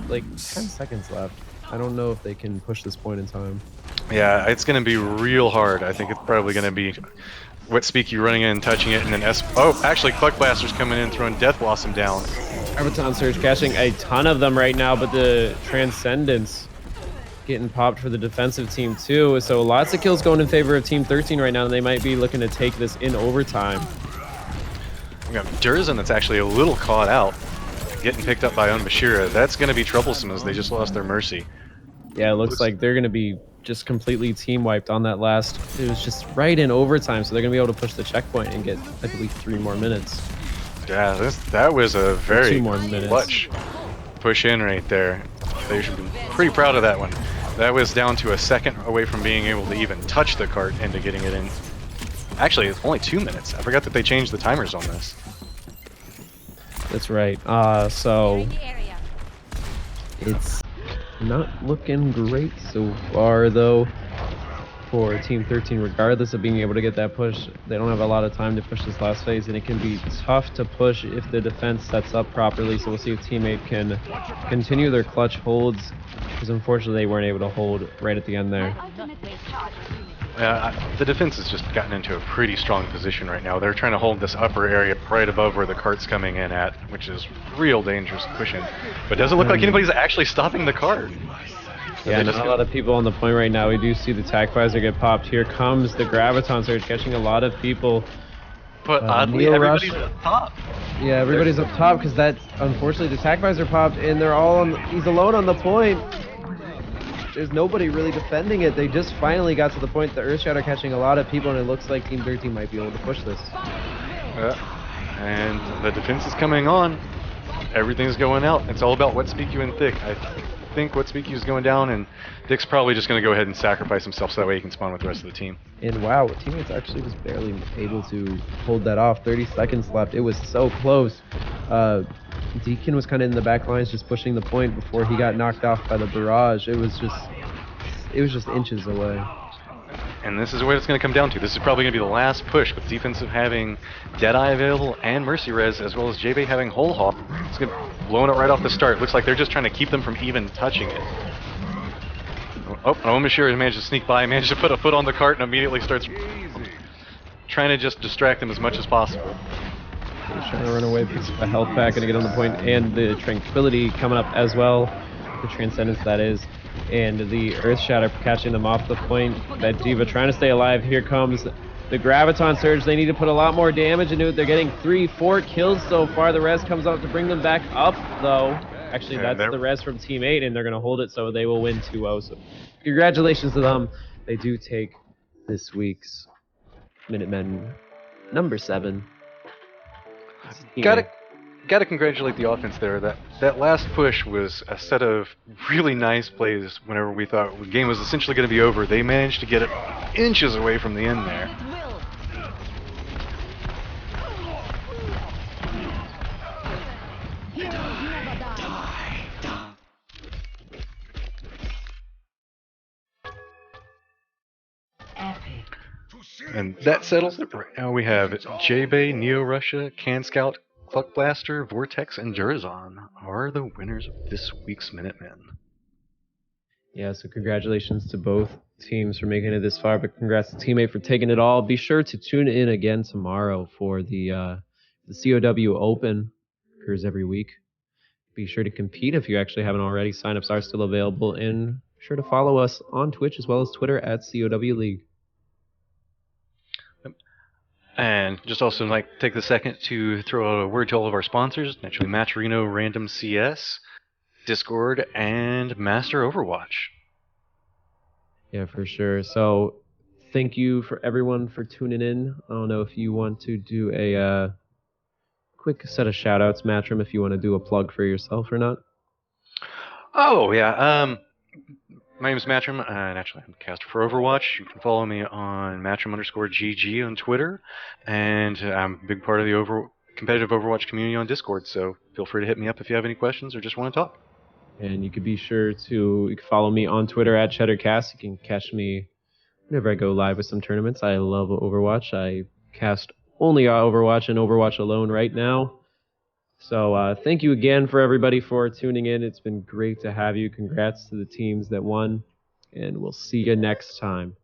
Like 10 seconds left. I don't know if they can push this point in time. Yeah, it's going to be real hard. I think it's probably going to be Wet Speaky running in and touching it, and then oh, actually Cluckbuster's coming in, throwing Death Blossom down. Graviton Surge catching a ton of them right now, but the Transcendence getting popped for the defensive team too. So lots of kills going in favor of Team 13 right now, and they might be looking to take this in overtime. We got Durzen that's actually a little caught out, getting picked up by Bashira. That's going to be troublesome as they just lost their Mercy. Yeah, it looks like they're going to be just completely team wiped on that last. It was just right in overtime, so they're going to be able to push the checkpoint and get, I believe, 3 more minutes. Yeah, that was a very 2 more minutes. clutch push in right there. They should be pretty proud of that one. That was down to a second away from being able to even touch the cart into getting it in. Actually, it's only 2 minutes. I forgot that they changed the timers on this. That's right. So it's not looking great so far, though, for Team 13, regardless of being able to get that push. They don't have a lot of time to push this last phase, and it can be tough to push if the defense sets up properly. So we'll see if Team 8 can continue their clutch holds, because unfortunately they weren't able to hold right at the end there. The defense has just gotten into a pretty strong position right now. They're trying to hold this upper area right above where the cart's coming in at, which is real dangerous pushing. But it doesn't look like anybody's actually stopping the cart. Yeah, not a lot of people on the point right now. We do see the tac visor get popped. Here comes the graviton surge, catching a lot of people. But oddly, everybody's up top. Yeah, everybody's up top because that, unfortunately, the tac visor popped, and they're all on. He's alone on the point. There's nobody really defending it. They just finally got to the point. The Earth Shatter catching a lot of people, and it looks like Team 13 might be able to push this. And the defense is coming on. Everything's going out. It's all about what speak you in thick. I think what speak you is going down, and Dick's probably just going to go ahead and sacrifice himself so that way he can spawn with the rest of the team. And wow, teammates actually was barely able to hold that off. 30 seconds left. It was so close. Deacon was kind of in the back lines just pushing the point before he got knocked off by the barrage. It was just inches away. And this is what it's going to come down to. This is probably going to be the last push with defensive having Deadeye available and Mercy Res, as well as JB having Whole Hawk. It's going to blowing it right off the start. Looks like they're just trying to keep them from even touching it. Oh, Omashira managed to sneak by, managed to put a foot on the cart, and immediately starts trying to just distract him as much as possible. He's trying to run away, picks up a health pack, and to get on the point, and the Tranquility coming up as well. The Transcendence, that is. And the Earth Shatter catching them off the point. That Diva trying to stay alive. Here comes the Graviton Surge. They need to put a lot more damage into it. They're getting 3-4 kills so far. The res comes out to bring them back up, though. Actually, that's the res from Team 8, and they're going to hold it, so they will win 2-0. So congratulations to them. They do take this week's Minutemen number 7. Gotta congratulate the offense there. That last push was a set of really nice plays. Whenever we thought the game was essentially going to be over, they managed to get it inches away from the end there. And that settles it. Right now we have J-Bay, Neo Russia, Can Scout, Cluck Blaster, Vortex, and Durazon are the winners of this week's Minutemen. Yeah, so congratulations to both teams for making it this far, but congrats to Team 8 for taking it all. Be sure to tune in again tomorrow for the COW Open. Occurs every week. Be sure to compete if you actually haven't already. Signups are still available, and be sure to follow us on Twitch as well as Twitter at COW League. And just also like take the second to throw a word to all of our sponsors, naturally Matcherino, Random CS, Discord, and Master Overwatch. Yeah, for sure. So thank you for everyone for tuning in. I don't know if you want to do a quick set of shout-outs, Matrim, if you want to do a plug for yourself or not. Oh, yeah. My name is Matrim, and actually I'm a caster for Overwatch. You can follow me on Matrim_GG on Twitter, and I'm a big part of the competitive Overwatch community on Discord, so feel free to hit me up if you have any questions or just want to talk. And you can be sure to follow me on Twitter at CheddarCast. You can catch me whenever I go live with some tournaments. I love Overwatch. I cast only Overwatch and Overwatch alone right now. So thank you again for everybody for tuning in. It's been great to have you. Congrats to the teams that won, and we'll see you next time.